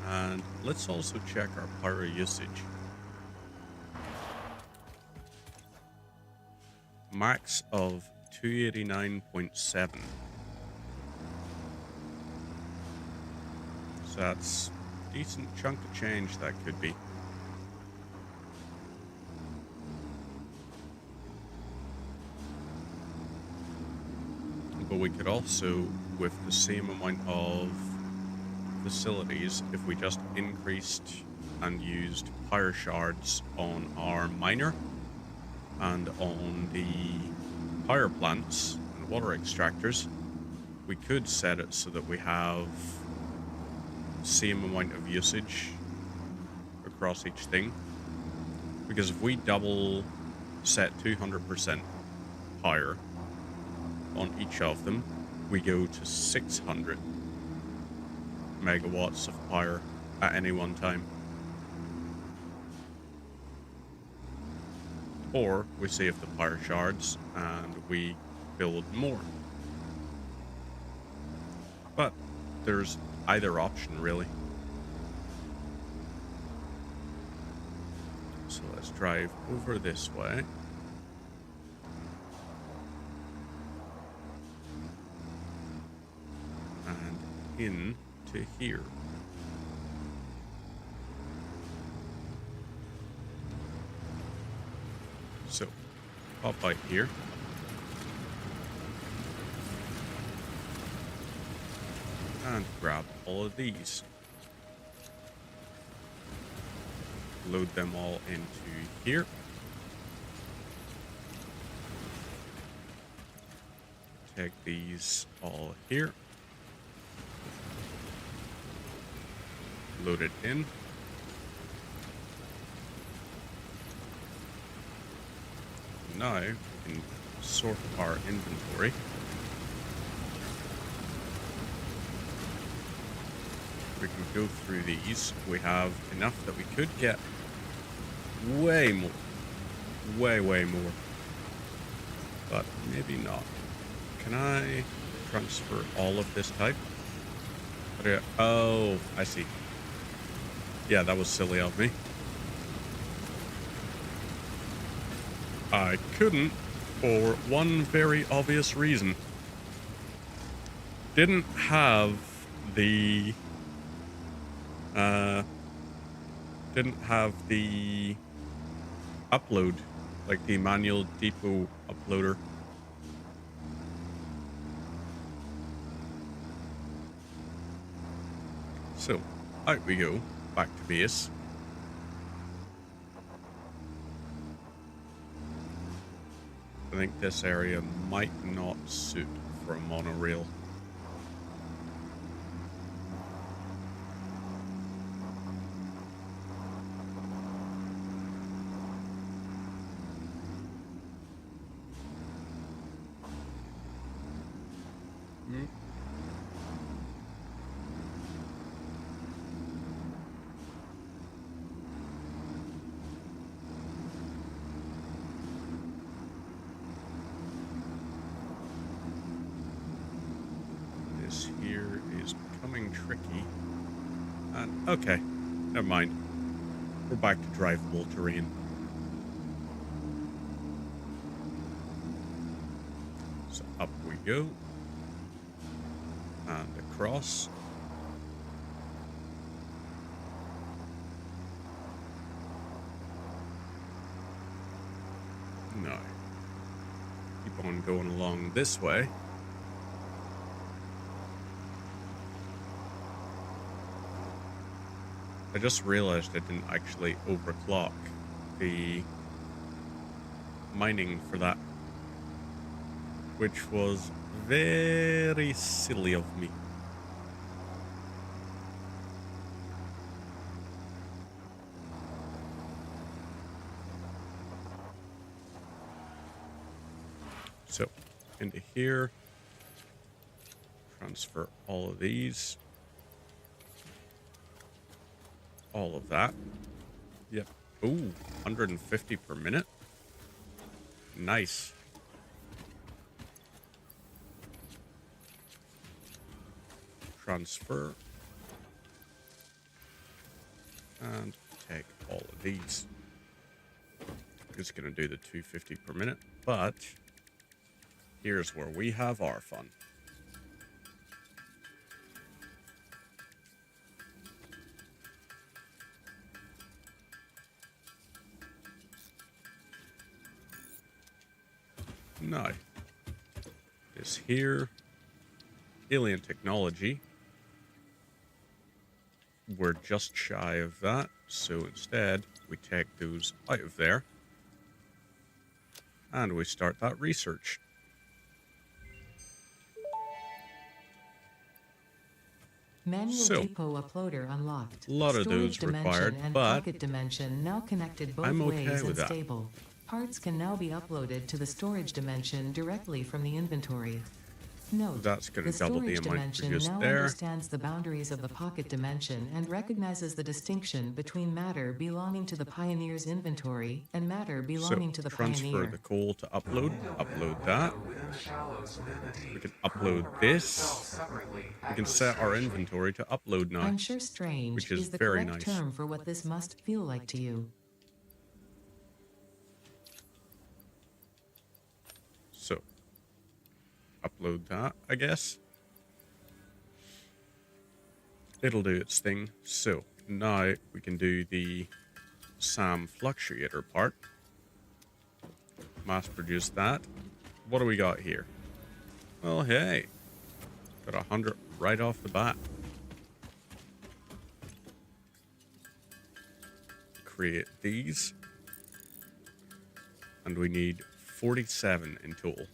And let's also check our power usage. Max of 289.7. So that's a decent chunk of change that could be. But we could also, with the same amount of facilities, if we just increased and used power shards on our miner and on the power plants and water extractors, we could set it so that we have the same amount of usage across each thing. Because if we double set 200% power on each of them, we go to 600 megawatts of power at any one time. Or we save the power shards and we build more. But there's either option, really. So let's drive over this way. And in to here. So, pop out here. And grab all of these. Load them all into here. Take these all here. Load it in. Now we can sort our inventory. We can go through these. We have enough that we could get way more. Way more. But maybe not. Can I transfer all of this type? Oh, I see. Yeah, that was silly of me. I couldn't for one very obvious reason. Didn't have the upload, like the manual depot uploader. So, out we go, back to base. I think this area might not suit for a monorail. This here is becoming tricky. And okay, never mind. We're back to drivable terrain. So up we go. And across. on going along this way. I just realized I didn't actually overclock the mining for that, which was very silly of me. So, into here, transfer all of these, all of that. Yep. Ooh, 150 per minute. Nice. Transfer. And take all of these. Just going to do the 250 per minute, but here's where we have our fun. Now, this here, alien technology, we're just shy of that, so instead we take those out of there and we start that research. Manual depot uploader unlocked. A lot of Storage those required, dimension and but pocket dimension now connected both I'm ways okay and with that. stable. Parts can now be uploaded to the storage dimension directly from the inventory. Note, That's going the to double the storage amount dimension produced now there. understands the boundaries of the pocket dimension and recognizes the distinction between matter belonging to the Pioneer's inventory and matter belonging to the transfer Pioneer. the coal to upload that. Within the shallows, within the deep. We can upload this. We can set our inventory to upload now. I'm sure strange which is the very correct nice. term for what this must feel like to you. So, upload that, I guess. It'll do its thing. So, now we can do the SAM fluctuator part. Mass produce that. What do we got here? Well, hey. Got 100 right off the bat. Create these. And we need 47 in total.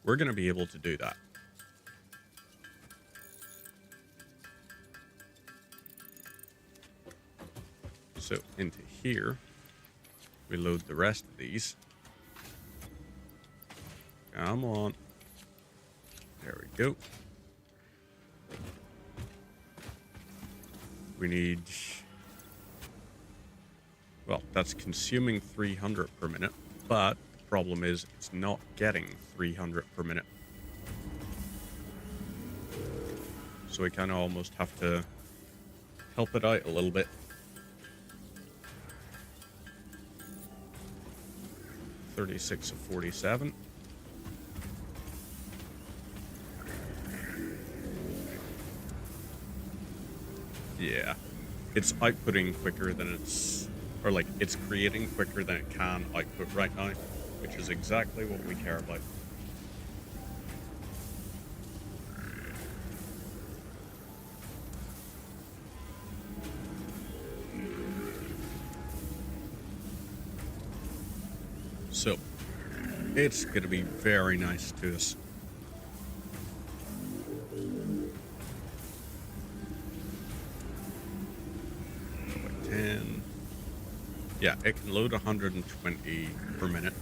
We're going to be able to do that. So into here, we load the rest of these. Come on. There we go. We need... Well, that's consuming 300 per minute, but the problem is it's not getting 300 per minute. So we kind of almost have to help it out a little bit. 36 of 47. Yeah, it's outputting quicker than it's, or like it's creating quicker than it can output right now, which is exactly what we care about. So, it's going to be very nice to us. By 10. Yeah, it can load 120 per minute.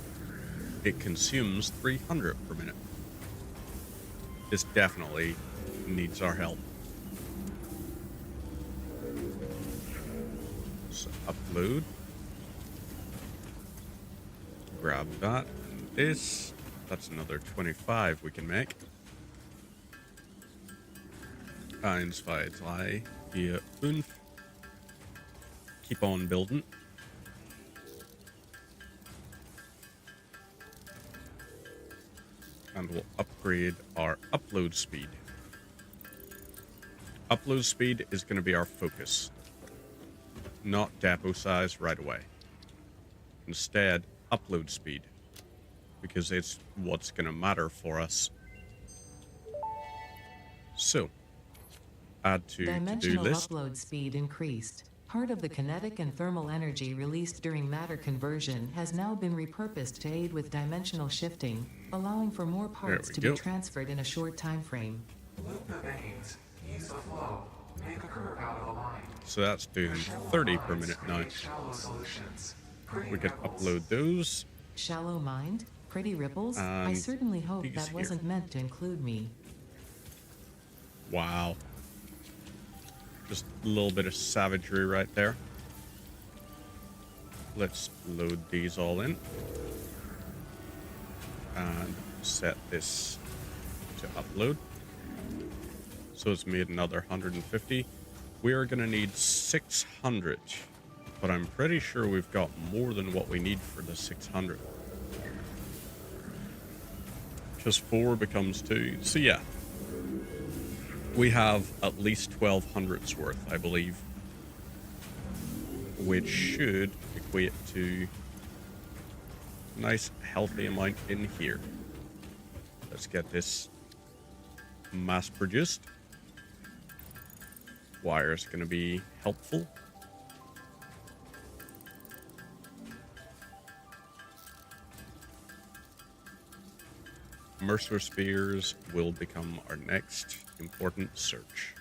It consumes 300 per minute. This definitely needs our help. So, upload. Grab that and this. That's another 25 we can make. Eins, zwei, drei, vier, fünf. Keep on building. And we'll upgrade our upload speed. Upload speed is going to be our focus, not depot size right away. Instead, upload speed. because it's what's going to matter for us. So, add to to-do Dimensional list. upload speed increased. Part of the kinetic and thermal energy released during matter conversion has now been repurposed to aid with dimensional shifting, allowing for more parts we to go. be transferred in a short time frame. Loop the veins, ease the flow, make a curve out of a line. So that's doing Shallow 30 per lines minute now. create shallow solutions. Pretty We can ripples. upload those. Shallow mind? Pretty ripples? I And certainly hope these that here. wasn't meant to include me. Wow. Just a little bit of savagery right there. Let's load these all in. And set this to upload. So it's made another 150. We are going to need 600. But I'm pretty sure we've got more than what we need for the 600. Just 4 becomes 2. So yeah. We have at least 1200's worth, I believe. Which should equate to a nice healthy amount in here. Let's get this mass produced. Wire's going to be helpful. Mercer spheres will become our next important search.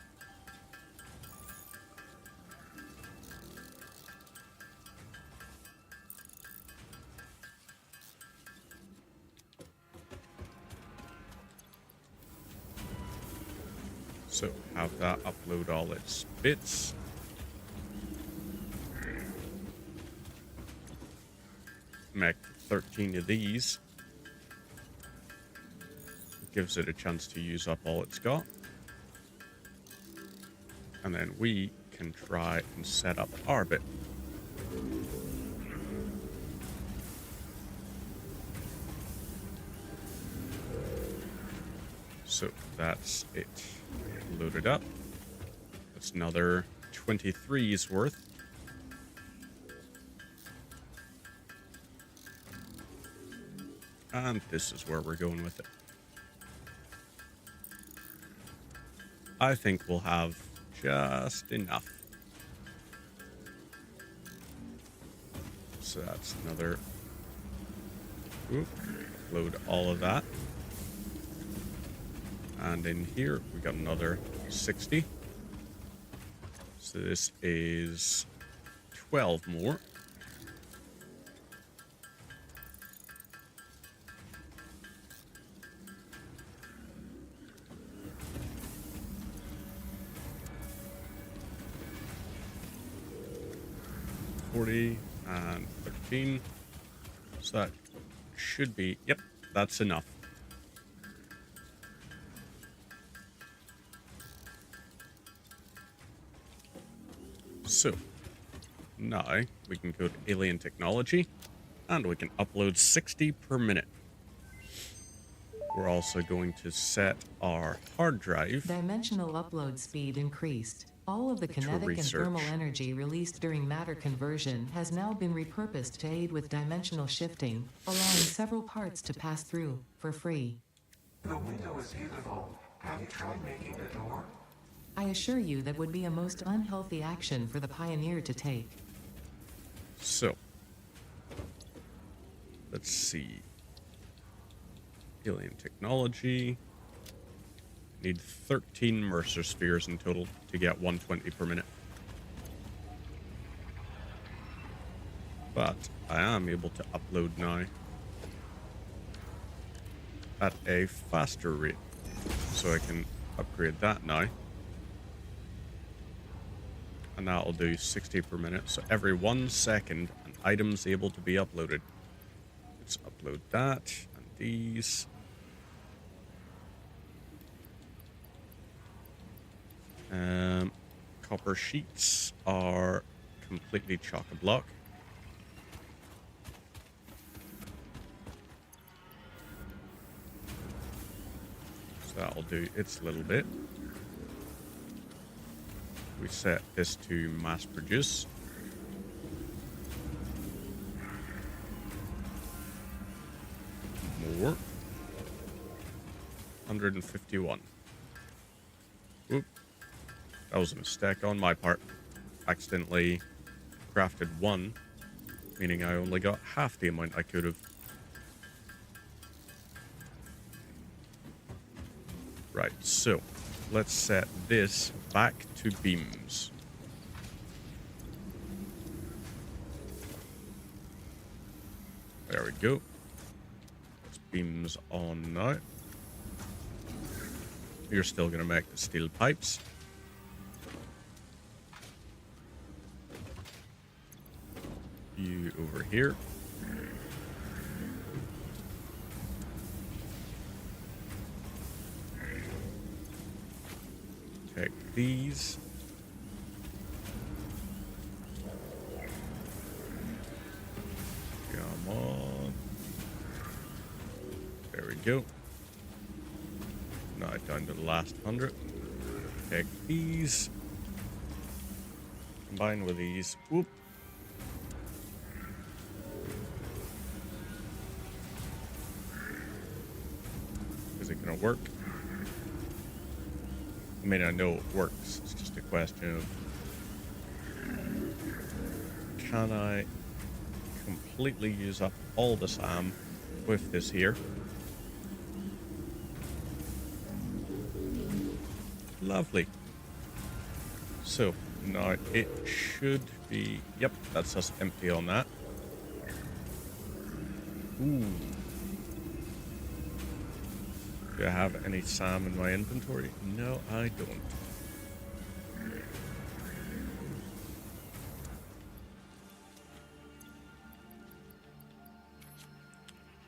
So have that upload all its bits. Make 13 of these. Gives it a chance to use up all it's got. And then we can try and set up our bit. So that's it. Loaded up. That's another 23's worth. And this is where we're going with it. I think we'll have just enough. So that's another. Oop, load all of that. And in here, we got another 60. So this is 12 more. And 13. So that should be, yep, that's enough. So now we can go to alien technology and we can upload 60 per minute. We're also going to set our hard drive. Dimensional upload speed increased. All of the kinetic and research. thermal energy released during matter conversion has now been repurposed to aid with dimensional shifting, allowing several parts to pass through for free. The window is beautiful. Have you tried making the door? I assure you that would be a most unhealthy action for the Pioneer to take. So, let's see. Alien technology. Need 13 Mercer spheres in total to get 120 per minute. But I am able to upload now at a faster rate. So I can upgrade that now. And that'll do 60 per minute. So every 1 second, an item's able to be uploaded. Let's upload that and these. Copper sheets are completely chock-a-block. So that'll do its little bit. We set this to mass produce. 4. 151. Oop. That was a mistake on my part. Accidentally crafted 1, meaning I only got half the amount I could have. Right, so let's set this back to beams. There we go. It's beams on now. You're still going to make the steel pipes. You over here. Take these. Come on. There we go. Now down to the last 100. Take these. Combine with these. Whoop. Is it going to work? I mean, I know it works. It's just a question of, can I completely use up all the SAM with this here? Lovely. So now it should be, yep, that's us empty on that. Ooh. Do I have any SAM in my inventory? No, I don't.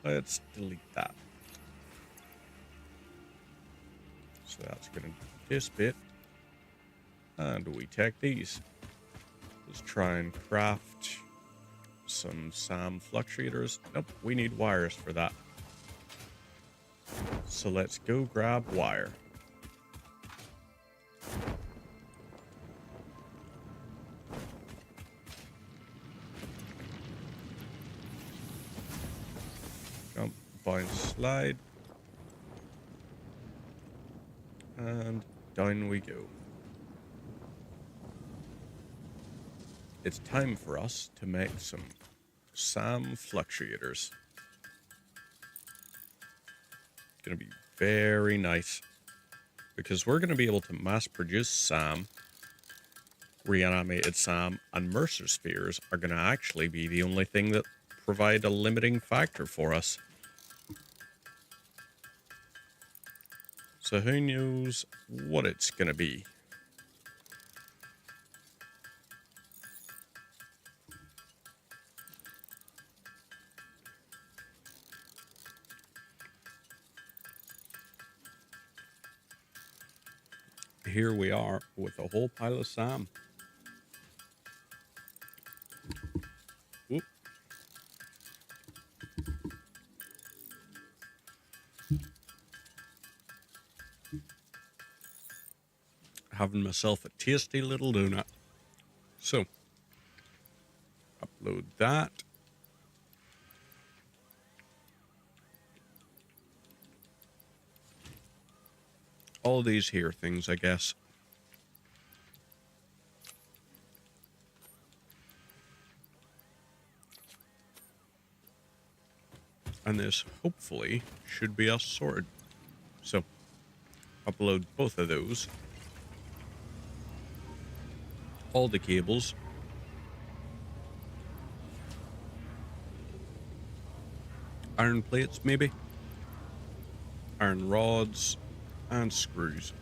Let's delete that. So that's going to do this bit. And we take these. Let's try and craft some SAM fluctuators. Nope, we need wires for that. So let's go grab wire. Jump, bounce, slide. And down we go. It's time for us to make some SAM fluctuators. Going to be very nice because we're going to be able to mass produce SAM, reanimated SAM, and Mercer spheres are going to actually be the only thing that provide a limiting factor for us. So who knows what it's going to be? Here we are with a whole pile of SAM. Oop. Having myself a tasty little donut. So, upload that. All these here things, I guess. And this, hopefully, should be us sorted. So, upload both of those. All the cables. Iron plates, maybe. Iron rods. And screws.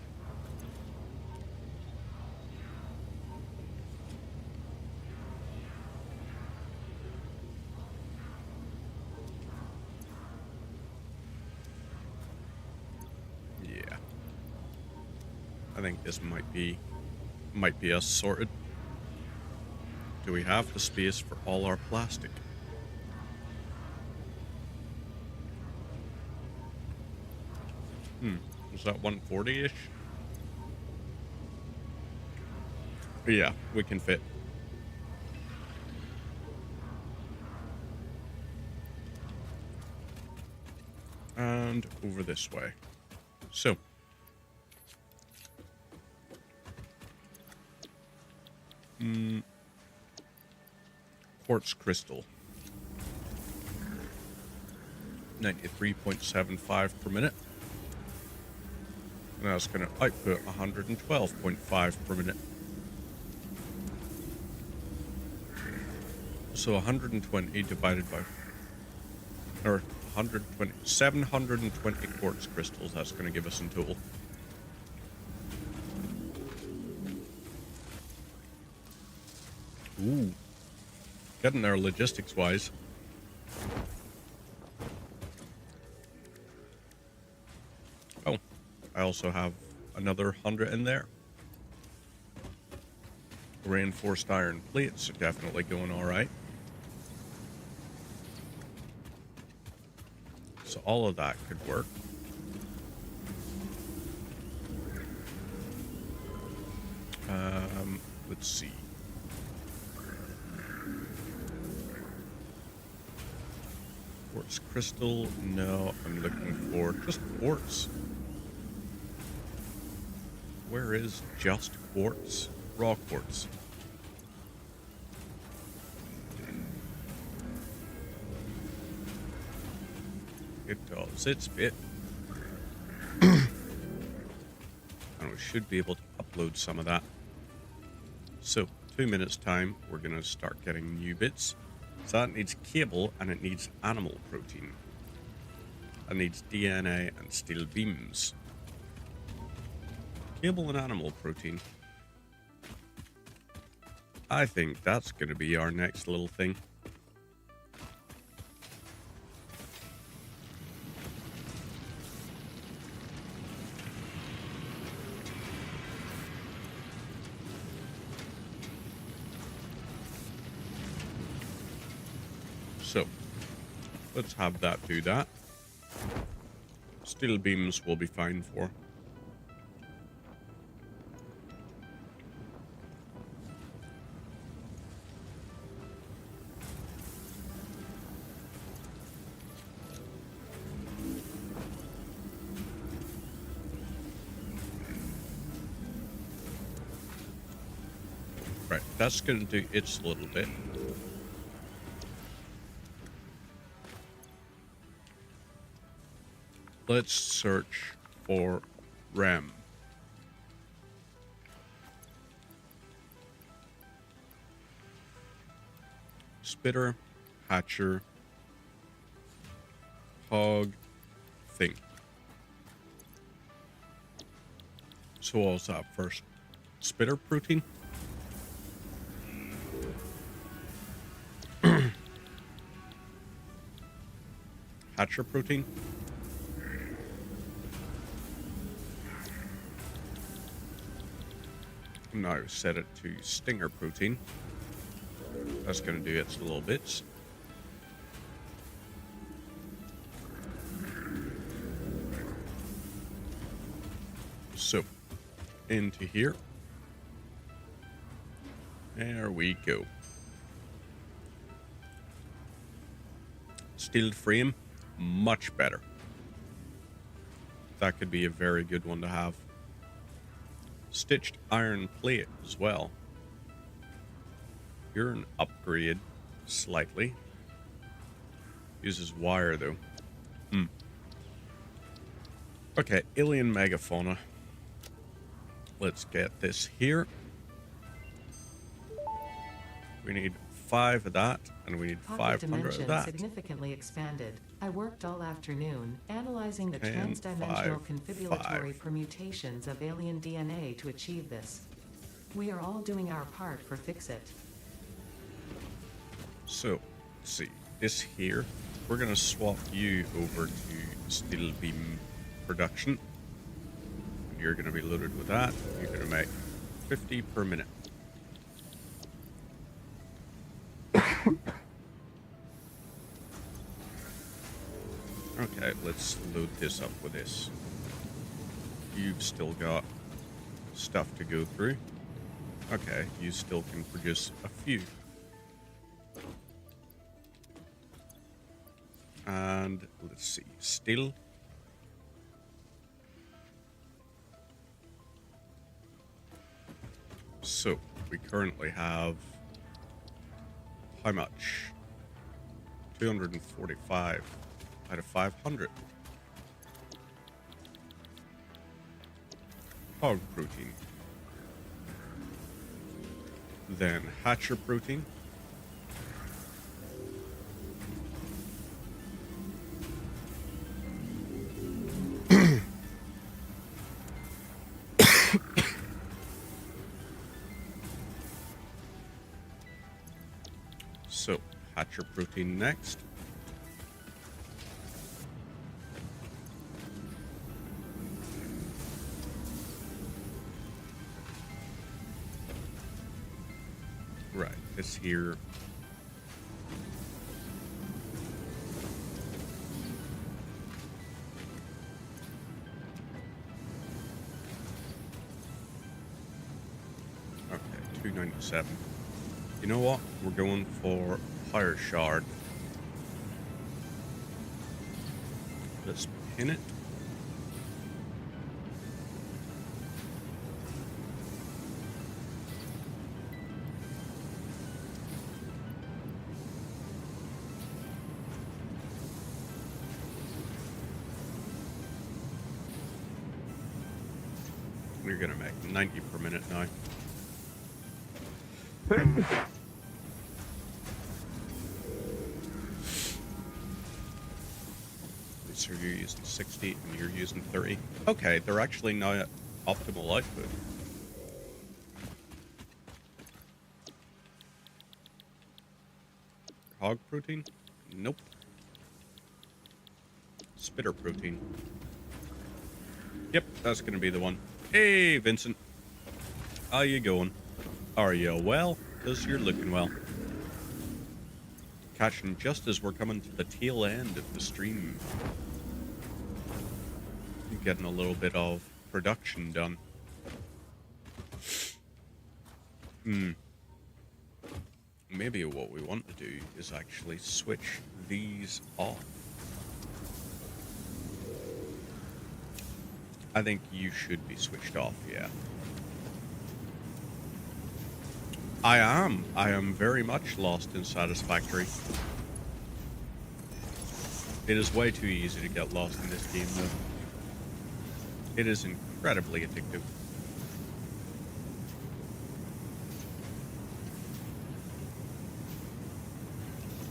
Yeah. I think this might be us sorted. Do we have the space for all our plastic? Was that 140-ish? Yeah, we can fit. and over this way. So, quartz crystal. 93.75 per minute. And that's going to output 112.5 per minute. So 120 divided by, or 120, 720 quartz crystals that's going to give us in total. Ooh. Getting there logistics-wise. Oh, I also have another 100 in there. Reinforced iron plates are definitely going all right. So all of that could work. Let's see. Quartz crystal? No, I'm looking for just quartz. Where is just quartz? Raw quartz. It does its bit. And we should be able to upload some of that. So, 2 minutes time, we're going to start getting new bits. So that needs cable and it needs animal protein. That needs DNA and steel beams. Cable and animal protein. I think that's going to be our next little thing. So, let's have that do that. Steel beams will be fine for. Right, that's going to do its little bit. Let's search for RAM. Spitter, hatcher, hog, thing. So what was that first? Spitter protein? Hatcher protein? Now set it to stinger protein. That's going to do its little bits. So, into here. There we go. Steel frame, much better. That could be a very good one to have. Stitched iron plate as well. You're an upgrade slightly. Uses wire though. Okay, alien megafauna. Let's get this here. We need 5 of that, and we need Pocket 500 of dimension that. significantly expanded. I worked all afternoon analyzing the And transdimensional 5, confibulatory 5. permutations of alien DNA to achieve this. We are all doing our part for Fix-It. So, let's see. This here, we're going to swap you over to steel beam production. You're going to be loaded with that. You're going to make 50 per minute. Okay, let's load this up with this. You've still got stuff to go through. Okay, you still can produce a few. And let's see, steel. So, we currently have... How much? 245 out of 500. Hog protein. Then hatcher protein. So, hatcher protein next. Right, this here. Okay, 297. You know what? We're going for Fire Shard. Let's pin it. We're gonna make 90 per minute now. So you're using 60 and you're using 30. Okay, they're actually now at optimal output. Hog protein? Nope. Spitter protein. Yep, that's gonna be the one. Hey, Vincent. How you going? Are you well? 'Cause you're looking well. Catching just as we're coming to the tail end of the stream. Getting a little bit of production done. Maybe what we want to do is actually switch these off. I think you should be switched off, yeah. I am very much lost in Satisfactory. It is way too easy to get lost in this game, though. It is incredibly addictive.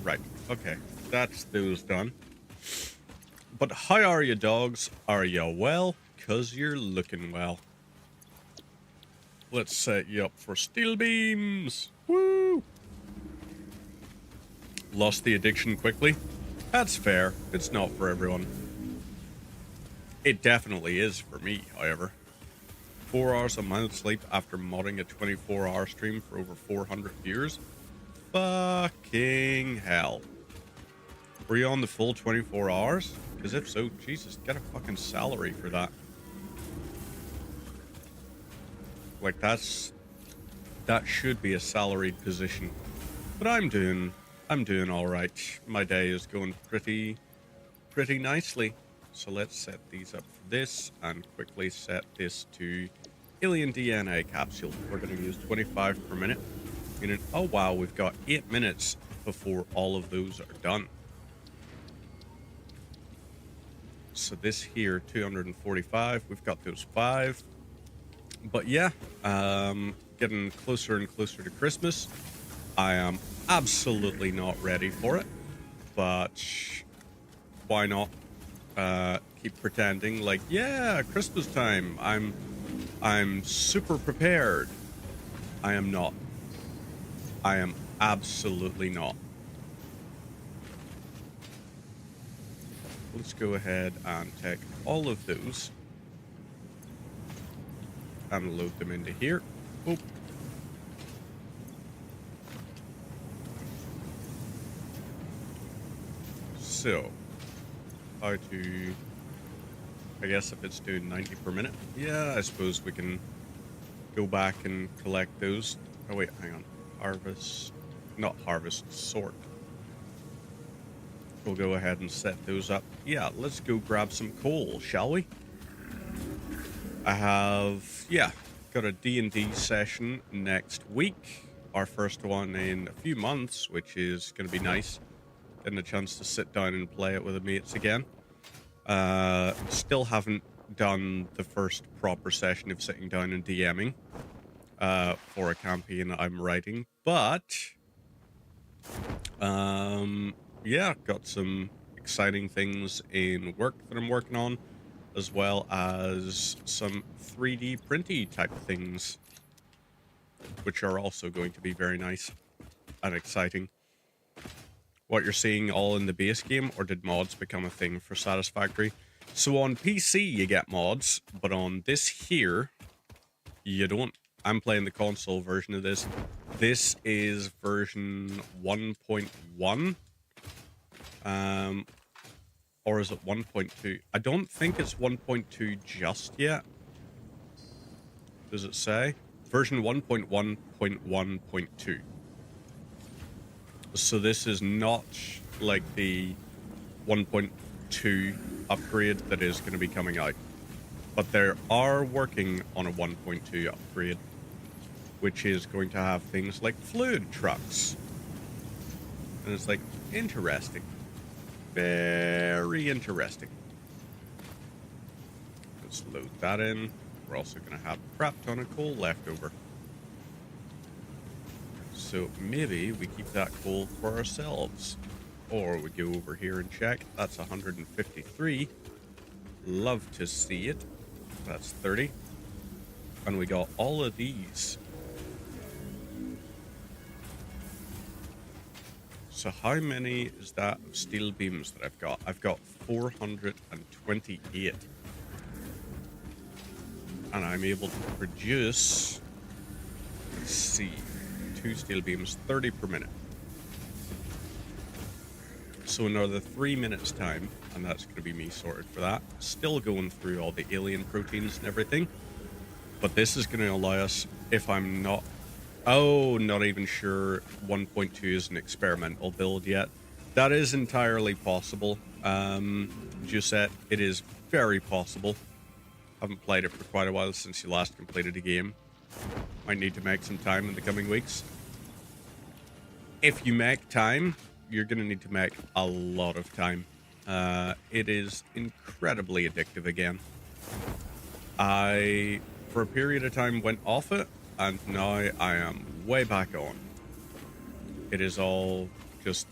Right, okay. That's those done. But how are you, dogs? Are you well? 'Cause you're looking well. Let's set you up for steel beams. Woo! Lost the addiction quickly? That's fair. It's not for everyone. It definitely is for me, however. 4 hours a month sleep after modding a 24-hour stream for over 400 viewers? Fucking hell. Were you on the full 24 hours? Because if so, Jesus, get a fucking salary for that. Like, that should be a salaried position. But I'm doing all right. My day is going pretty nicely. So let's set these up for this and quickly set this to Alien DNA capsule. We're going to use 25 per minute. Oh wow, we've got 8 minutes before all of those are done. So this here, 245, we've got those 5. But yeah, getting closer and closer to Christmas. I am absolutely not ready for it, but why not keep pretending like, yeah, Christmas time, I'm super prepared. I am not. I am absolutely not. Let's go ahead and take all of those and load them into here. Oh. So, how to, I guess if it's doing 90 per minute, yeah, I suppose we can go back and collect those. Oh wait, hang on. Harvest, not harvest, sort. We'll go ahead and set those up. Yeah, let's go grab some coal, shall we? I have, yeah, got a D&D session next week. Our first one in a few months, which is going to be nice. Getting a chance to sit down and play it with the mates again. Still haven't done the first proper session of sitting down and DMing for a campaign I'm writing. But, yeah, got some exciting things in work that I'm working on, as well as some 3D printy type things, which are also going to be very nice and exciting. What you're seeing all in the base game, or did mods become a thing for Satisfactory? So on PC you get mods, but on this here you don't. I'm playing the console version of this. This is version 1.1. Or is it 1.2? I don't think it's 1.2 just yet. Does it say? Version 1.1.1.2. So this is not like the 1.2 upgrade that is going to be coming out. But they are working on a 1.2 upgrade, which is going to have things like fluid trucks. And it's like, interesting. Very interesting. Let's load that in. We're also going to have a crap ton of coal left over. So maybe we keep that coal for ourselves. Or we go over here and check. That's 153. Love to see it. That's 30. And we got all of these. So how many is that of steel beams that I've got? I've got 428. And I'm able to produce, let's see, 2 steel beams, 30 per minute. So another 3 minutes time, and that's going to be me sorted for that. Still going through all the alien proteins and everything. But this is going to allow us, if I'm not... Oh, not even sure 1.2 is an experimental build yet. That is entirely possible. Jusette, it is very possible. Haven't played it for quite a while since you last completed a game. Might need to make some time in the coming weeks. If you make time, you're going to need to make a lot of time. It is incredibly addictive again. I, for a period of time, went off it, and now I am way back on. It is all just...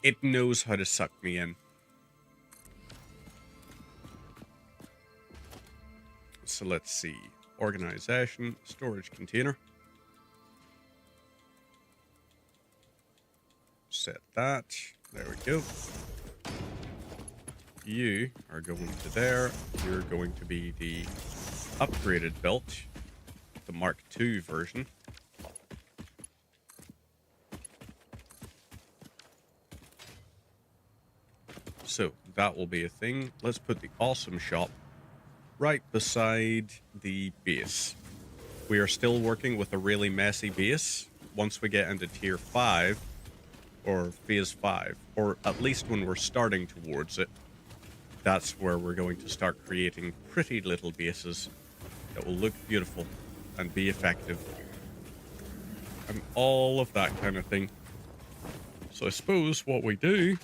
It knows how to suck me in. So let's see. Organization, storage container. Set that. There we go. You are going to there. You're going to be the upgraded belt, the Mark II version. So that will be a thing. Let's put the awesome shop right beside the base. We are still working with a really messy base. Once we get into tier 5, or phase 5, or at least when we're starting towards it, that's where we're going to start creating pretty little bases that will look beautiful and be effective. And all of that kind of thing. So I suppose what we do...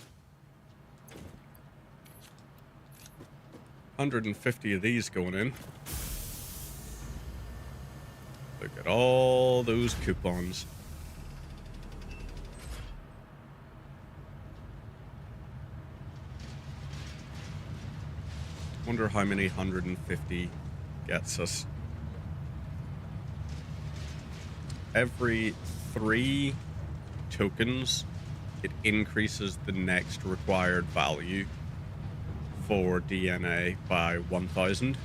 150 of these going in. Look at all those coupons. Wonder how many 150 gets us. Every 3 tokens, it increases the next required value for DNA by 1,000.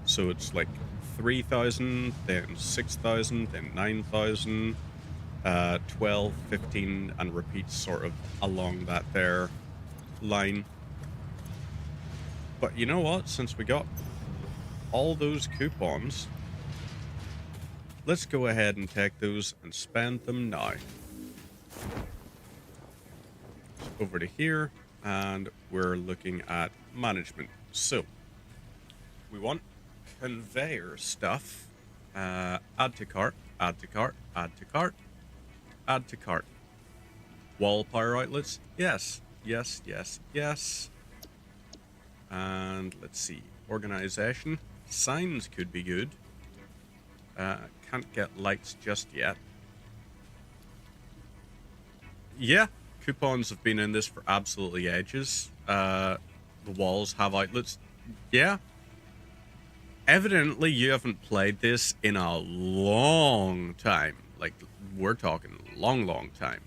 So it's like 3,000, then 6,000, then 9,000, 12, 15, and repeats sort of along that there line. But you know what? Since we got all those coupons, let's go ahead and take those and spend them now. Over to here, and we're looking at management. So we want conveyor stuff. Add to cart, add to cart, add to cart, add to cart. Wall power outlets, yes, yes, yes, yes. And let's see, organization. Signs could be good. Can't get lights just yet. Yeah, coupons have been in this for absolutely ages. The walls have outlets. Yeah. Evidently, you haven't played this in a long time. Like, we're talking long time.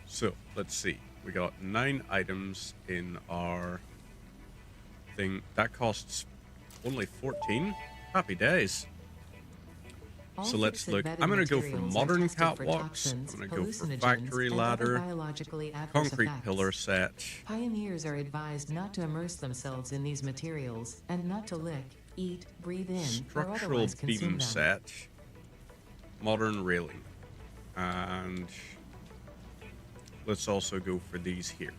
So, let's see. We got 9 items in our thing. That costs only 14. Happy days. All So let's fix-it look. bedded I'm going to go for materials are modern tested for catwalks. toxins, I'm going to go for hallucinogens, factory and other ladder. biologically adverse Concrete effects. pillar set. Pioneers are advised not to immerse themselves in these materials and not to lick, eat, breathe in, or Structural otherwise consume beam them. set. Modern railing. And let's also go for these here.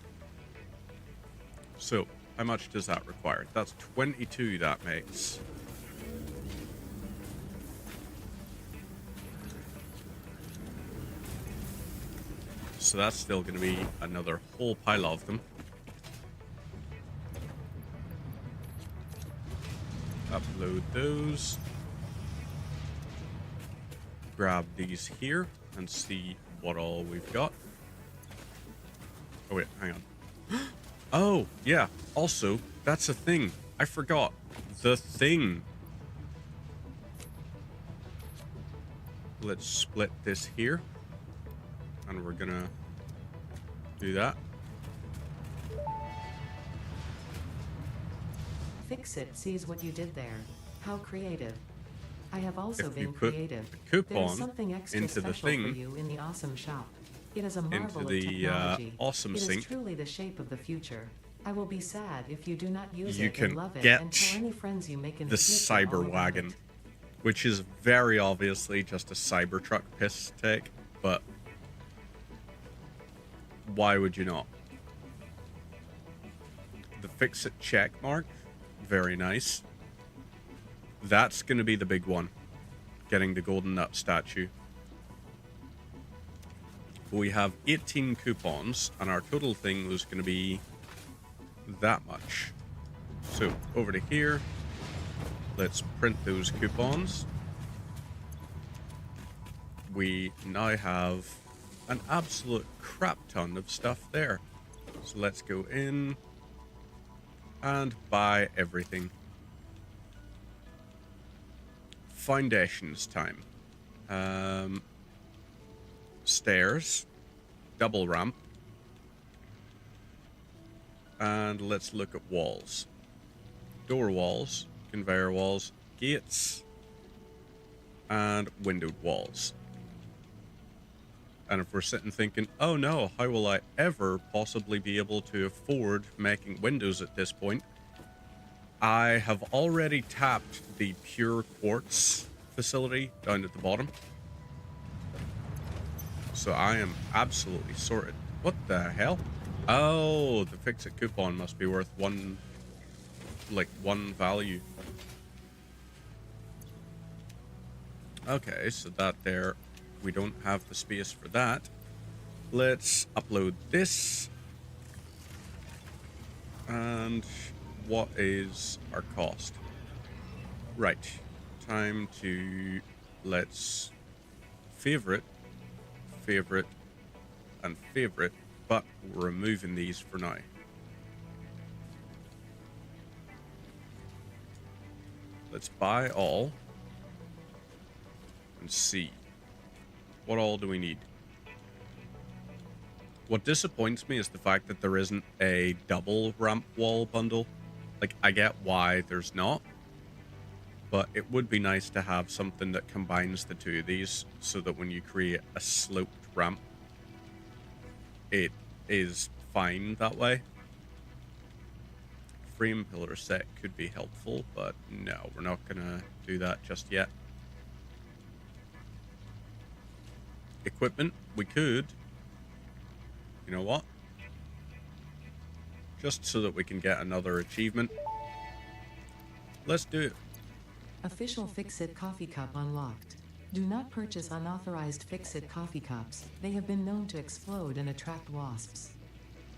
So, how much does that require? That's 22 that makes. So that's still going to be another whole pile of them. Upload those. Grab these here and see what all we've got. Oh wait, hang on. Oh, yeah. Also, that's a thing. I forgot. The thing. Let's split this here. And we're gonna do that. Fix-It sees what you did there. How creative. I have also If you been put creative. a coupon There is something extra into the special thing, for you in the awesome shop. It is a into marvel the, of technology. awesome it sink. is truly the shape of the future. I will be sad if you do not use You it can and love it get and tell any friends you make in the future all Cyber about Wagon, it. which is very obviously just a Cybertruck piss take, but why would you not? The Fix-It check mark, very nice. That's going to be the big one, getting the Golden Nut statue. We have 18 coupons, and our total thing was going to be that much. So, over to here. Let's print those coupons. We now have an absolute crap ton of stuff there. So let's go in and buy everything. Foundations time. Stairs. Double ramp. And let's look at walls. Door walls. Conveyor walls, gates, and windowed walls. And if we're sitting thinking, oh no, how will I ever possibly be able to afford making windows at this point? I have already tapped the pure quartz facility down at the bottom. So I am absolutely sorted. What the hell? Oh, the Fix-It coupon must be worth one value. Okay, so that there, we don't have the space for that. Let's upload this. And what is our cost? Right, time to, let's favorite, and favorite, but we're removing these for now. Let's buy all and see. What all do we need? What disappoints me is the fact that there isn't a double ramp wall bundle. Like, I get why there's not, but it would be nice to have something that combines the two of these so that when you create a sloped ramp, it is fine that way. Frame pillar set could be helpful, but no, we're not gonna do that just yet. Equipment, we could. You know what? Just so that we can get another achievement. Let's do it. Official Fixit coffee cup unlocked. Do not purchase unauthorized Fixit coffee cups. They have been known to explode and attract wasps.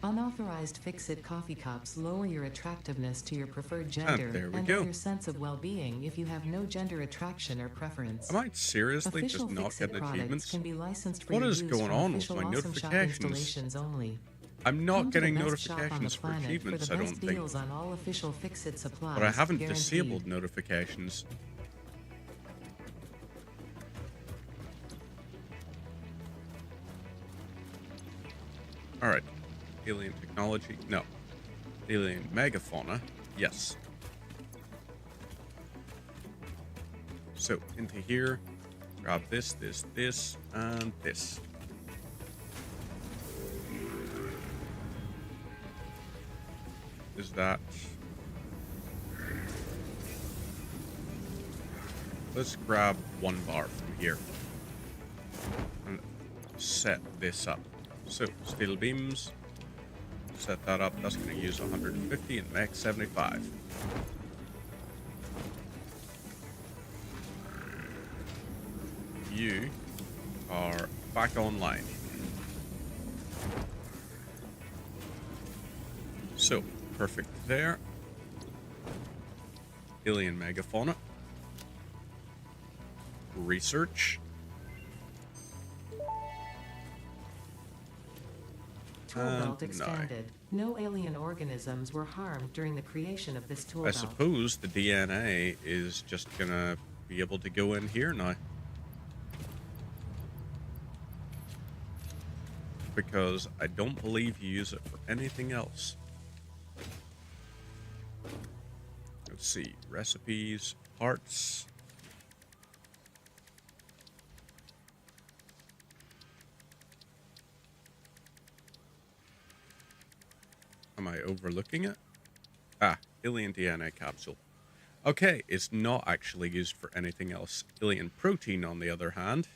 Unauthorized Fixit coffee cups lower your attractiveness to your preferred gender there we and go. your sense of well-being if you have no gender attraction or preference. Am I seriously Official just not Fixit getting products achievements? can be licensed for What your is use going from on with official my Awesome Shop notifications? installations only. I'm not Come to the getting best shop on the notifications for planet achievements, for I the don't best think. deals on all official Fixit supplies. But I haven't guaranteed. disabled notifications. Alright. Alien technology? No. Alien megafauna? Yes. So, into here. Grab this, and this. Is that... Let's grab one bar from here. And set this up. So, steel beams. Set that up. That's going to use 150 and make 75. You are back online. So, perfect there. Alien megafauna. Research. Tool And belt expanded. No alien organisms were harmed during the creation of this tool I belt. suppose the DNA is just gonna be able to go in here now. Because I don't believe you use it for anything else. Let's see. Recipes, parts. Am I overlooking it? Ah, alien DNA capsule. Okay, it's not actually used for anything else. Alien protein, on the other hand,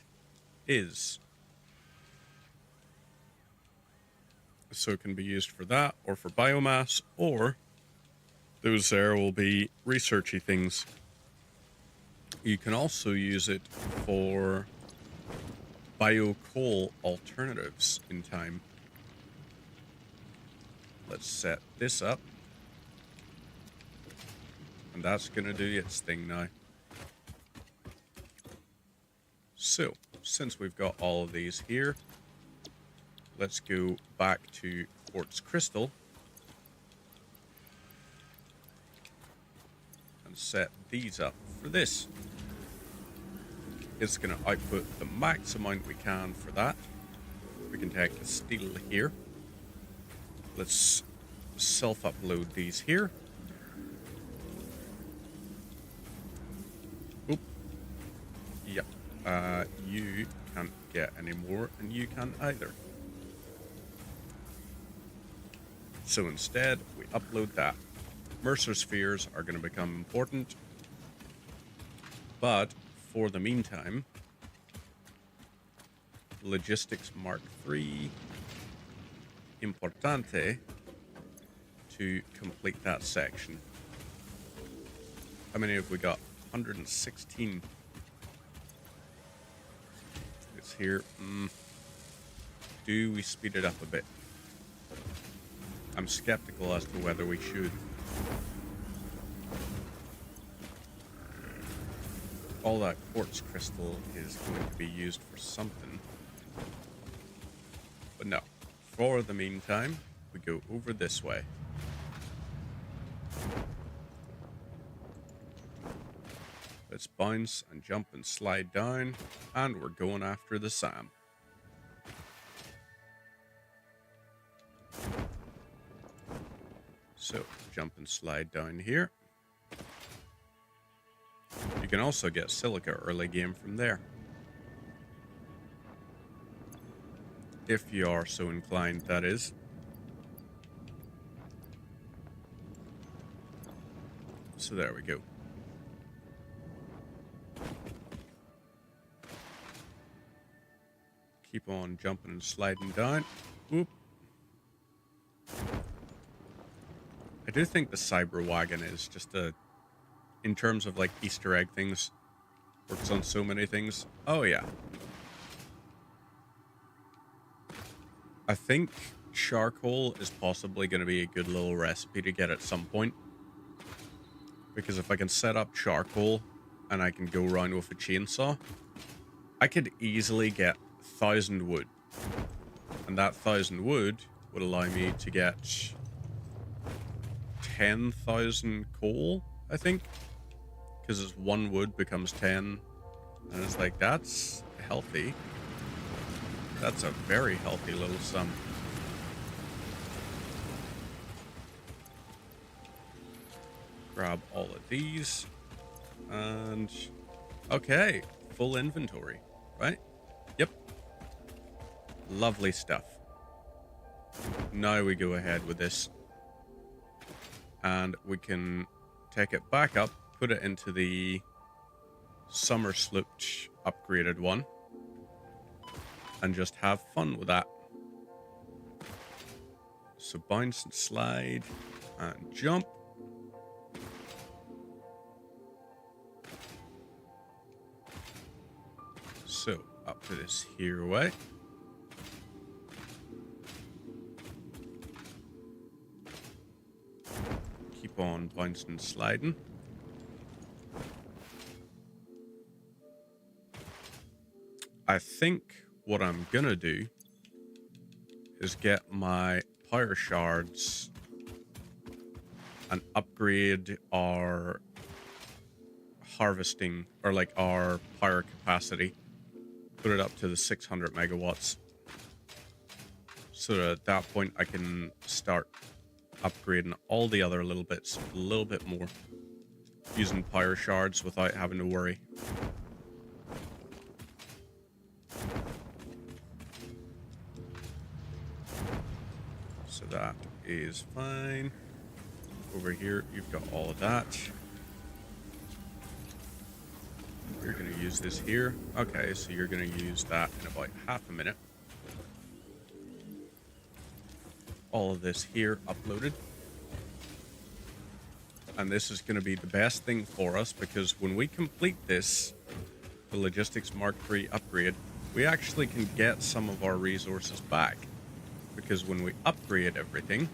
is. So it can be used for that, or for biomass, or those there will be researchy things. You can also use it for bio-coal alternatives in time. Let's set this up. And that's going to do its thing now. So, since we've got all of these here, let's go back to quartz crystal and set these up for this. It's going to output the max amount we can for that. We can take the steel here. Let's self-upload these here. Oop. Yep. You can't get any more, and you can't either. So instead, we upload that. Mercer spheres are going to become important. But for the meantime, Logistics Mark III Importante to complete that section. How many have we got? 116. It's here. Do we speed it up a bit? I'm skeptical as to whether we should. All that quartz crystal is going to be used for something. But no. For the meantime, we go over this way. Let's bounce and jump and slide down, and we're going after the SAM. So, jump and slide down here. You can also get silica early game from there, if you are so inclined, that is. So there we go. Keep on jumping and sliding down. Oop. I do think the Cyber Wagon is just a in terms of like Easter egg things. Works on so many things. Oh yeah. I think charcoal is possibly going to be a good little recipe to get at some point. Because if I can set up charcoal and I can go around with a chainsaw, I could easily get 1,000 wood. And that 1,000 wood would allow me to get 10,000 coal, I think. Because it's 1 wood becomes 10. And it's like, that's healthy. That's a very healthy little sum. Grab all of these. And... okay. Full inventory, right? Yep. Lovely stuff. Now we go ahead with this. And we can take it back up, put it into the summer sloped upgraded one. And just have fun with that. So bounce and slide and jump. So up to this here way. Keep on bouncing and sliding. I think what I'm gonna do is get my power shards and upgrade our harvesting, or like our power capacity. Put it up to the 600 megawatts. So that at that point I can start upgrading all the other little bits a little bit more. Using power shards without having to worry. So that is fine. Over here, you've got all of that. You're going to use this here. Okay, so you're going to use that in about half a minute. All of this here uploaded. And this is going to be the best thing for us because when we complete this, the Logistics Mark III upgrade, we actually can get some of our resources back. Because when we upgrade everything,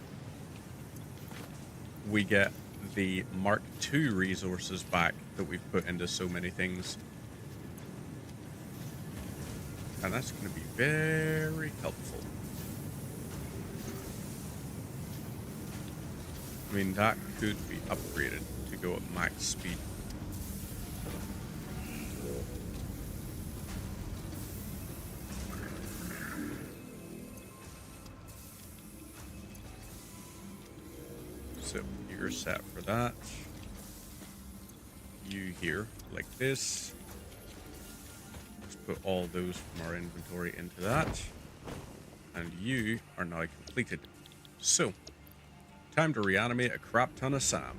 we get the Mark II resources back that we've put into so many things. And that's going to be very helpful. I mean, that could be upgraded to go at max speed. So you're set for that. You here, like this. Let's put all those from our inventory into that. And you are now completed. So, time to reanimate a crap ton of Sam.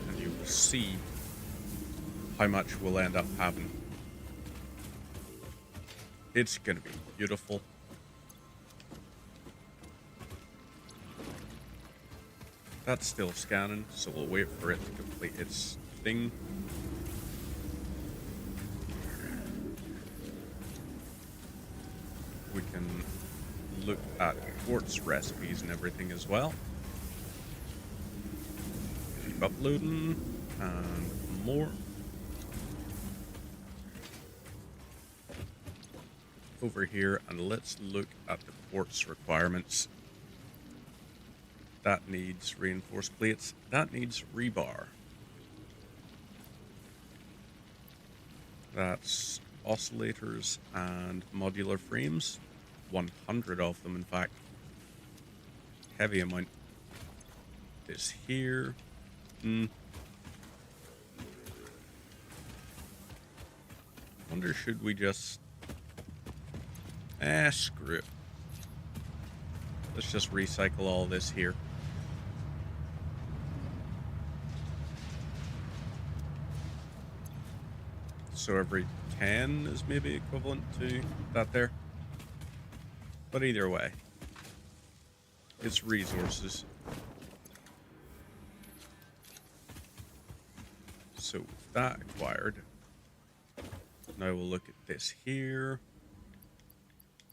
And you will see how much we'll end up having. It's going to be beautiful. That's still scanning, so we'll wait for it to complete its thing. We can look at quartz recipes and everything as well. Keep uploading and more. Over here, and let's look at the quartz requirements. That needs reinforced plates. That needs rebar. That's oscillators and modular frames. 100 of them, in fact. Heavy amount. This here. Wonder, should we just... screw it. Let's just recycle all this here. So every 10 is maybe equivalent to that there. But either way, it's resources. So with that acquired, now we'll look at this here.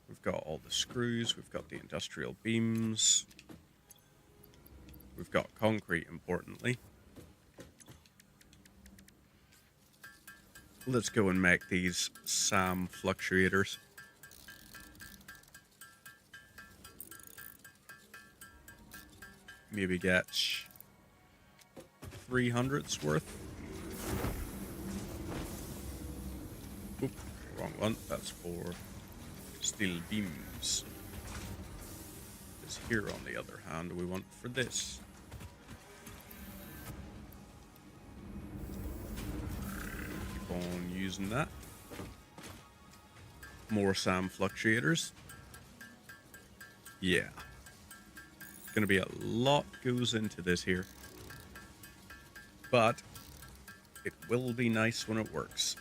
We've got all the screws, we've got the industrial beams, we've got concrete, importantly. Let's go and make these SAM fluctuators. Maybe get 300's worth. Oop, wrong one. That's for steel beams. This here, on the other hand, we want for this. Keep on using that. More SAM fluctuators. Yeah. Gonna be a lot goes into this here, but it will be nice when it works.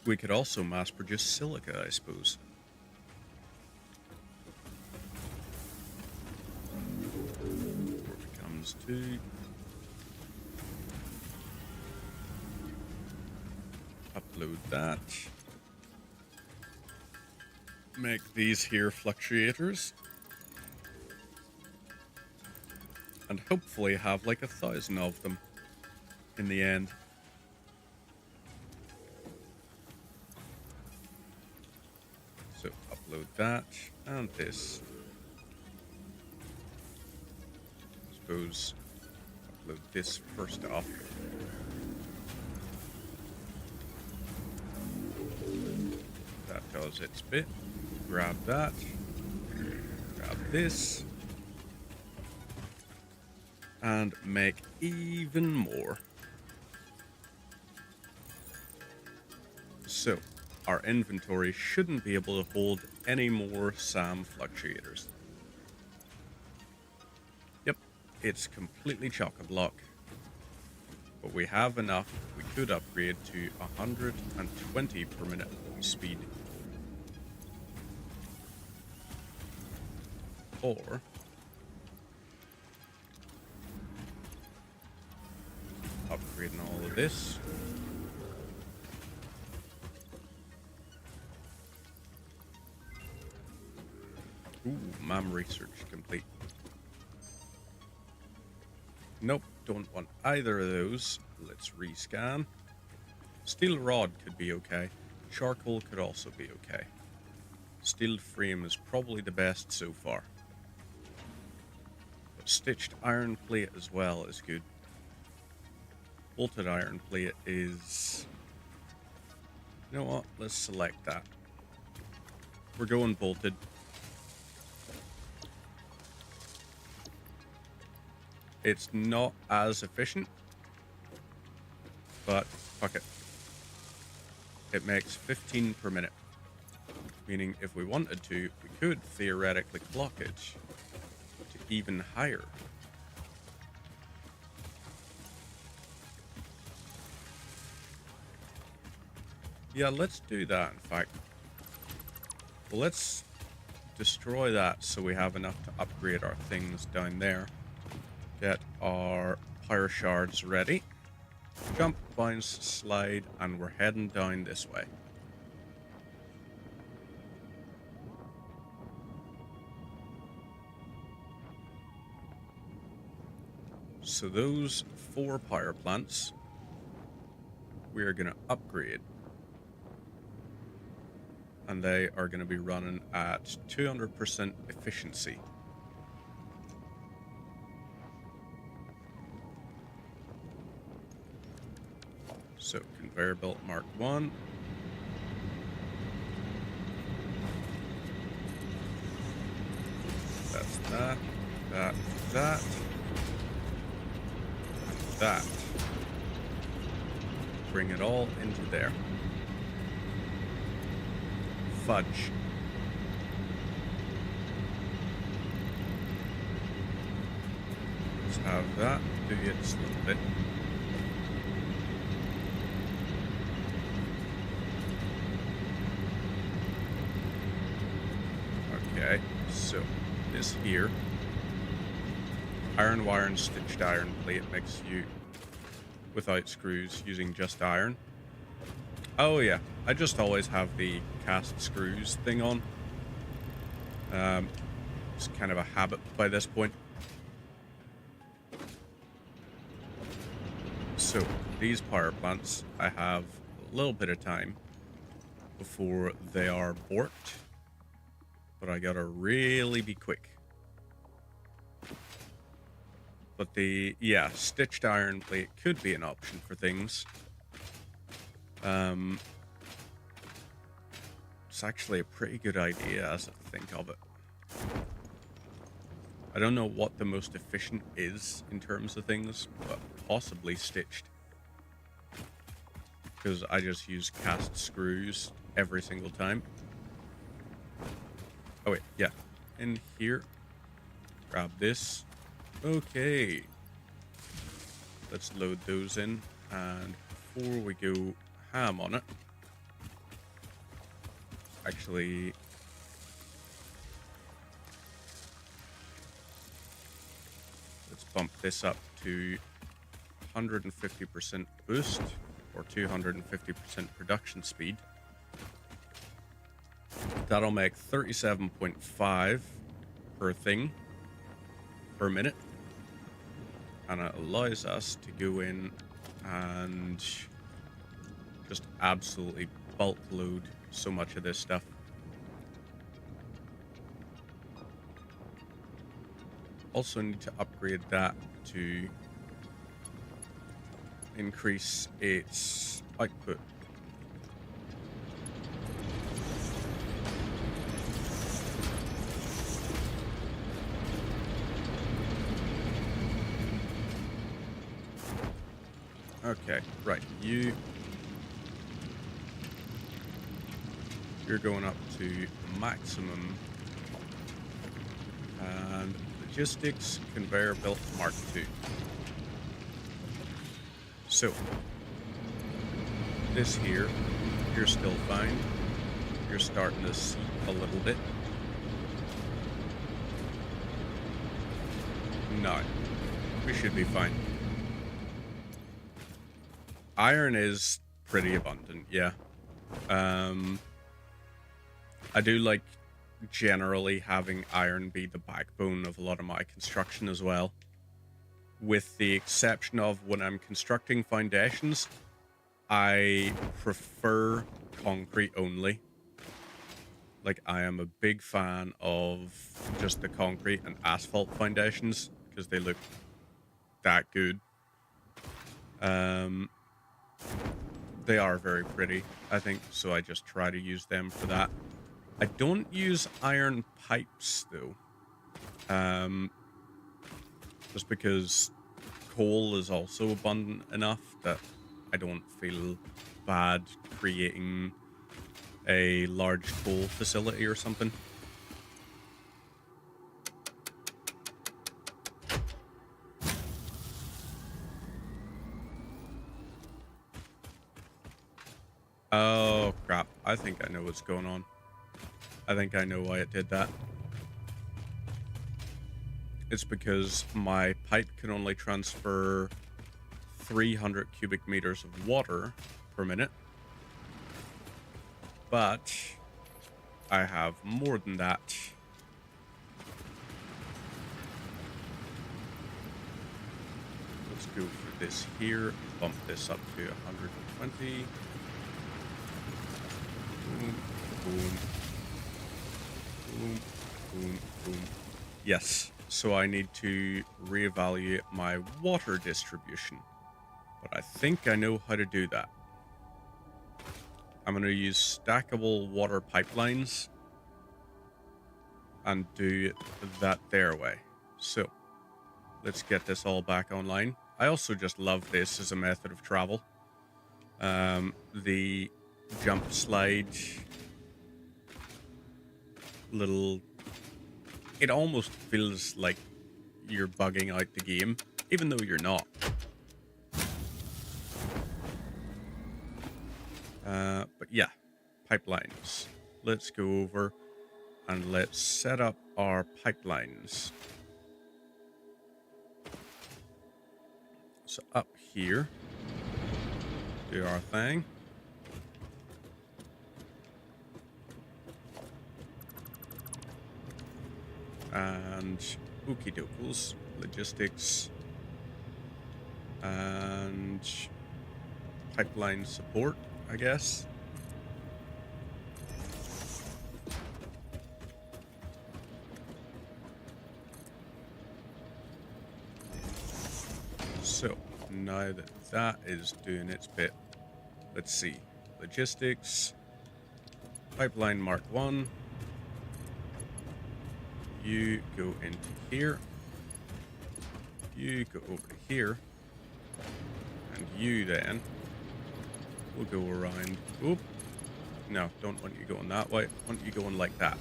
We could also mass produce silica, I suppose. Where it comes to upload that. Make these here fluctuators. And hopefully have like 1,000 of them in the end. So upload that and this. I suppose upload this first off. That does its bit. Grab that. Grab this. And make even more. So, our inventory shouldn't be able to hold any more SAM fluctuators. Yep, it's completely chock-a-block. But we have enough, we could upgrade to 120 per minute speed. Or upgrading all of this. Ooh, MAM research complete. Nope, don't want either of those. Let's rescan. Steel rod could be okay. Charcoal could also be okay. Steel frame is probably the best so far. But stitched iron plate as well is good. Bolted iron plate is... You know what? Let's select that. We're going bolted. It's not as efficient, but fuck it. It makes 15 per minute. Meaning if we wanted to, we could theoretically clock it to even higher. Yeah, let's do that, in fact. Well, let's destroy that so we have enough to upgrade our things down there. Get our power shards ready. Jump, bounce, slide, and we're heading down this way. So those 4 power plants, we are going to upgrade. And they are going to be running at 200% efficiency. So conveyor belt Mark 1. That's that, that, that, and that. Bring it all into there. Fudge. Let's have that do its little bit. Okay, so this here Iron wire and stitched iron plate makes you without screws using just iron. Oh yeah, I just always have the cast screws thing on. It's kind of a habit by this point. So these power plants, I have a little bit of time before they are borked, but I gotta really be quick. But the, yeah, stitched iron plate could be an option for things. It's actually a pretty good idea as I think of it. I don't know what the most efficient is in terms of things, but possibly stitched. Because I just use cast screws every single time. Oh wait, yeah. In here. Grab this. Okay. Let's load those in. And before we go ham on it. Actually, let's bump this up to 150% boost or 250% production speed. That'll make 37.5 per thing per minute. And it allows us to go in and just absolutely bulk load so much of this stuff. Also need to upgrade that to increase its output. Okay, right, you're going up to maximum. And logistics conveyor belt Mark II. So, this here, you're still fine. You're starting to seep a little bit. No, we should be fine. Iron is pretty abundant, yeah. I do like generally having iron be the backbone of a lot of my construction as well. With the exception of when I'm constructing foundations, I prefer concrete only. Like, I am a big fan of just the concrete and asphalt foundations because they look that good. They are very pretty, I think, so I just try to use them for that. I don't use iron pipes, though. Just because coal is also abundant enough that I don't feel bad creating a large coal facility or something. Oh, crap. I think I know what's going on. I think I know why it did that. It's because my pipe can only transfer 300 cubic meters of water per minute. But I have more than that. Let's go for this here. Bump this up to 120. Boom, boom, boom, boom, boom. Yes, so I need to reevaluate my water distribution. But I think I know how to do that. I'm going to use stackable water pipelines and do that their way. So, let's get this all back online. I also just love this as a method of travel. The jump slide little, it almost feels like you're bugging out the game, even though you're not. But yeah, pipelines. Let's go over and let's set up our pipelines. So up here, do our thing. And ookie dokes, logistics, and pipeline support, I guess. So now that that is doing its bit, let's see. Logistics, pipeline Mark 1. You go into here. You go over to here. And you then will go around. Oop. No, don't want you going that way. I want you going like that.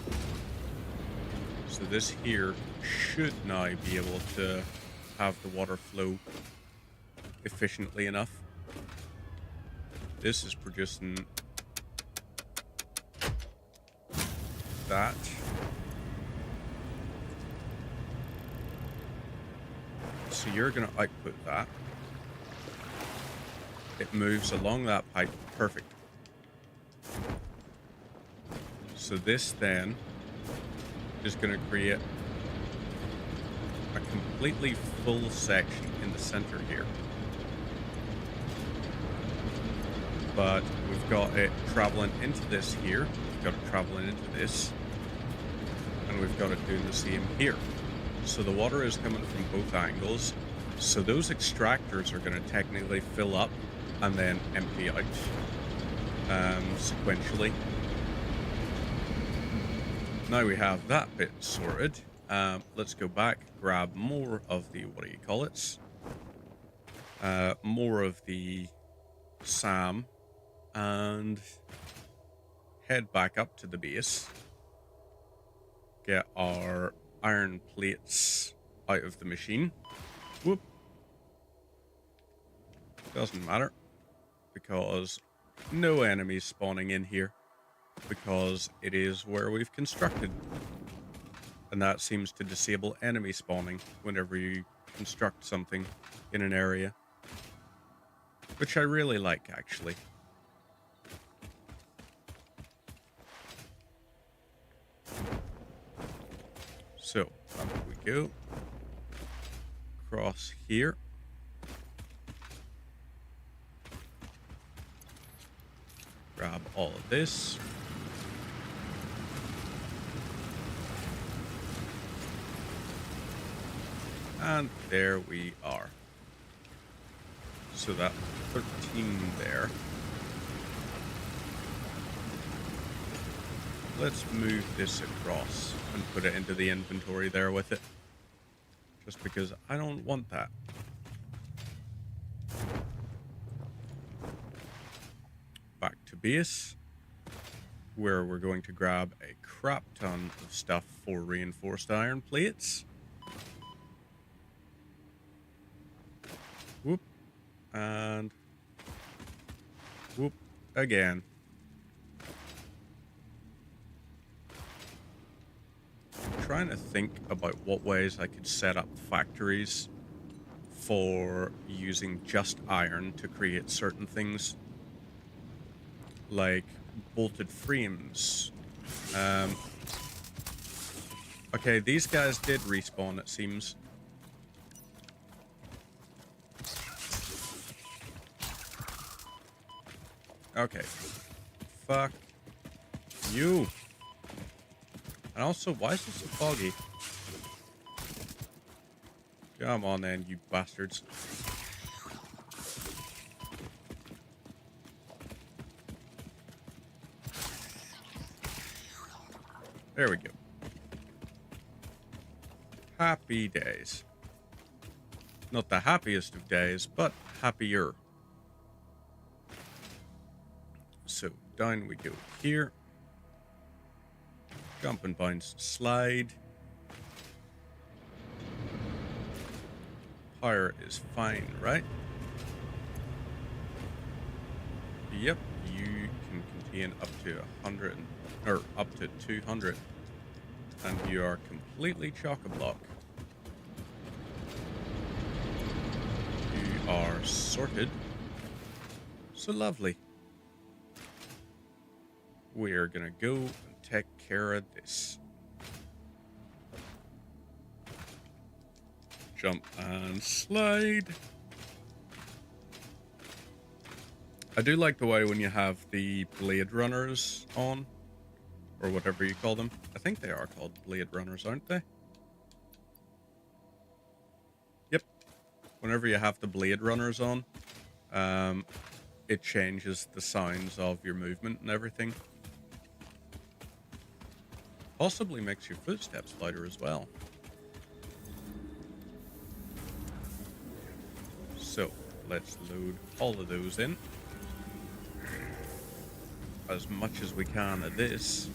So this here should now be able to have the water flow efficiently enough. This is producing that. So you're going to output that. It moves along that pipe. Perfect. So this then is going to create a completely full section in the center here. But we've got it traveling into this here. We've got it traveling into this. And we've got it doing the same here. So the water is coming from both angles. So those extractors are going to technically fill up and then empty out sequentially. Now we have that bit sorted. Let's go back, grab more of the, what do you call it? More of the SAM and head back up to the base. Get our iron plates out of the machine. Whoop. Doesn't matter because no enemies spawning in here because it is where we've constructed. And that seems to disable enemy spawning whenever you construct something in an area. Which I really like, actually. So, up we go. Across here. Grab all of this. And there we are. So that 13 there. Let's move this across and put it into the inventory there with it. Just because I don't want that. Back to base, where we're going to grab a crap ton of stuff for reinforced iron plates. Whoop. And whoop again. I'm trying to think about what ways I could set up factories for using just iron to create certain things. Like bolted frames. Okay, these guys did respawn, it seems. Okay. Fuck you. And also, why is this so foggy? Come on then, you bastards. There we go. Happy days. Not the happiest of days, but happier. So, down we go here. Jump and bounce, slide. Power is fine, right? Yep, you can contain up to 100, or up to 200. And you are completely chock-a-block. You are sorted. So lovely. We are gonna go and take care of this. Jump and slide. I do like the way when you have the Blade Runners on, or whatever you call them. I think they are called Blade Runners, aren't they? Yep. Whenever you have the Blade Runners on, it changes the sounds of your movement and everything. Possibly makes your footsteps louder as well. So, let's load all of those in. As much as we can of this.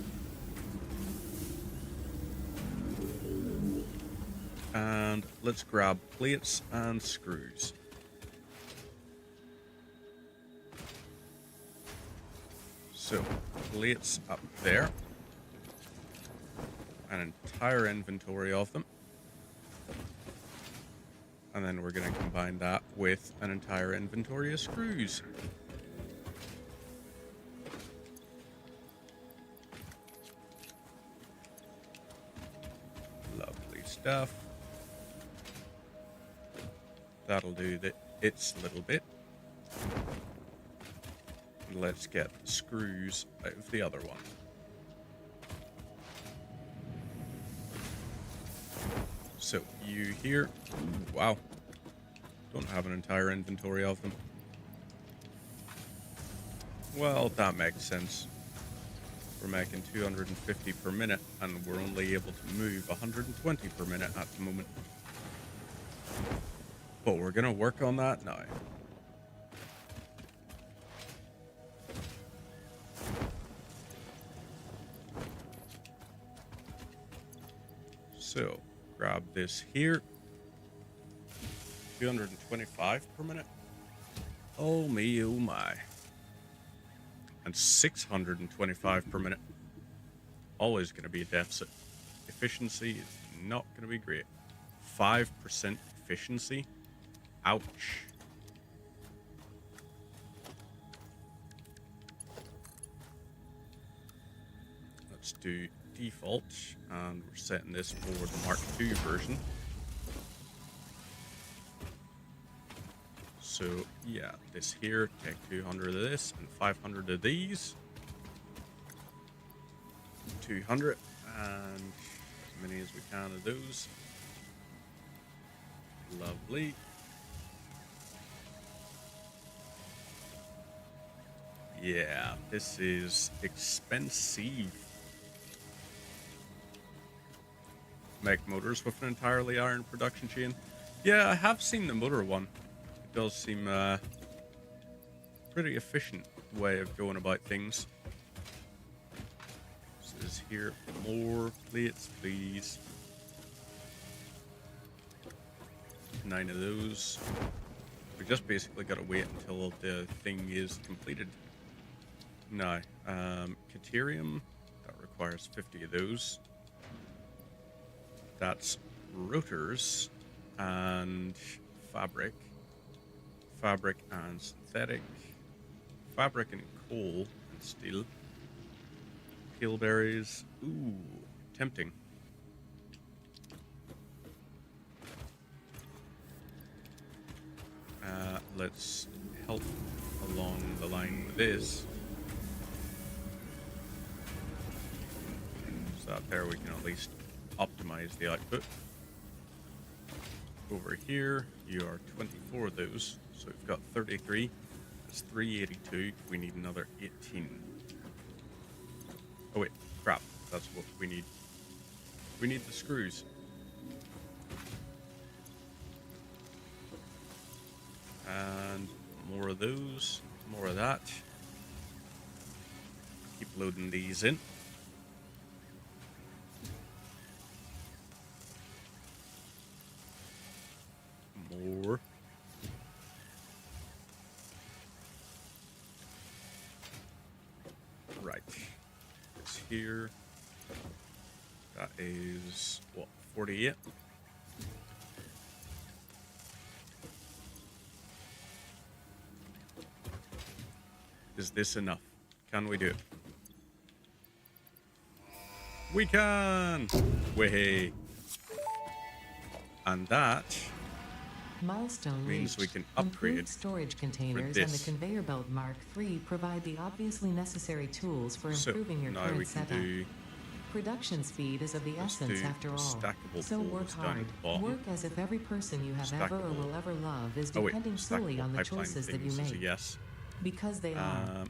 And let's grab plates and screws. So, plates up there. An entire inventory of them. And then we're going to combine that with an entire inventory of screws. Lovely stuff. That'll do its little bit. And let's get the screws out of the other one. So, you here. Ooh, wow. Don't have an entire inventory of them. Well, that makes sense. We're making 250 per minute, and we're only able to move 120 per minute at the moment. But we're going to work on that now. So, grab this here. 225 per minute. Oh me, oh my. And 625 per minute. Always going to be a deficit. Efficiency is not going to be great. 5% efficiency. Ouch. Let's do default, and we're setting this for the Mark II version. So yeah, this here, take 200 of this and 500 of these. 200 and as many as we can of those. Lovely. Yeah, this is expensive. Make motors with an entirely iron production chain. Yeah, I have seen the motor one. It does seem pretty efficient way of going about things. This is here. More plates, please. 9 of those. We just basically got to wait until the thing is completed. Now, Caterium, that requires 50 of those. That's rotors and fabric. Fabric and synthetic. Fabric and coal and steel. Peelberries. Ooh, tempting. Let's help along the line with this. So out there we can at least optimize the output. Over here, you are 24 of those, so we've got 33. That's 382. We need another 18. Oh wait, crap. That's what we need. We need the screws. And more of those, more of that. Keep loading these in. More. Right. This here. That is, what, 48? Is this enough? Can we do it? We can! Way. And that Milestone means we reached. can upgrade Improved storage containers and the this. conveyor belt Mark III provide the obviously necessary tools for So improving your now we current can setup. do. Production speed is of the Let's essence do after all. stackable So work pools down hard. at the bottom. Work as if every person you have ever or Stackable- will ever love is Oh wait, depending solely stackable on the pipeline choices that you things is a make. yes. Because they are. Um,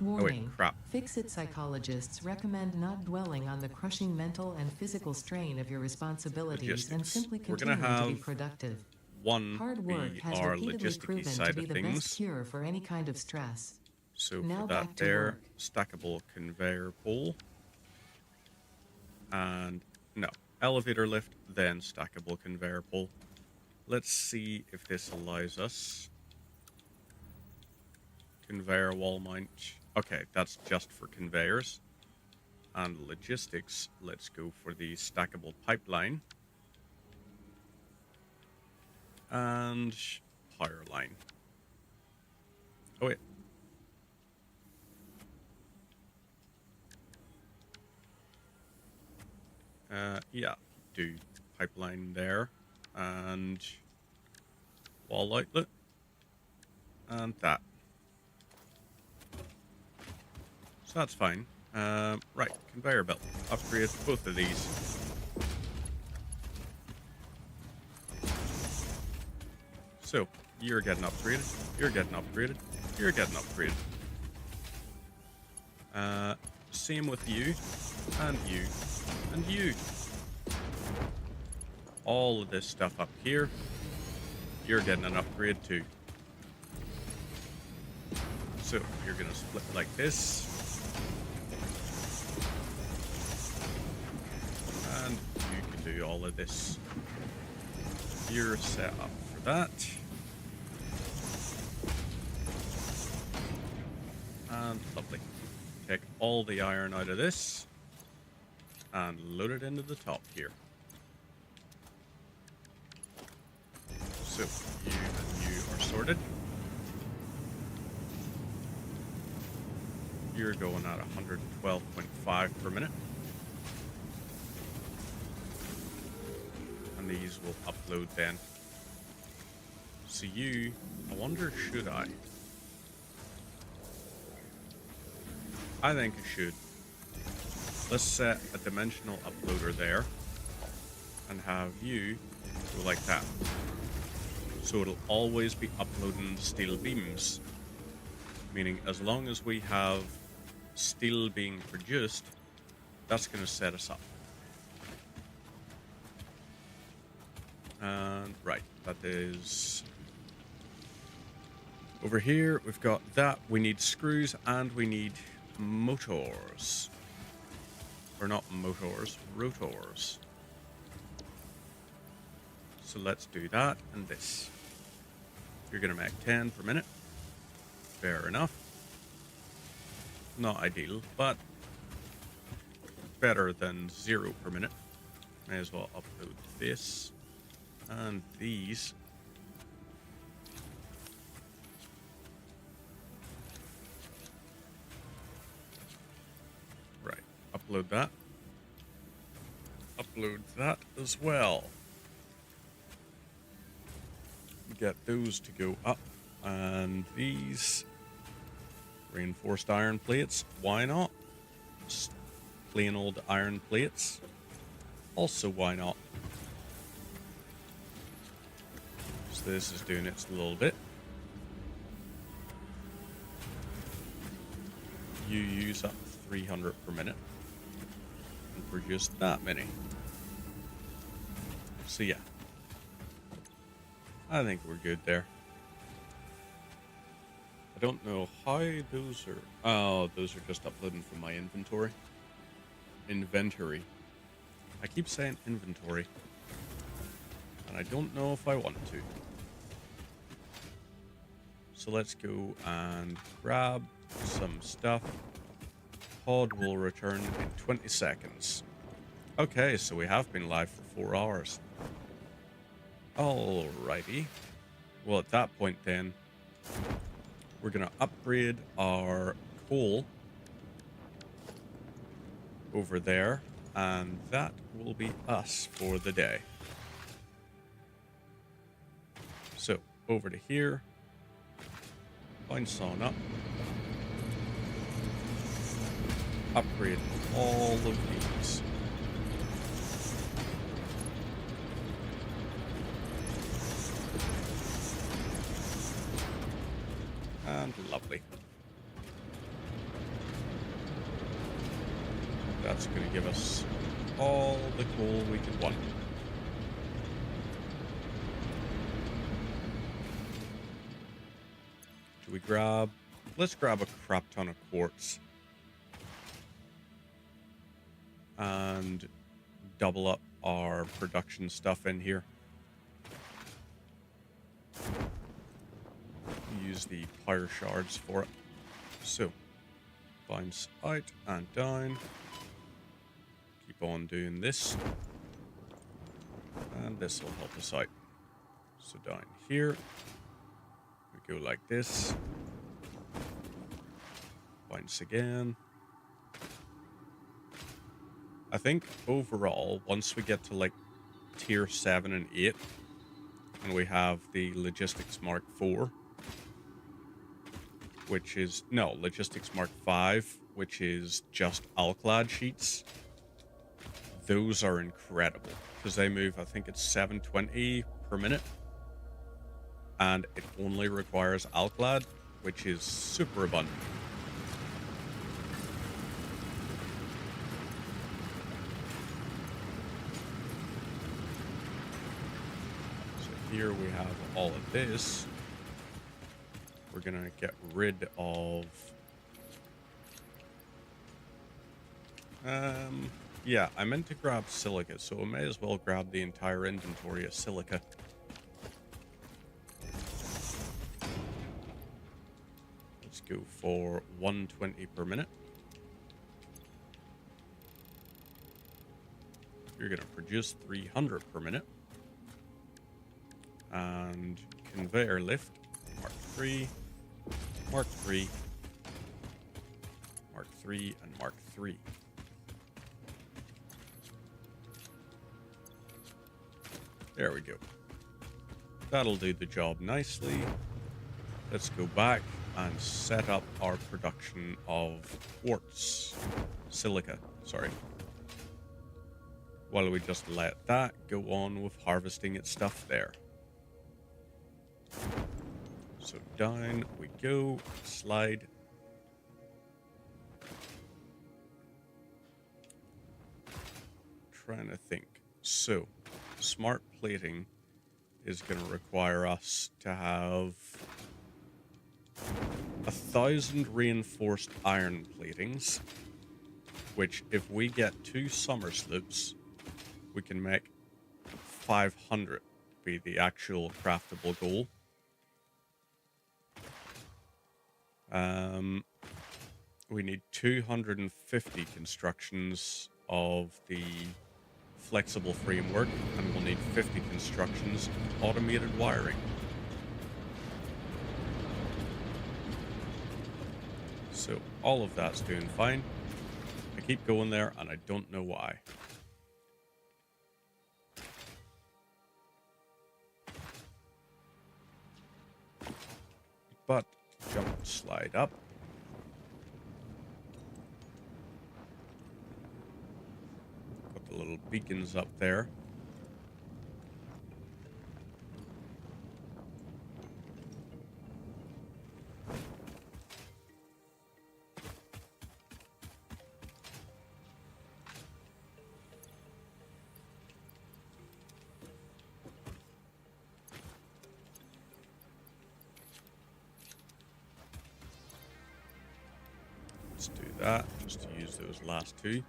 Warning. crap. Fix-it psychologists recommend not dwelling on the crushing mental and physical strain of your responsibilities and Logistics. simply We're gonna continuing to be have productive. One Hard work be has our repeatedly logisticy proven to side be of the best things. cure for any kind of stress. So Now for back that to there, work. stackable conveyor pole. And no, elevator lift, then stackable conveyor pole. Let's see if this allows us. Conveyor wall mount. Okay, that's just for conveyors. And logistics, let's go for the stackable pipeline. And power line. Oh wait. Yeah, do pipeline there, and wall outlet, and that. So that's fine. Right, conveyor belt. Upgrade both of these. So, you're getting upgraded, you're getting upgraded, you're getting upgraded. Same with you, and you, and you. All of this stuff up here, you're getting an upgrade too. So, you're gonna split like this. And you can do all of this. You're set up for that. And lovely. Take all the iron out of this and load it into the top here. So you and you are sorted. You're going at 112.5 per minute. And these will upload then. So you, I wonder, should I? I think I should. Let's set a dimensional uploader there and have you go like that. So it'll always be uploading steel beams. Meaning as long as we have steel being produced, that's going to set us up. And right, that is over here. We've got that. We need screws and we need motors. Or not motors, rotors. So let's do that and this. You're going to make 10 per minute. Fair enough. Not ideal, but better than 0 per minute. May as well upload this and these. Right, upload that. Upload that as well. Get those to go up. And these reinforced iron plates, why not? Just plain old iron plates, also why not? So this is doing its little bit. You use up 300 per minute and produce that many. So yeah, I think we're good there. I don't know how those are. Oh, those are just uploading from my inventory. Inventory. I keep saying inventory. And I don't know if I want to. So let's go and grab some stuff. Pod will return in 20 seconds. Okay, so we have been live for 4 hours. Alrighty. Well, at that point then, We're going to upgrade our coal over there, and that will be us for the day. So, over to here. Find sawn up. Upgrade all of these. And lovely. That's going to give us all the coal we could want. Do we grab... Let's grab a crap ton of quartz. And double up our production stuff in here. Use the pyre shards for it. So, binds out and down. Keep on doing this. And this will help us out. So down here, we go like this. Bounce again. I think overall, once we get to like tier 7 and 8, and we have the Logistics Mark 4, which is, no, Logistics Mark 5, which is just Alclad sheets. Those are incredible, because they move, I think it's 720 per minute, and it only requires Alclad, which is super abundant. So here we have all of this. We're going to get rid of... yeah, I meant to grab silica, so I may as well grab the entire inventory of silica. Let's go for 120 per minute. You're going to produce 300 per minute. And conveyor lift, Mark 3, Mark 3, Mark 3, and Mark 3. There we go. That'll do the job nicely. Let's go back and set up our production of quartz. Silica, sorry. While we just let that go on with harvesting its stuff there. So down we go, slide. Trying to think. So, smart plating is going to require us to have 1,000 reinforced iron platings, which if we get 2 summer sloops, we can make 500 be the actual craftable goal. We need 250 constructions of the flexible framework, and we'll need 50 constructions of automated wiring. So all of that's doing fine. I keep going there, and I don't know why. But jump and slide up. Put the little beacons up there. Let's do that, just to use those last 2.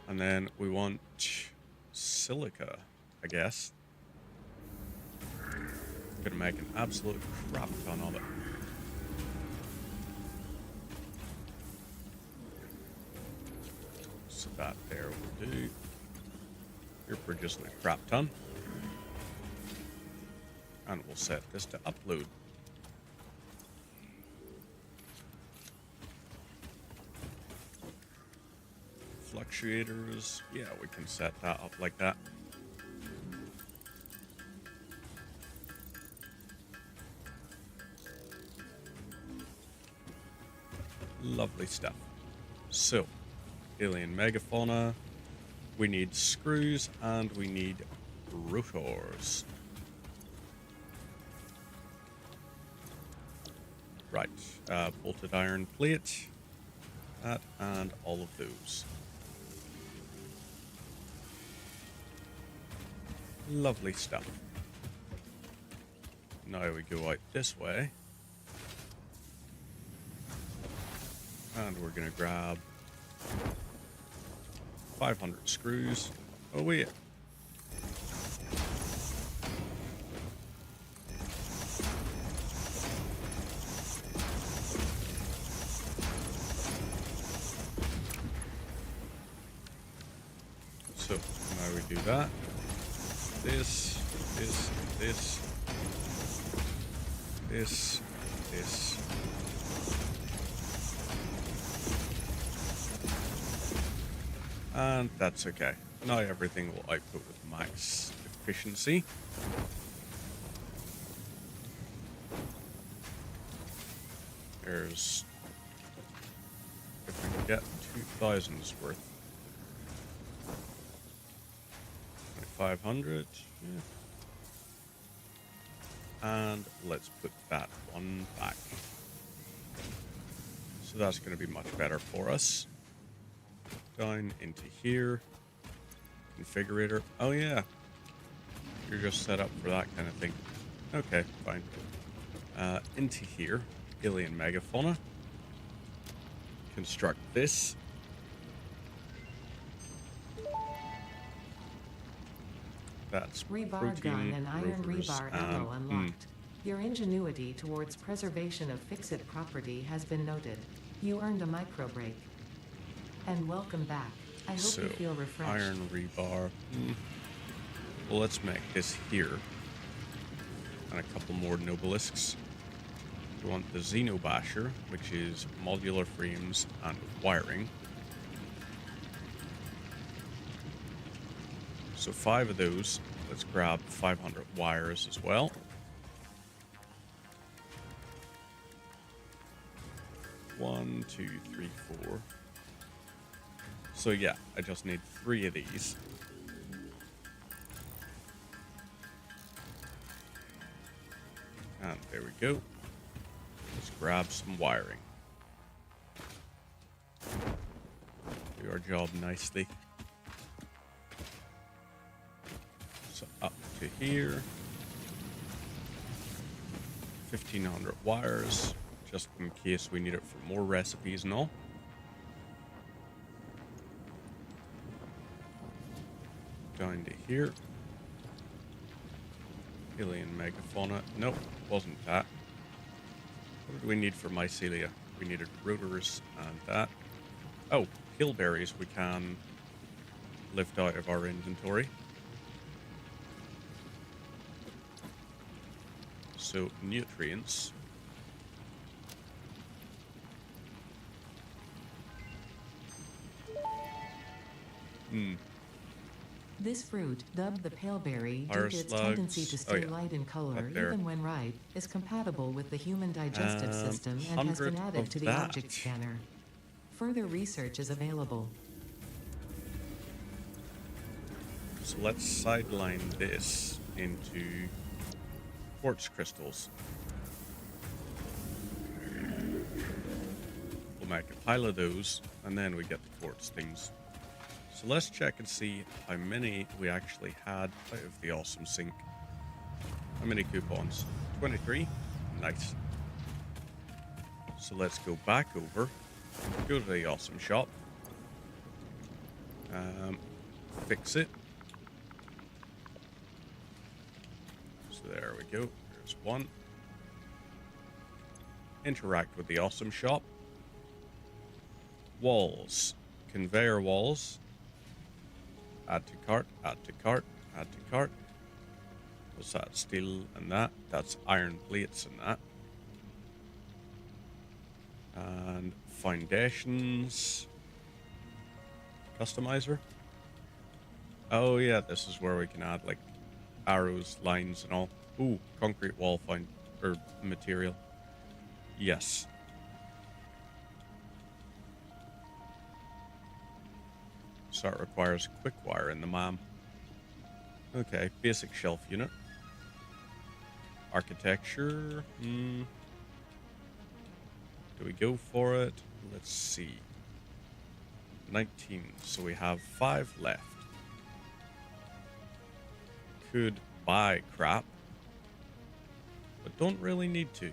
And then we want silica, I guess. Gonna make an absolute crap ton of it. So that there will do. You're producing a crap ton. And we'll set this to upload. Fluctuators. Yeah, we can set that up like that. Lovely stuff. So, alien megafauna. We need screws and we need rotors. Right, bolted iron plate. That and all of those. Lovely stuff. Now we go out this way. And we're going to grab 500 screws. Oh, wait. So, now we do that. This. And that's okay. Now everything will output with max efficiency. There's... if we can get 2,000's worth. 500. Yeah. And let's put that one back. So that's going to be much better for us. Down into here. Configurator. Oh yeah. You're just set up for that kind of thing. Okay, fine. Into here. Alien megafauna. Construct this. That's Rebar gun and iron rotors, rebar ammo unlocked. Your ingenuity towards preservation of fixit property has been noted. You earned a micro break. And welcome back. I hope you feel refreshed. Iron rebar. Well, let's make this here. And a couple more Nobelisks. We want the Xenobasher, which is modular frames and wiring. So 5 of those. Let's grab 500 wires as well. One, two, three, four. So yeah, I just need 3 of these. And there we go. Let's grab some wiring. Do our job nicely. So up to here. 1,500 wires, just in case we need it for more recipes and all. Down to here. Alien megafauna. Nope, wasn't that. What did we need for mycelia? We needed rotors and that. Oh, hillberries we can lift out of our inventory. So, nutrients. This fruit, dubbed the paleberry due Fire to its slugs. tendency to stay Oh, yeah. light in color Up there. even when ripe, is compatible with the human digestive system and has 100 been added of to the that. object scanner. Further research is available. So let's sideline this into quartz crystals. We'll make a pile of those, and then we get the quartz things. So let's check and see how many we actually had out of the awesome sink. How many coupons? 23? Nice. So let's go back over, go to the awesome shop, fix it. So there we go. There's one. Interact with the awesome shop. Walls. Conveyor walls. Add to cart, add to cart, add to cart. What's that? Steel and that. That's iron plates and that. And foundations. Customizer. Oh yeah, this is where we can add like arrows, lines, and all. Ooh, concrete wall find or material. Yes. So it requires quick wire in the MAM. Okay, basic shelf unit. Architecture. Do we go for it? Let's see. 19. So we have 5 left. Could buy crap, but don't really need to.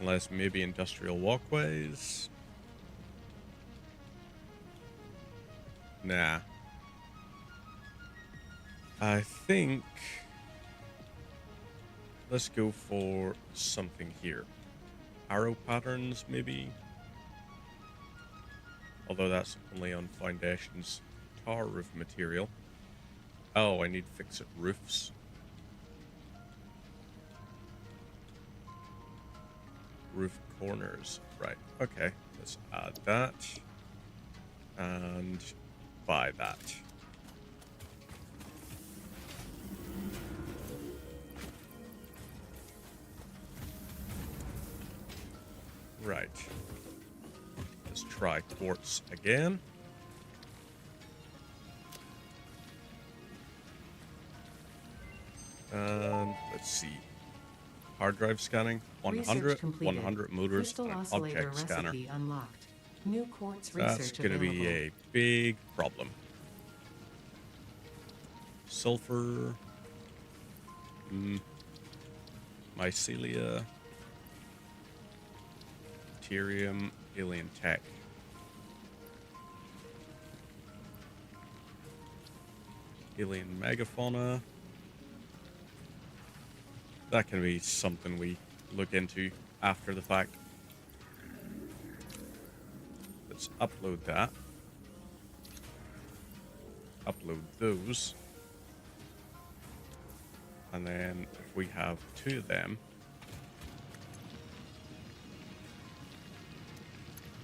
Unless maybe industrial walkways. Nah. I think let's go for something here. Arrow patterns, maybe. Although that's only on foundations. Tar roof material. Oh, I need fix-it roofs. Roof corners. Right. Okay. Let's add that. And buy that. Right. Let's try quartz again. And let's see. Hard drive scanning. 100 motors Crystal and an oscillator object scanner. recipe unlocked. New quartz That's research going to available. be a big problem. Sulfur. Mycelia. Deuterium. Alien tech. Alien megafauna. That can be something we look into after the fact. Let's upload that. Upload those. And then if we have 2 of them.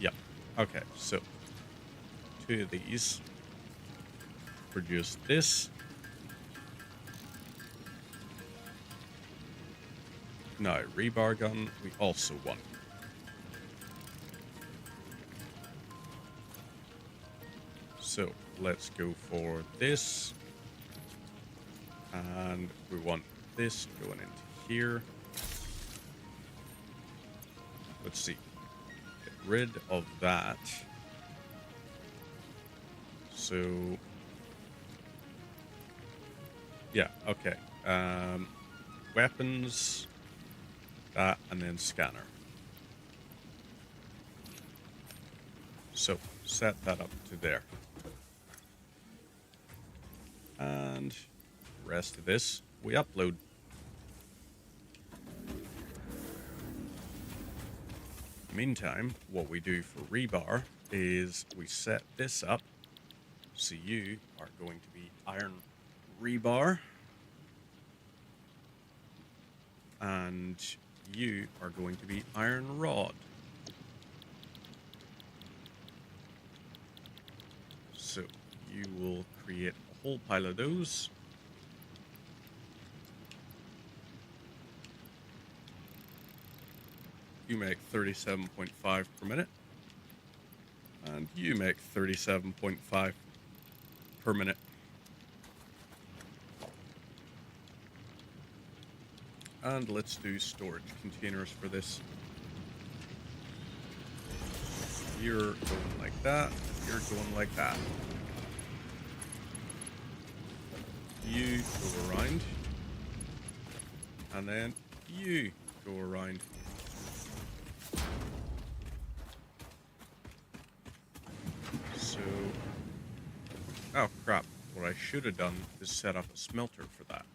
Yep. Okay, so 2 of these produce this. Now, rebar gun, we also want. So, let's go for this. And we want this going into here. Let's see. Get rid of that. So, yeah, okay. Weapons, that, and then scanner. So, set that up to there. And rest of this, we upload. Meantime, what we do for rebar is we set this up. So you are going to be iron rebar. And you are going to be iron rod. So you will create a whole pile of those. You make 37.5 per minute. And you make 37.5 per minute. And let's do storage containers for this. You're going like that. You're going like that. You go around. And then you go around. So, oh crap. What I should have done is set up a smelter for that.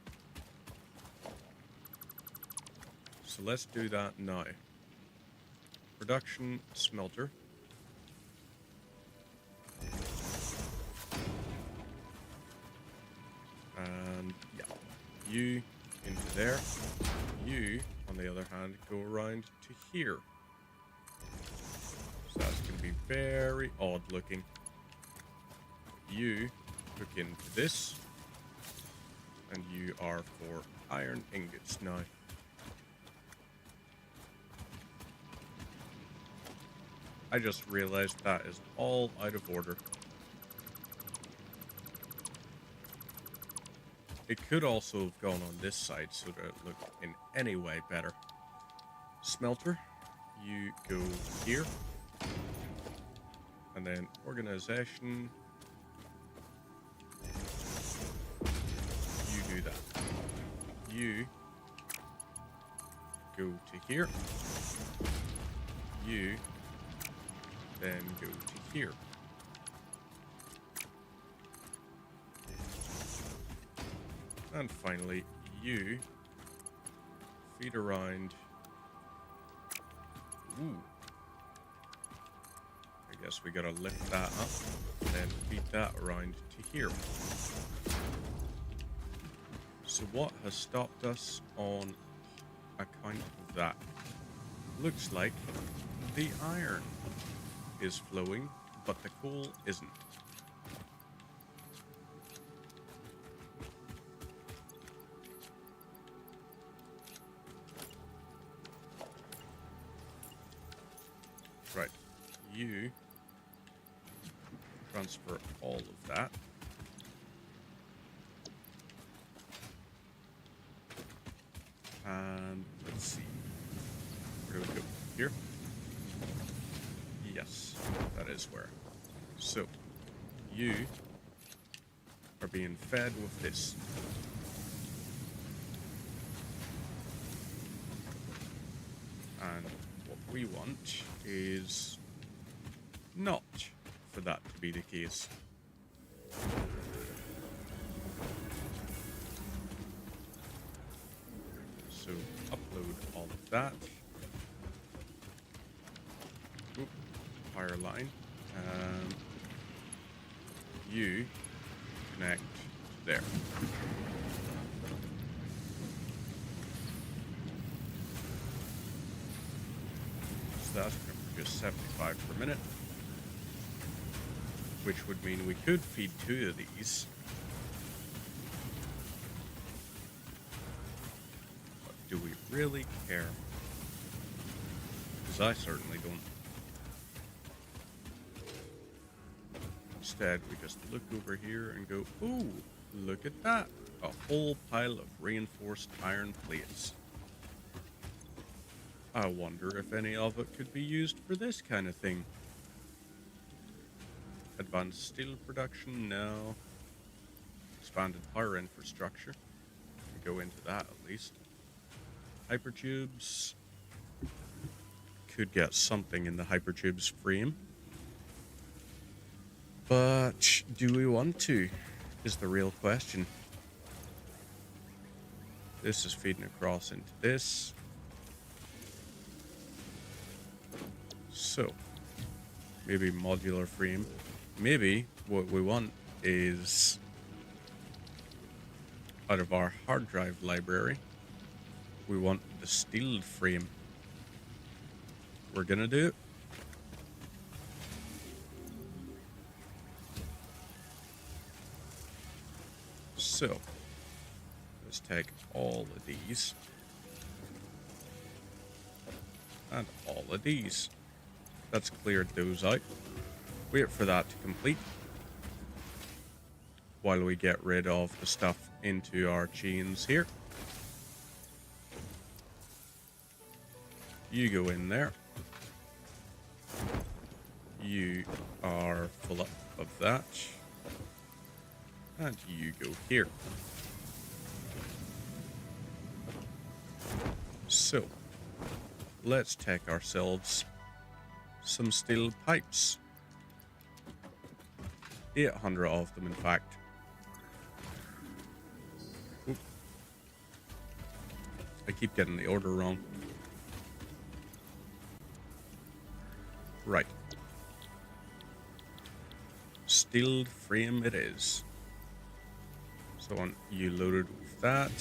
So let's do that now. Production smelter. And yeah, you into there. You, on the other hand, go around to here. very odd looking. You hook into this, and you are for iron ingots now. I just realized that is all out of order. It could also have gone on this side so that it looked in any way better. Smelter, you go here. And then organization, you do that. You go to here. You then go to here. And finally, you feed around. Ooh. I guess we gotta lift that up and then feed that around to here. So what has stopped us on account of that? Looks like the iron is flowing, but the coal isn't. Right, you transfer all of that. And let's see. Where do we go? Here? Yes, that is where. So, you are being fed with this. And what we want is not for that to be the case. So upload all of that. Oop, power line. You connect there. So that's going to produce 75 per minute, which would mean we could feed 2 of these. But do we really care? Because I certainly don't. Instead, we just look over here and go, ooh, look at that. A whole pile of reinforced iron plates. I wonder if any of it could be used for this kind of thing. Advanced steel production, no. Expanded power infrastructure. We go into that at least. Hypertubes. Could get something in the hypertubes frame. But do we want to? Is the real question. This is feeding across into this. So, maybe modular frame. Maybe what we want is out of our hard drive library, we want the steel frame. We're gonna do it. So, let's take all of these and all of these. That's cleared those out. Wait for that to complete while we get rid of the stuff into our chains here. You go in there. You are full up of that. And you go here. So, let's take ourselves some steel pipes. 800 of them, in fact. Oop. I keep getting the order wrong. Right. Steel frame it is. So on, you loaded with that.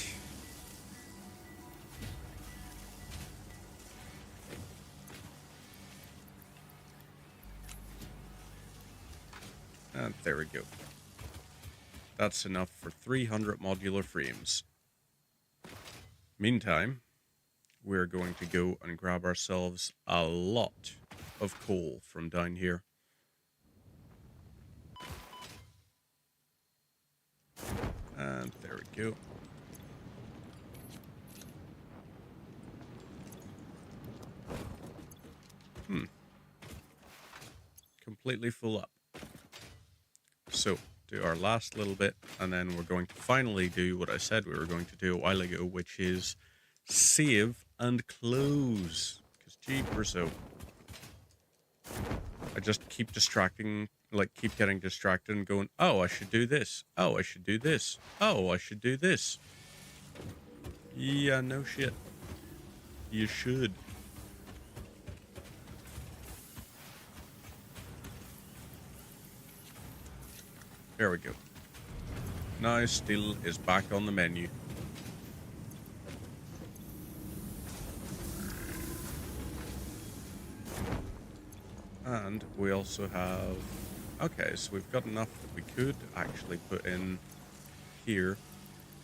And there we go. That's enough for 300 modular frames. Meantime, we're going to go and grab ourselves a lot of coal from down here. And there we go. Completely full up. So, do our last little bit, and then we're going to finally do what I said we were going to do a while ago, which is save and close. Because jeepers, so I just keep distracting, like keep getting distracted and going, oh, I should do this. Oh, I should do this. Oh, I should do this. Yeah, no shit. You should. There we go. Now steel is back on the menu. And we also have... Okay, so we've got enough that we could actually put in here.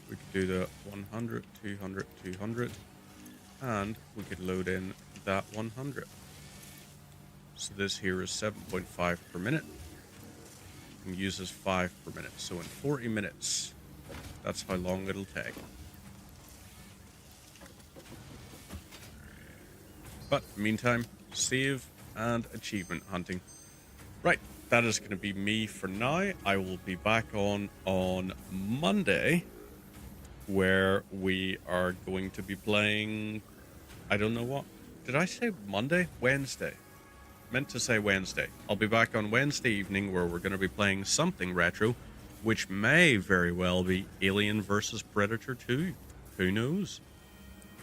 We could do the 100, 200, 200. And we could load in that 100. So this here is 7.5 per minute. And uses 5 per minute. So in 40 minutes, that's how long it'll take. But meantime, save and achievement hunting. Right, that is going to be me for now. I will be back on Monday, where we are going to be playing... I don't know what. Did I say Monday? Wednesday. Meant to say Wednesday. I'll be back on Wednesday evening where we're going to be playing something retro, which may very well be Alien vs. Predator 2. Who knows?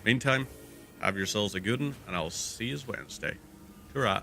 Meantime, have yourselves a good one, and I'll see you Wednesday. Ta-ra.